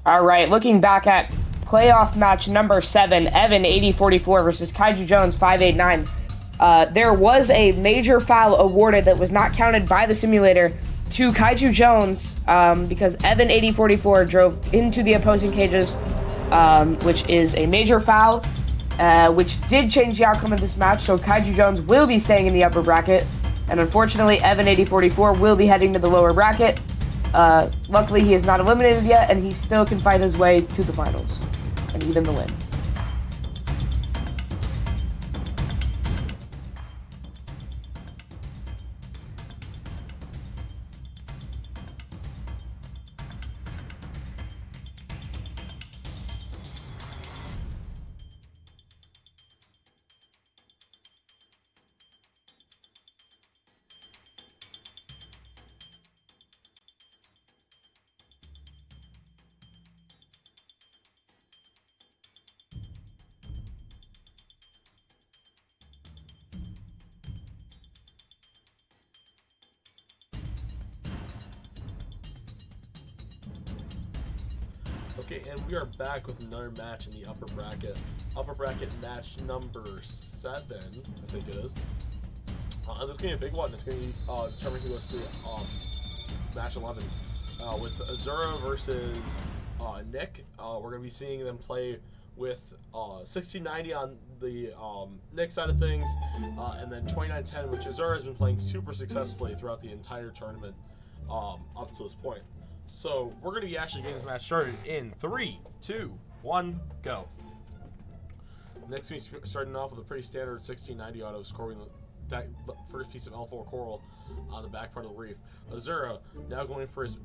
All right, looking back at playoff match number 7, Evan 8044 versus Kaiju Jones 589. There was a major foul awarded that was not counted by the simulator to Kaiju Jones because Evan 8044 drove into the opposing cages, which is a major foul, which did change the outcome of this match. So Kaiju Jones will be staying in the upper bracket, and unfortunately, Evan 8044 will be heading to the lower bracket. Luckily, he is not eliminated yet, and he still can fight his way to the finals and even the win.
Okay, and we are back with another match in the upper bracket. Upper bracket match number 7, I think it is. This is going to be a big one. It's going to be determined who goes to match 11. With Azura versus Nick. We're going to be seeing them play with 1690 on the Nick side of things, and then 2910, which Azura has been playing super successfully throughout the entire tournament up to this point. So we're going to be actually getting this match started in 3, 2, 1, go. Next, we starting off with a pretty standard 1690 auto, scoring that first piece of L4 coral on the back part of the reef. Azura now going for his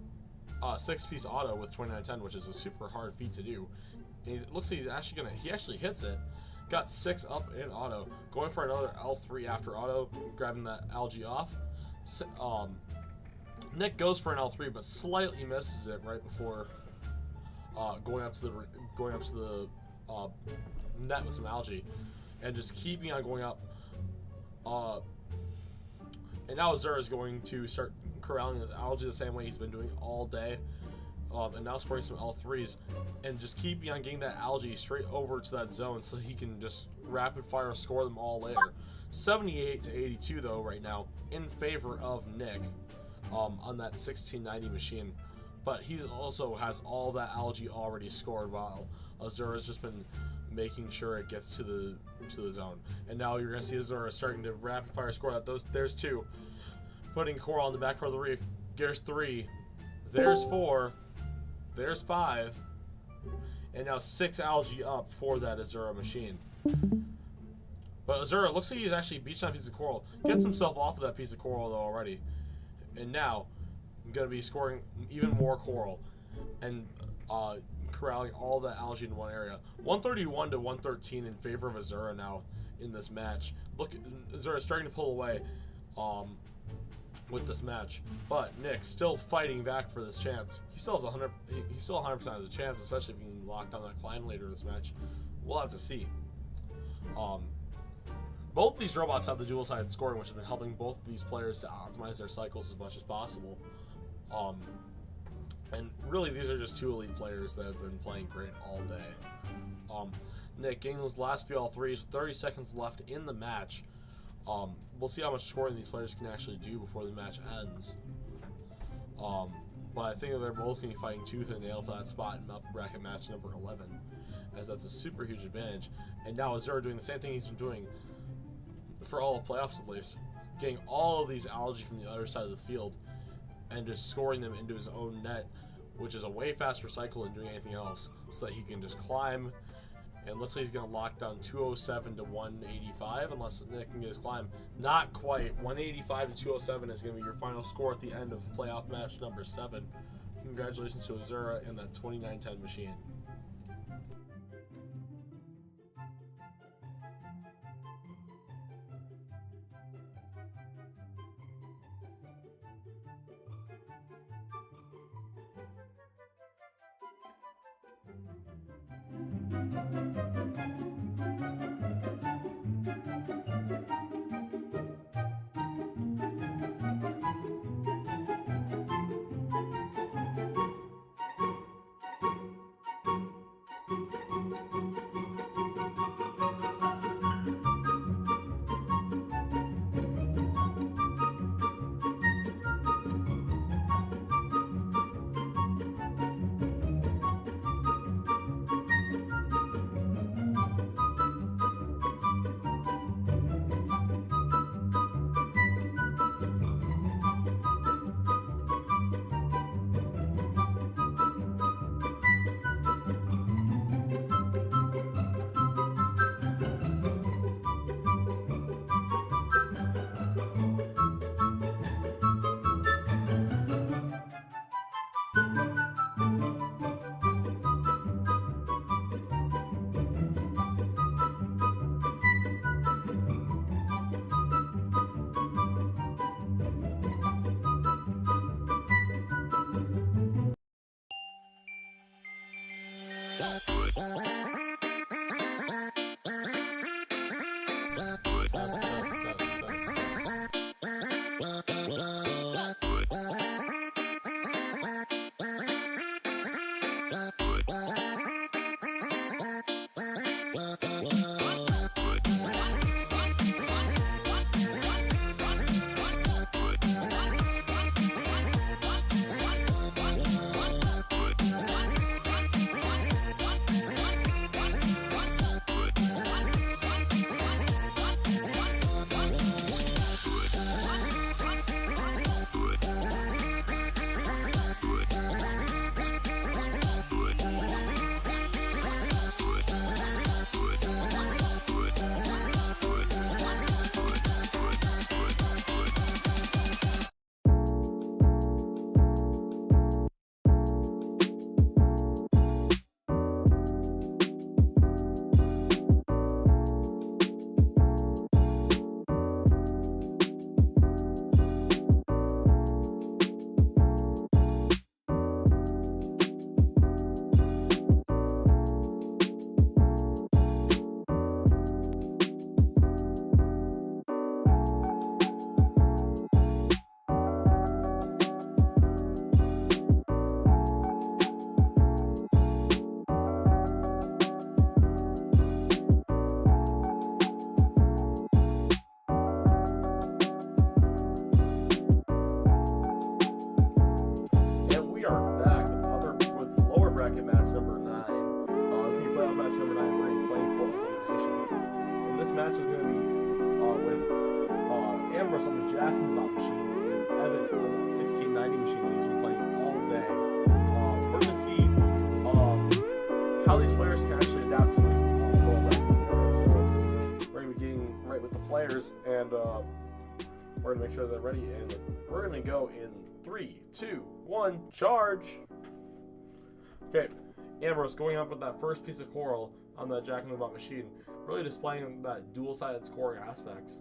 6-piece auto with 2910, which is a super hard feat to do. And it looks like he actually hits it. Got 6 up in auto, going for another L3 after auto, grabbing that algae off. Nick goes for an L3, but slightly misses it right before going up to the net with some algae, and just keeping on going up. And now Azura is going to start corralling his algae the same way he's been doing all day, and now scoring some L3s, and just keeping on getting that algae straight over to that zone so he can just rapid fire score them all later. 78 to 82 though right now in favor of Nick. On that 1690 machine, but he also has all that algae already scored, while Azura's just been making sure it gets to the zone. And now you're gonna see Azura starting to rapid fire score that. There's 2, putting coral on the back part of the reef. There's 3, there's 4, there's 5, and now 6 algae up for that Azura machine. But Azura looks like he's actually beached on a piece of coral. Gets himself off of that piece of coral though already. And now, I'm going to be scoring even more coral and corralling all the algae in one area. 131 to 113 in favor of Azura now in this match. Look, Azura starting to pull away with this match, but Nick still fighting back for this chance. He still has 100%. He still 100% has a chance, especially if he can lock down that climb later in this match. We'll have to see. Both these robots have the dual-sided scoring, which has been helping both of these players to optimize their cycles as much as possible. And really, these are just 2 elite players that have been playing great all day. Nick getting those last few L3s, 30 seconds left in the match. We'll see how much scoring these players can actually do before the match ends. But I think that they're both going to be fighting tooth and nail for that spot in upper bracket match number 11, as that's a super huge advantage. And now Azura doing the same thing he's been doing for all of playoffs at least, getting all of these algae from the other side of the field and just scoring them into his own net, which is a way faster cycle than doing anything else, so that he can just climb. And looks like he's going to lock down 207 to 185 unless Nick can get his climb. Not quite. 185 to 207 is going to be your final score at the end of playoff match number 7. Congratulations to Azura and that 2910 machine. match is going to be with Ambrose on the Jack in the Box machine and Evan on that 1690 machine that he's been playing all day. We're going to see how these players can actually adapt to this world record scenario. So we're going to be getting right with the players, and we're going to make sure they're ready. And we're going to go in 3, 2, 1, charge! Okay, Ambrose going up with that first piece of coral on the Jack in the Box machine, really displaying that dual-sided scoring aspects.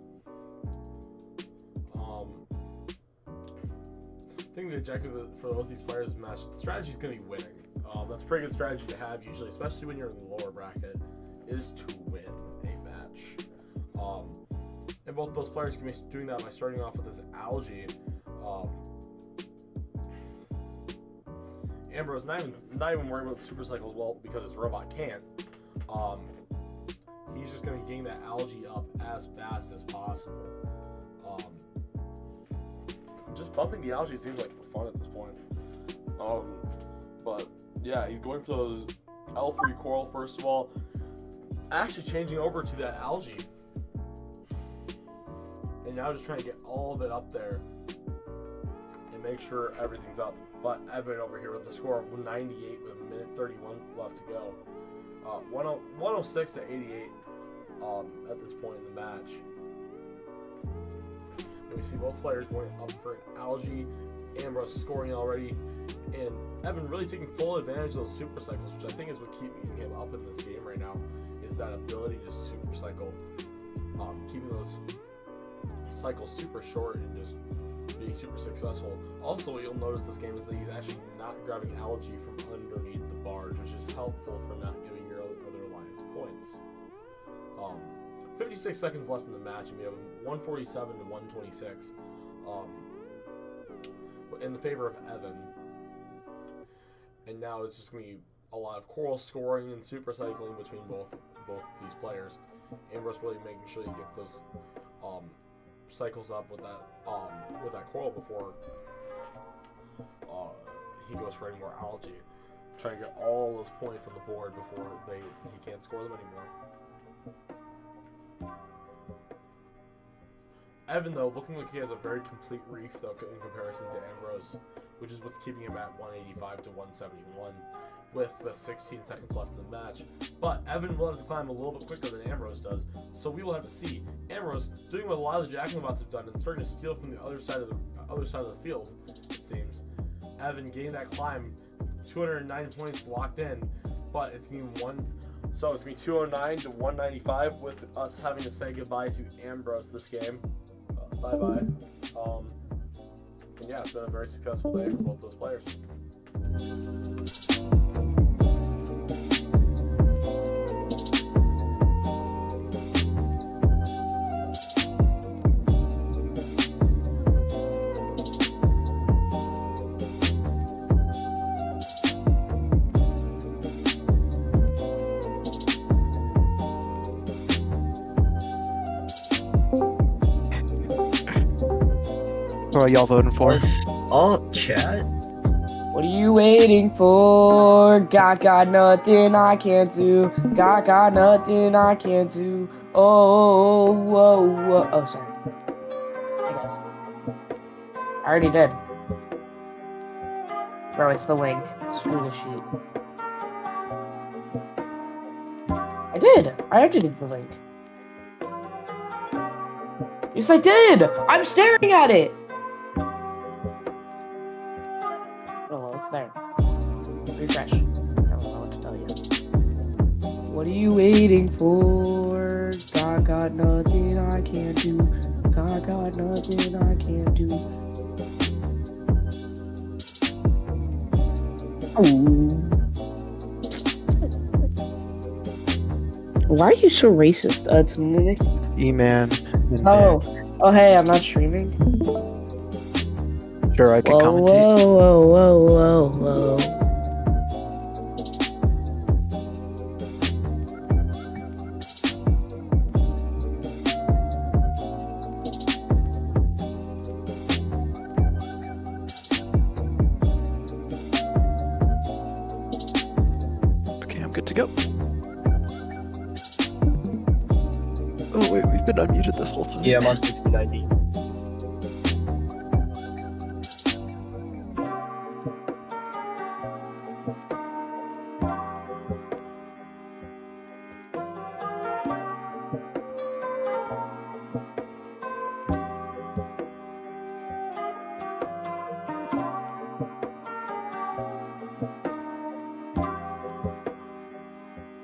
I think the objective for both these players in the match, the strategy is going to be winning. That's a pretty good strategy to have usually, especially when you're in the lower bracket, is to win a match. And both those players can be doing that by starting off with this algae. Ambrose not even worried about the super cycles, well, because his robot can't. He's just going to be getting that algae up as fast as possible. Just bumping the algae seems like fun at this point. But yeah, he's going for those L3 coral first of all, actually changing over to that algae, and now just trying to get all of it up there and make sure everything's up. But Evan over here with a score of 98 with a minute 31 left to go. 106 to 88 at this point in the match. And we see both players going up for an algae. Ambrose scoring already, and Evan really taking full advantage of those super cycles, which I think is what keeping him up in this game right now, is that ability to super cycle, keeping those cycles super short and just being super successful. Also, what you'll notice this game is that he's actually not grabbing algae from underneath the barge, which is helpful for not giving your other alliance points. 56 seconds left in the match, and we have 147 to 126 in the favor of Evan. And now it's just going to be a lot of coral scoring and super cycling between both these players. Ambrose really making sure he gets those cycles up with that coral before he goes for any more algae. Trying to get all those points on the board before he can't score them anymore. Evan, though, looking like he has a very complete reef, though, in comparison to Ambrose, which is what's keeping him at 185 to 171 with the 16 seconds left in the match. But Evan will have to climb a little bit quicker than Ambrose does, so we will have to see Ambrose doing what a lot of the Jack in the Box have done and starting to steal from the other side of the field, it seems. Evan getting that climb, 209 points locked in, but it's going to be so it's going to be 209 to 195 with us having to say goodbye to Ambrose this game. Bye-bye. And yeah, it's been a very successful day for both those players.
Who are y'all voting for?
What's up, chat?
What are you waiting for? Got nothing I can't do. Got nothing I can't do. Oh, whoa, whoa. Oh, sorry. I guess. I already did. Bro, it's the link. Screw the sheet. I did. I edited the link. Yes, I did. I'm staring at it. Oh, well, it's there. Refresh. I don't know what to tell you. What are you waiting for? Got nothing I can't do. Got nothing I can't do. Why are you so racist? It's Nick.
E-Man. and
Oh,
Nick.
oh, hey, I'm not streaming.
Sure, I can
Whoa,
commentate.
whoa.
Okay, I'm good to go. Oh wait, we've been unmuted this whole time.
Yeah, I'm on 6090.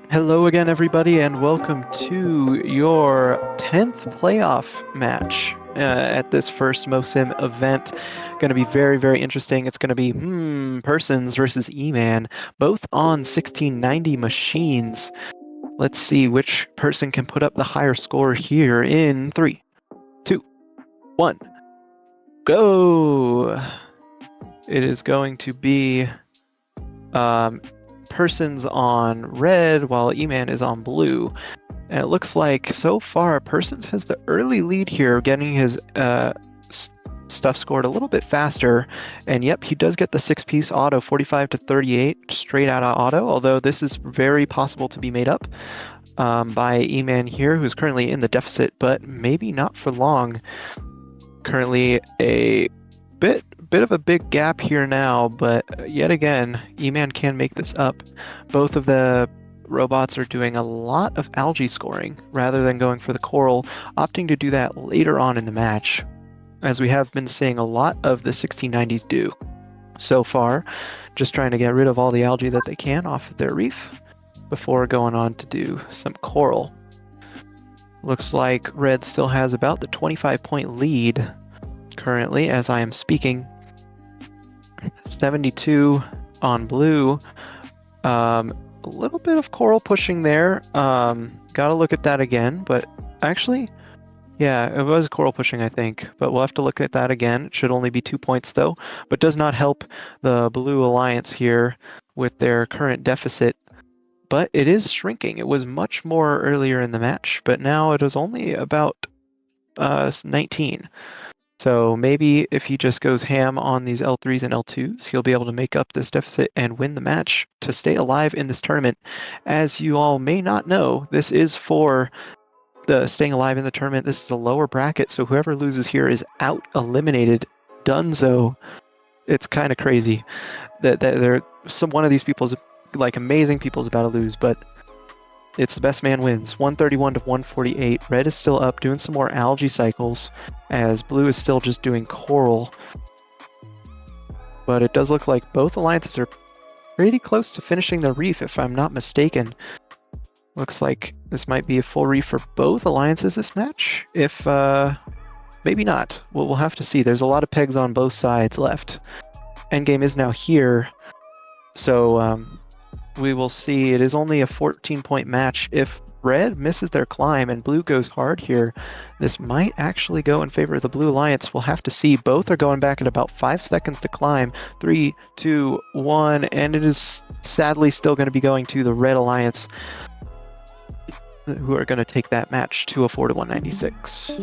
Hello again, everybody, and welcome to your 10th playoff match at this first MoSim event. Going to be very, very interesting. It's going to be Persons versus E-Man, both on 1690 machines. Let's see which person can put up the higher score here in 3, 2, 1, go! It is going to be Persons on red while E-Man is on blue. And it looks like so far Persons has the early lead here, getting his stuff scored a little bit faster. And yep, he does get the 6-piece auto, 45 to 38, straight out of auto, although this is very possible to be made up by E-Man here, who's currently in the deficit, but maybe not for long. Currently a bit of a big gap here now, but yet again, E-Man can make this up. Both of the robots are doing a lot of algae scoring rather than going for the coral, opting to do that later on in the match, as we have been seeing a lot of the 1690s do so far, just trying to get rid of all the algae that they can off of their reef before going on to do some coral. Looks like red still has about the 25-point lead currently as I am speaking. 72 on blue. A little bit of coral pushing there. Gotta look at that again, but actually, yeah, it was coral pushing, I think, but we'll have to look at that again. It should only be 2 points though, but does not help the Blue Alliance here with their current deficit. But it is shrinking. It was much more earlier in the match, but now it is only about 19. So maybe if he just goes ham on these L3s and L2s, he'll be able to make up this deficit and win the match to stay alive in this tournament. As you all may not know, this is for the staying alive in the tournament. This is a lower bracket, so whoever loses here is out, eliminated, donezo. It's kind of crazy that one of these people's like amazing people is about to lose, but it's the best man wins. 131 to 148. Red is still up, doing some more algae cycles, as blue is still just doing coral. But it does look like both alliances are pretty close to finishing the reef, if I'm not mistaken. Looks like this might be a full reef for both alliances this match. If, maybe not. We'll have to see. There's a lot of pegs on both sides left. Endgame is now here, so we will see. It is only a 14-point match. If red misses their climb and blue goes hard here, this might actually go in favor of the Blue Alliance. We'll have to see. Both are going back at about 5 seconds to climb. 3, 2, 1, and it is sadly still going to be going to the Red Alliance, who are going to take that match 204 to 196.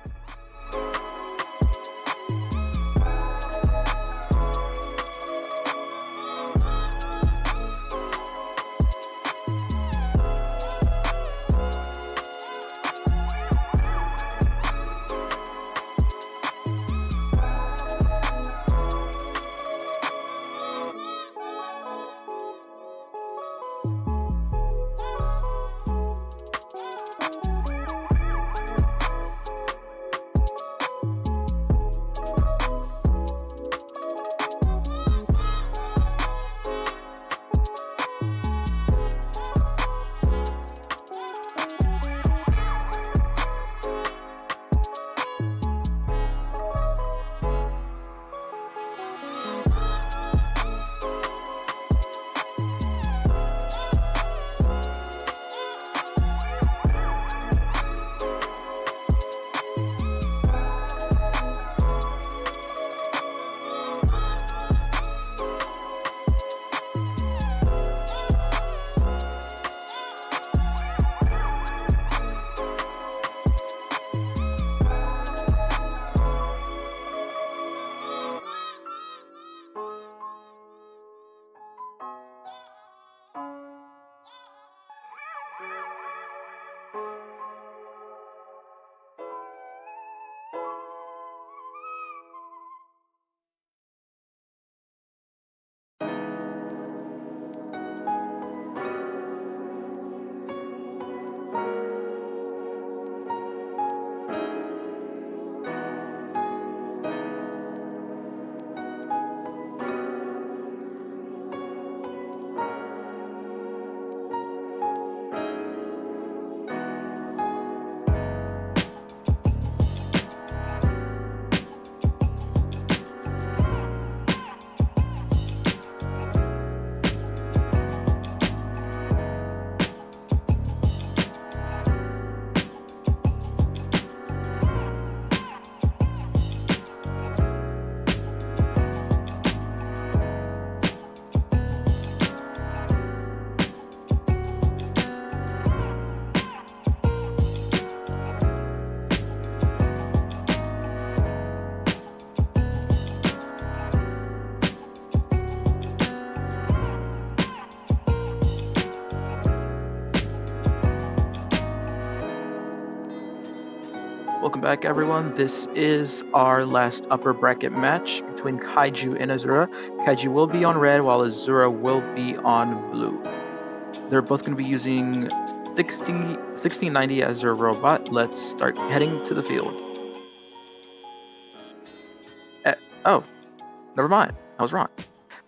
Welcome back, everyone. This is our last upper bracket match between Kaiju and Azura. Kaiju will be on red, while Azura will be on blue. They're both going to be using 1690 as their robot. Let's start heading to the field. Oh, never mind. I was wrong.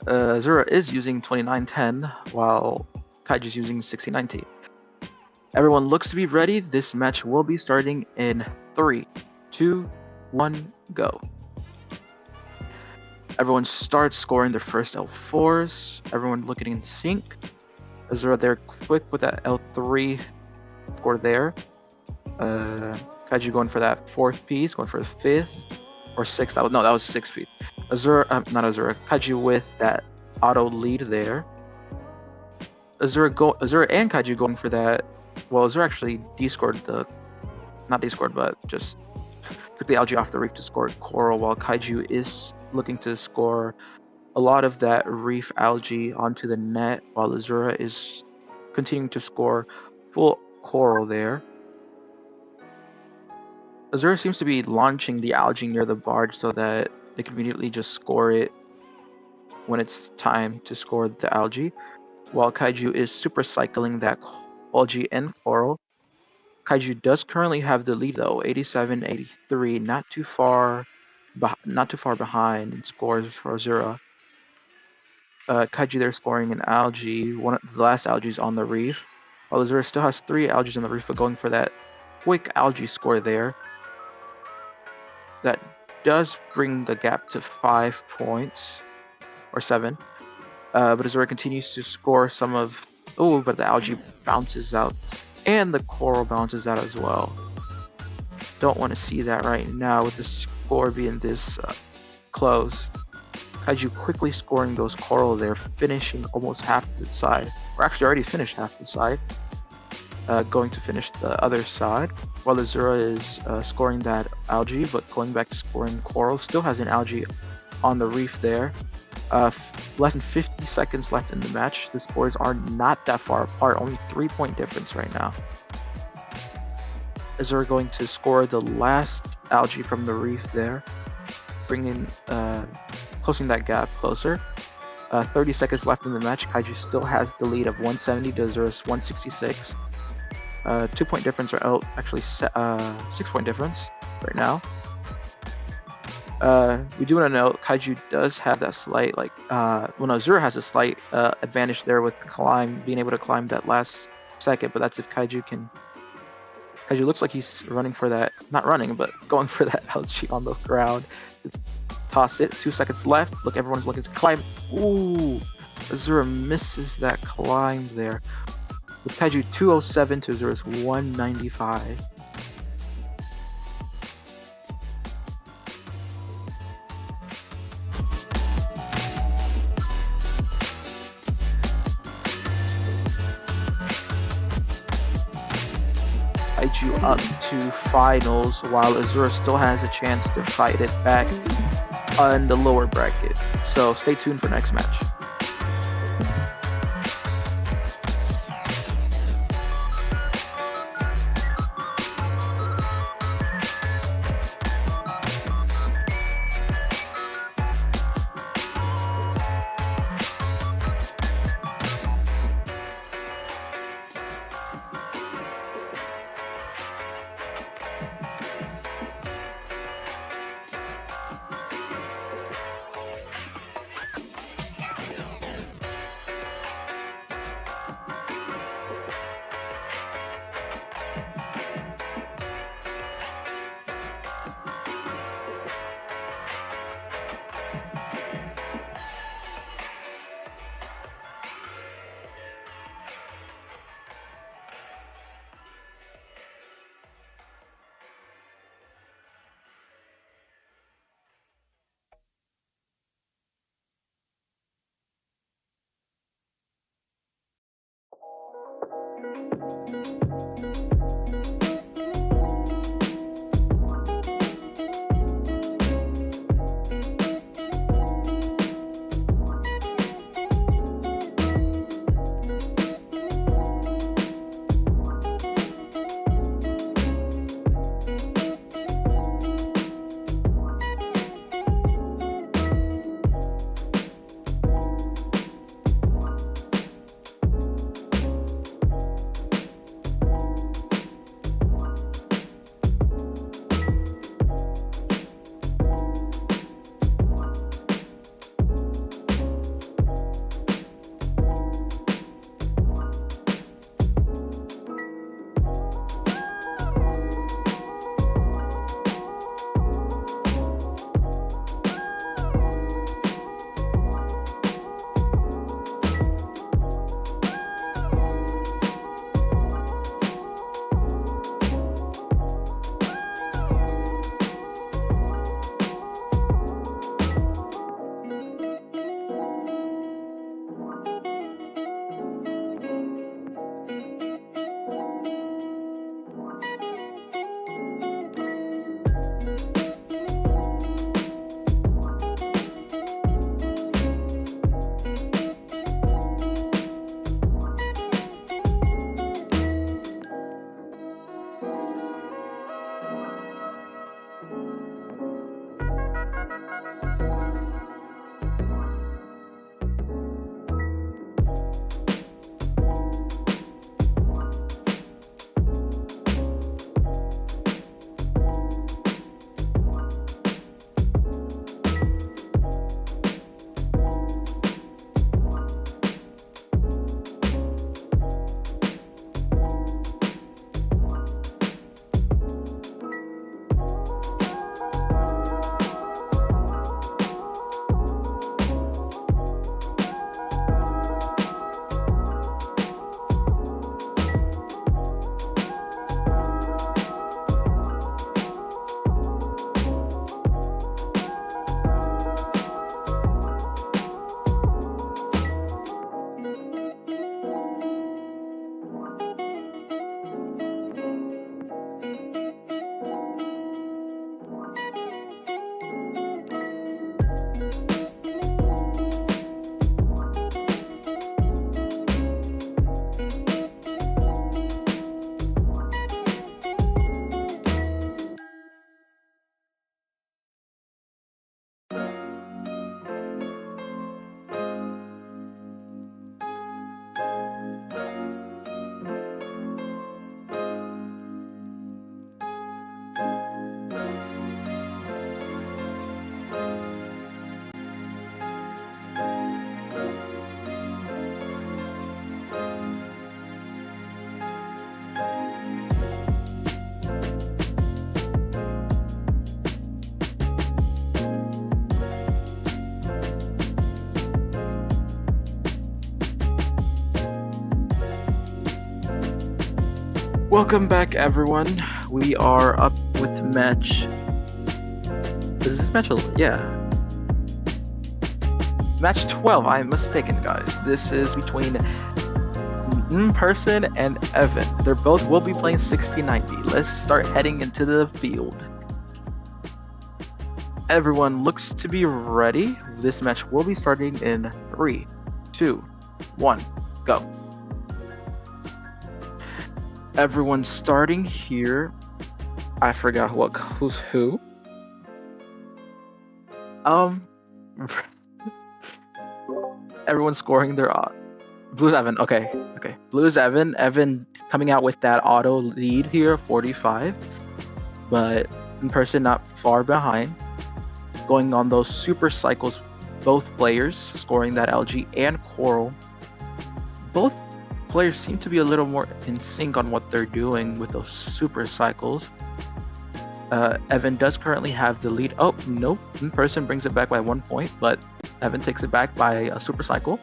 Azura is using 2910, while Kaiju's using 1690. Everyone looks to be ready. This match will be starting in 3, 2, 1, go. Everyone starts scoring their first L4s. Everyone looking in sync. Azura there quick with that L3 score there. Kaiju going for that 4th piece, going for the 5th or 6th. That was 6th piece. Azura, not Azura. Kaiju with that auto lead there. Azura and Kaiju going for that. Well, Azura actually not descored, but just took the algae off the reef to score coral, while Kaiju is looking to score a lot of that reef algae onto the net, while Azura is continuing to score full coral there. Azura seems to be launching the algae near the barge so that they can immediately just score it when it's time to score the algae, while Kaiju is super cycling that algae and coral. Kaiju does currently have the lead though, 87-83, not too far behind in scores for Azura. Kaiju there scoring an algae, one of the last algae on the reef, while Azura still has 3 algae on the reef, but going for that quick algae score there. That does bring the gap to 5 points, or 7. But Azura continues to score some of... Oh, but the algae bounces out. And the coral bounces out as well. Don't want to see that right now with the score being this close. Kaiju quickly scoring those coral there, finishing almost half the side. Or actually already finished half the side. Going to finish the other side. While Azura is scoring that algae, but going back to scoring coral. Still has an algae on the reef there. Less than 50 seconds left in the match. The scores are not that far apart, only 3-point difference right now. Azura going to score the last algae from the reef there, closing that gap closer. 30 seconds left in the match. Kaiju still has the lead of 170 to Azura's 166. 2-point difference, or actually 6-point difference right now. We do want to note Kaiju does have that slight, Azura has a slight advantage there with being able to climb that last second, but that's if Kaiju looks like he's running for that, not running, but going for that algae on the ground. Toss it, 2 seconds left. Look, everyone's looking to climb. Ooh, Azura misses that climb there. With Kaiju 207 to Azura's 195. Kaiju up to finals, while Azura still has a chance to fight it back on the lower bracket. So stay tuned for next match. Welcome back, everyone. We are up with match. Is this match? Yeah. Match 12. I'm mistaken, guys. This is between Person and Evan. They're both will be playing 60-90. Let's start heading into the field. Everyone looks to be ready. This match will be starting in 3, 2, 1, go. Everyone's starting here. I forgot who's who. Everyone's scoring their Blue's Evan. Okay. Blue's Evan. Evan coming out with that auto lead here, 45. But in person, not far behind. Going on those super cycles, both players scoring that LG and Coral. Both players seem to be a little more in sync on what they're doing with those super cycles. Evan does currently have the lead. Oh, nope. In person brings it back by 1 point, but Evan takes it back by a super cycle.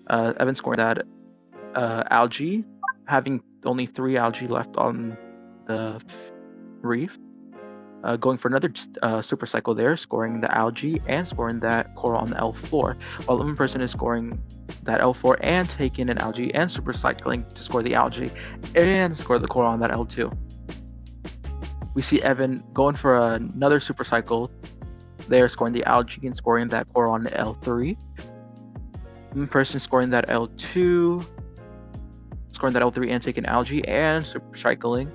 Evan scoring that algae, having only 3 algae left on the reef. Going for another super cycle there, scoring the algae and scoring that coral on the L4, while one person is scoring that L4 and taking an algae and super cycling to score the algae and score the coral on that L2. We see Evan going for another super cycle there, scoring the algae and scoring that coral on the L3. One person scoring that L2, scoring that L3 and taking algae and super cycling.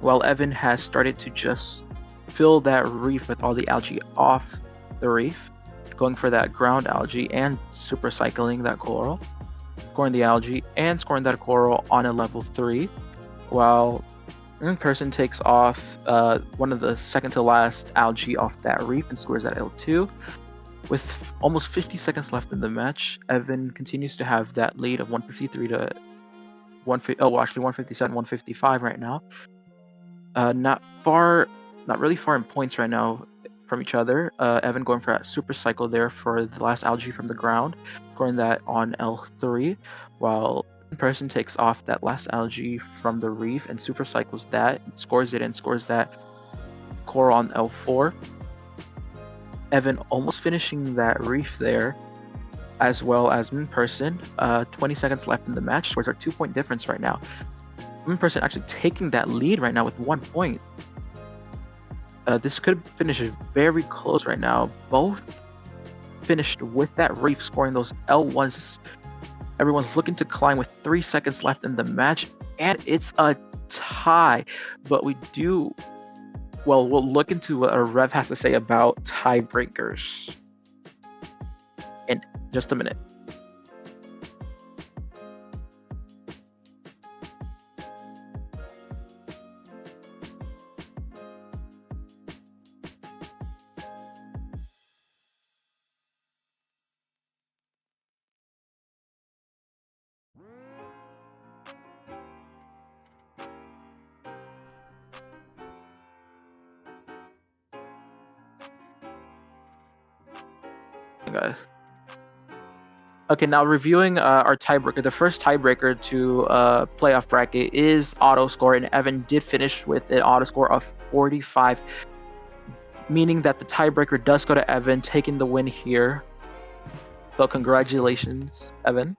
While Evan has started to just fill that reef with all the algae off the reef, going for that ground algae and super cycling that coral, scoring the algae and scoring that coral on a level 3, while in person takes off one of the second to last algae off that reef and scores that L2. With almost 50 seconds left in the match, Evan continues to have that lead of 153 to 157, 155 right now. Not really far in points right now from each other. Evan going for that super cycle there for the last algae from the ground, scoring that on L3, while person takes off that last algae from the reef and super cycles that, scores it and scores that coral on L4. Evan almost finishing that reef there, as well as in person. 20 seconds left in the match, scores our 2-point difference right now. Person actually taking that lead right now with 1 point. This could finish very close right now. Both finished with that reef scoring those L1s. Everyone's looking to climb with 3 seconds left in the match, and it's a tie. But we'll look into what Rev has to say about tiebreakers in just a minute. Guys. Okay, now reviewing our tiebreaker. The first tiebreaker to playoff bracket is auto score, and Evan did finish with an auto score of 45, meaning that the tiebreaker does go to Evan, taking the win here. So congratulations, Evan.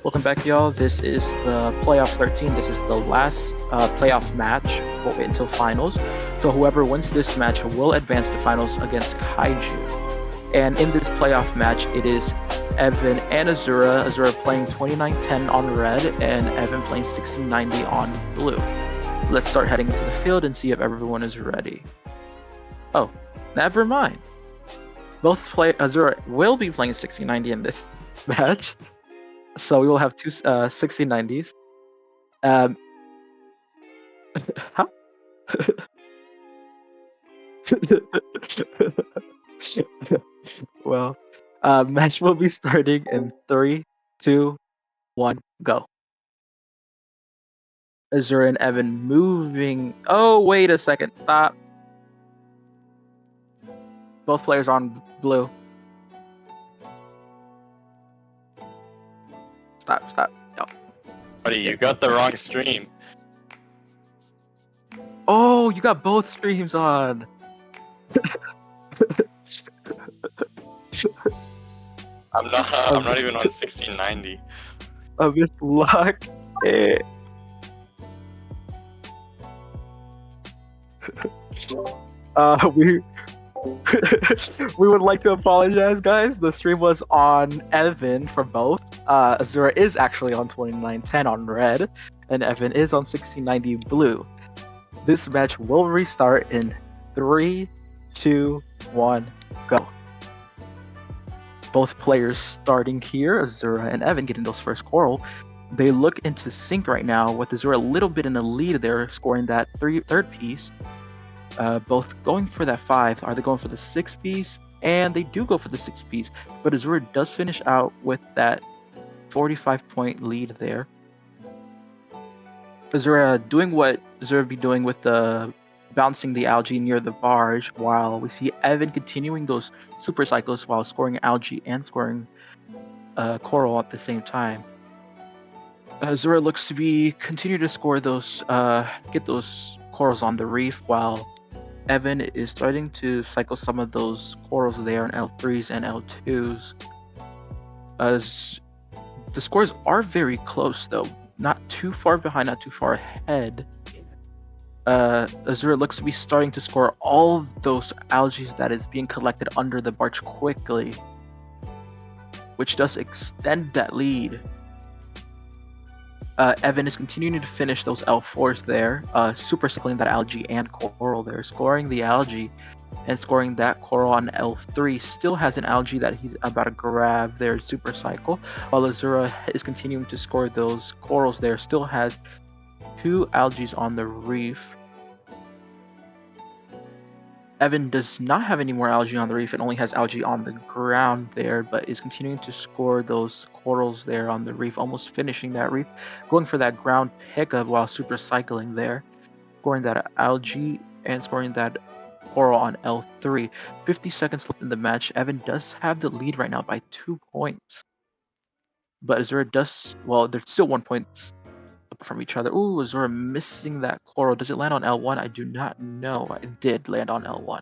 Welcome back, y'all. This is the playoff 13. This is the last playoff match until finals. So whoever wins this match will advance to finals against Kaiju. And in this playoff match, it is Evan and Azura. Azura playing 29-10 on red, and Evan playing 16-90 on blue. Let's start heading into the field and see if everyone is ready. Oh, never mind. Azura will be playing 16-90 in this match. So we will have two 16-90s. Huh? Well, match will be starting in 3, 2, 1, go. Azura and Evan moving. Oh, wait a second. Stop. Both players on blue. Stop. No.
Buddy, you got the wrong stream.
Oh, you got both streams on.
I'm not even on 1690.
I missed luck. We we would like to apologize, guys. The stream was on Evan for both. Azura is actually on 2910 on red, and Evan is on 1690 blue. This match will restart in 3, 2, 1, go. Both players starting here, Azura and Evan getting those first coral. They look into sync right now with Azura a little bit in the lead there, scoring that third piece. Both going for that 5. Are they going for the 6 piece? And they do go for the 6 piece, but Azura does finish out with that 45-point lead there. Azura doing what Azura be doing with the bouncing the algae near the barge, while we see Evan continuing those super cycles while scoring algae and scoring coral at the same time. Azura looks to be continue to score those, get those corals on the reef, while Evan is starting to cycle some of those corals there on L3s and L2s. As the scores are very close though, not too far behind, not too far ahead. Azura looks to be starting to score all those algae that is being collected under the barge quickly, which does extend that lead. Evan is continuing to finish those L4s there, super cycling that algae and coral there, scoring the algae and scoring that coral on L3. Still has an algae that he's about to grab there, super cycle, while Azura is continuing to score those corals there, still has 2 algae on the reef. Evan does not have any more algae on the reef, it only has algae on the ground there, but is continuing to score those corals there on the reef, almost finishing that reef, going for that ground pickup while super cycling there, scoring that algae and scoring that coral on L3. 50 seconds left in the match. Evan does have the lead right now by 2 points. But Azura does, well, there's still 1 point from each other. Ooh, Azura missing that coral. Does it land on L1? I do not know. It did land on L1.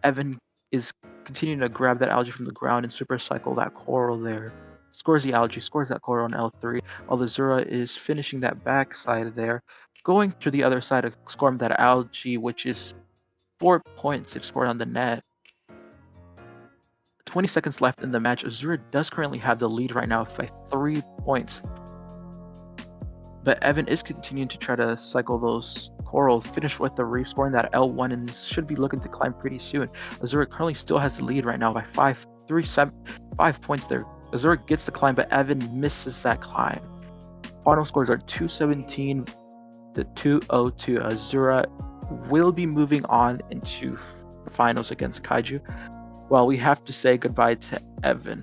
Evan is continuing to grab that algae from the ground and super cycle that coral there. Scores the algae, scores that coral on L3, while Azura is finishing that backside there, going to the other side of scoring that algae, which is 4 points if scored on the net. 20 seconds left in the match. Azura does currently have the lead right now by 3 points. But Evan is continuing to try to cycle those corals, finish with the reef, scoring that L1, and should be looking to climb pretty soon. Azura currently still has the lead right now by 5 points there. Azura gets the climb, but Evan misses that climb. Final scores are 217 to 202. Azura will be moving on into the finals against Kaiju, while we have to say goodbye to Evan.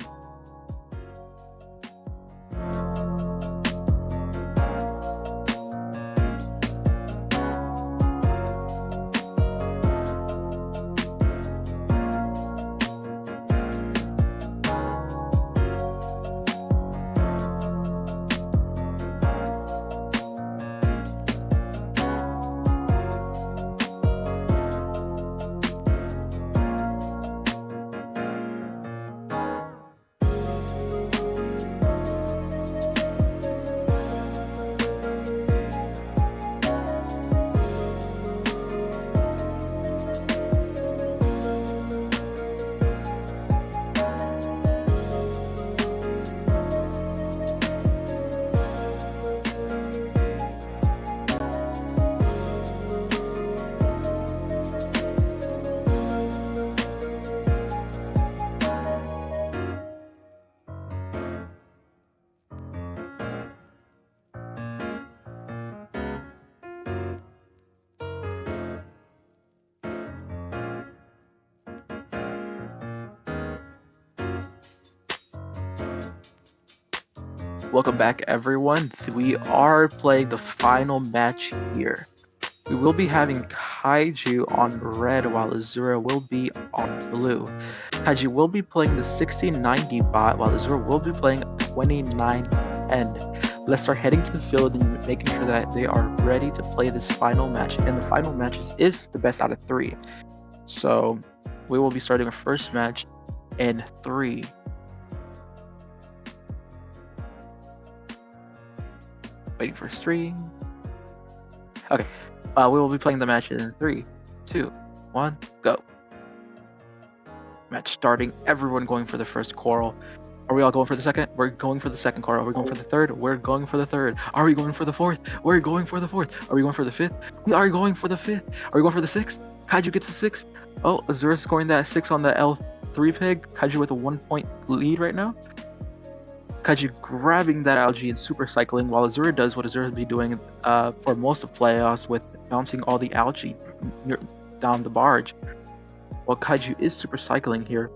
Welcome back, everyone. We are playing the final match here. We will be having Kaiju on red while Azura will be on blue. Kaiju will be playing the 1690 bot while Azura will be playing 2910. Let's start heading to the field and making sure that they are ready to play this final match. And the final match is the best out of 3. So we will be starting our first match in 3. Waiting for stream. Okay. We will be playing the match in 3, 2, 1, go. Match starting. Everyone going for the first coral. Are we all going for the second? We're going for the second coral. Are we going for the third? We're going for the third. Are we going for the fourth? We're going for the fourth. Are we going for the fifth? We are going for the fifth. Are we going for the sixth? Kaiju gets the 6. Oh, Azura scoring that 6 on the L3 pig. Kaiju with a 1-point lead right now. Kaiju grabbing that algae and super cycling while Azura does what Azura has been doing for most of playoffs with bouncing all the algae down the barge. While Kaiju is super cycling here,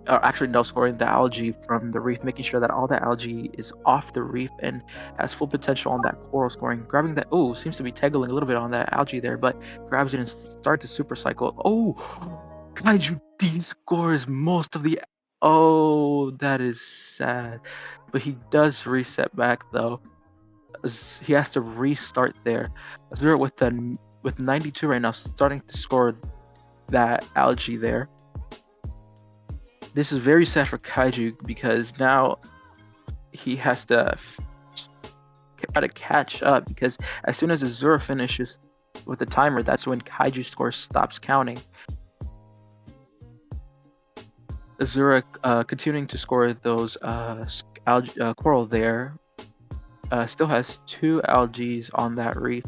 actually no, scoring the algae from the reef, making sure that all the algae is off the reef and has full potential on that coral scoring. Grabbing that, oh, seems to be taggling a little bit on that algae there, but grabs it and starts to super cycle. Oh, Kaiju D-scores most of the. Oh, that is sad. But he does reset back though. He has to restart there. Azura with 92 right now, starting to score that algae there. This is very sad for Kaiju because now he has to try to catch up, because as soon as Azura finishes with the timer, that's when Kaiju's score stops counting. Azura continuing to score those coral there. Still has 2 algae on that reef,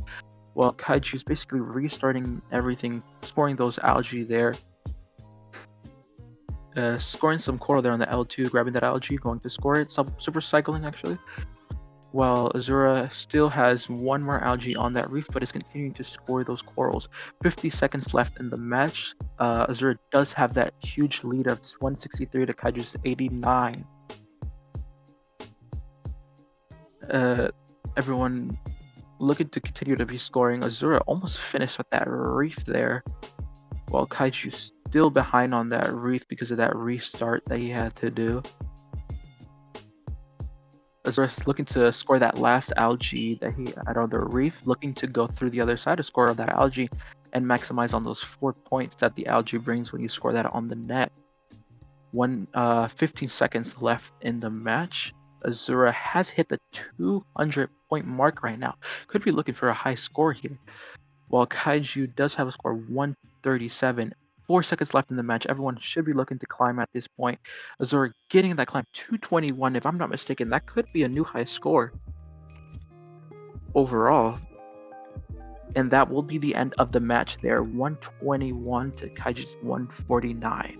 while Kaiju's basically restarting everything, scoring those algae there. Scoring some coral there on the L2, grabbing that algae, going to score it, super cycling actually. While Azura still has 1 more algae on that reef, but is continuing to score those corals. 50 seconds left in the match. Azura does have that huge lead of 163 to Kaiju's 89. Everyone looking to continue to be scoring. Azura almost finished with that reef there, while Kaiju's still behind on that reef because of that restart that he had to do. Azura's looking to score that last algae that he had on the reef, looking to go through the other side to score that algae and maximize on those 4 points that the algae brings when you score that on the net. 15 seconds left in the match. Azura has hit the 200-point mark right now. Could be looking for a high score here. While Kaiju does have a score of 137. 4 seconds left in the match. Everyone should be looking to climb at this point. Azura getting that climb, 221 if I'm not mistaken. That could be a new high score overall. And that will be the end of the match there. 121 to Kaiju's 149.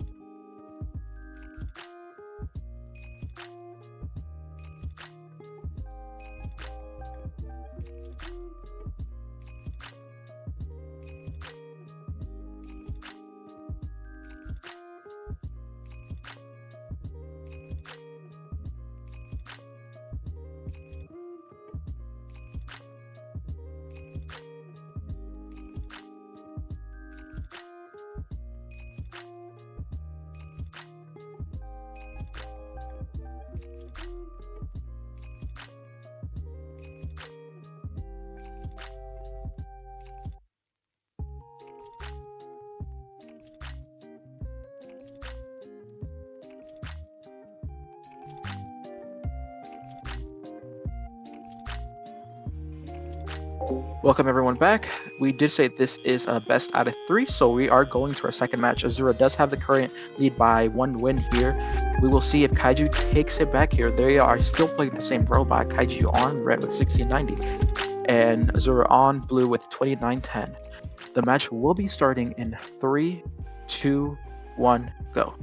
Welcome everyone back. We did say this is a best out of 3, so we are going to our second match. Azura does have the current lead by 1 win here. We will see if Kaiju takes it back here. They are still playing the same robot. Kaiju on red with 1690 and Azura on blue with 2910. The match will be starting in 3, 2, 1, go.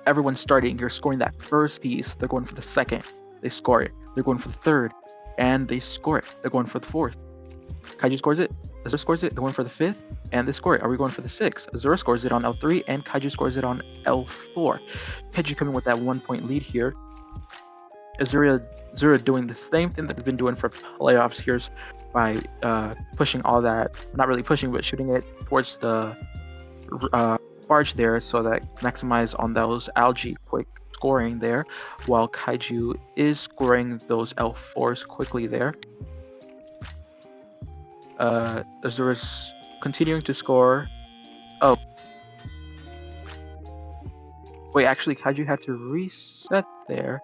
Everyone's starting. You're scoring that first piece. They're going for the second. They score it. They're going for the third. And they score it. They're going for the fourth. Kaiju scores it. Azura scores it. They're going for the fifth. And they score it. Are we going for the sixth? Azura scores it on L3 and Kaiju scores it on L4. Kaiju coming with that 1 point lead here. Azura doing the same thing that they've been doing for playoffs here by pushing all that, not really pushing, but shooting it towards the barge there so that maximize on those algae quick scoring there, while Kaiju is scoring those L4s quickly there. Azura's continuing to score. Oh. Wait, actually Kaiju had to reset there.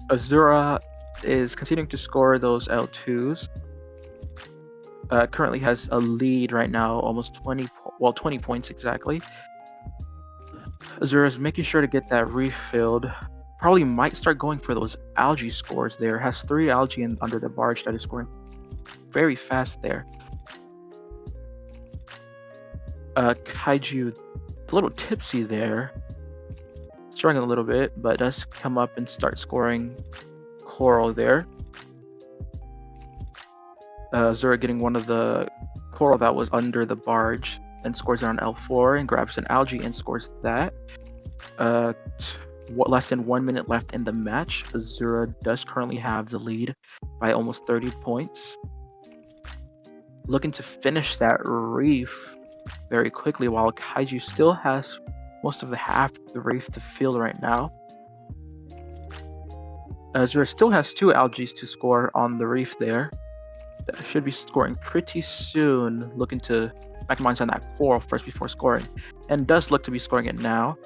Azura is continuing to score those L2s. Currently has a lead right now, almost 20 points exactly. Azura is making sure to get that refilled. Probably might start going for those algae scores there. Has 3 algae under the barge that is scoring very fast there. Kaiju, a little tipsy there. Struggling a little bit, but does come up and start scoring coral there. Azura getting one of the coral that was under the barge and scores it on L4 and grabs an algae and scores that. Less than 1 minute left in the match. Azura does currently have the lead by almost 30 points. Looking to finish that reef very quickly, while Kaiju still has most of the half the reef to fill right now. Azura still has 2 algae to score on the reef there. That should be scoring pretty soon, looking to maximize on that coral first before scoring, and does look to be scoring it now.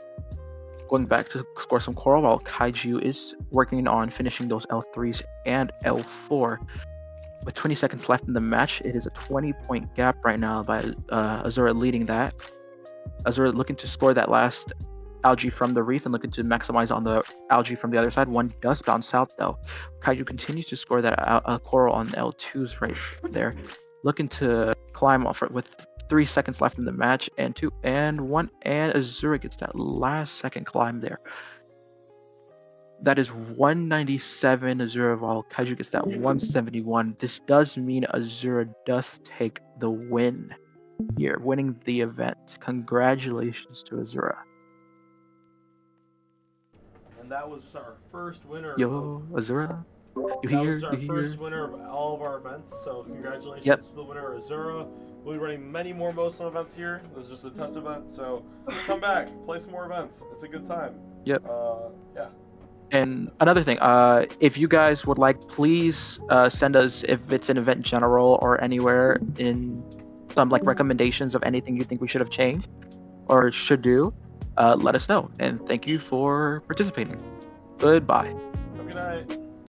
Going back to score some coral, while Kaiju is working on finishing those L3s and L4. With 20 seconds left in the match, it is a 20-point gap right now by Azura leading that. Azura looking to score that last algae from the reef and looking to maximize on the algae from the other side. One does bounce out though. Kaiju continues to score that coral on L2s right there. Looking to climb off with 3 seconds left in the match, and 2 and 1, and Azura gets that last second climb there. That is 197 Azura, while Kaiju gets that 171. This does mean Azura does take the win here, winning the event. Congratulations to Azura.
And that was our first winner.
Yo, Azura. You
That
here?
was our
You
first
here?
winner of all of our events, so congratulations
Yep.
to the winner, Azura. We'll be running many more MoSim events here. This is just a test event, so come back, play some more events. It's a good time.
Yep.
Yeah.
And another thing, if you guys would like, please send us, if it's an event general or anywhere, in some like recommendations of anything you think we should have changed or should do. Let us know. And thank you for participating. Goodbye.
Have a good night.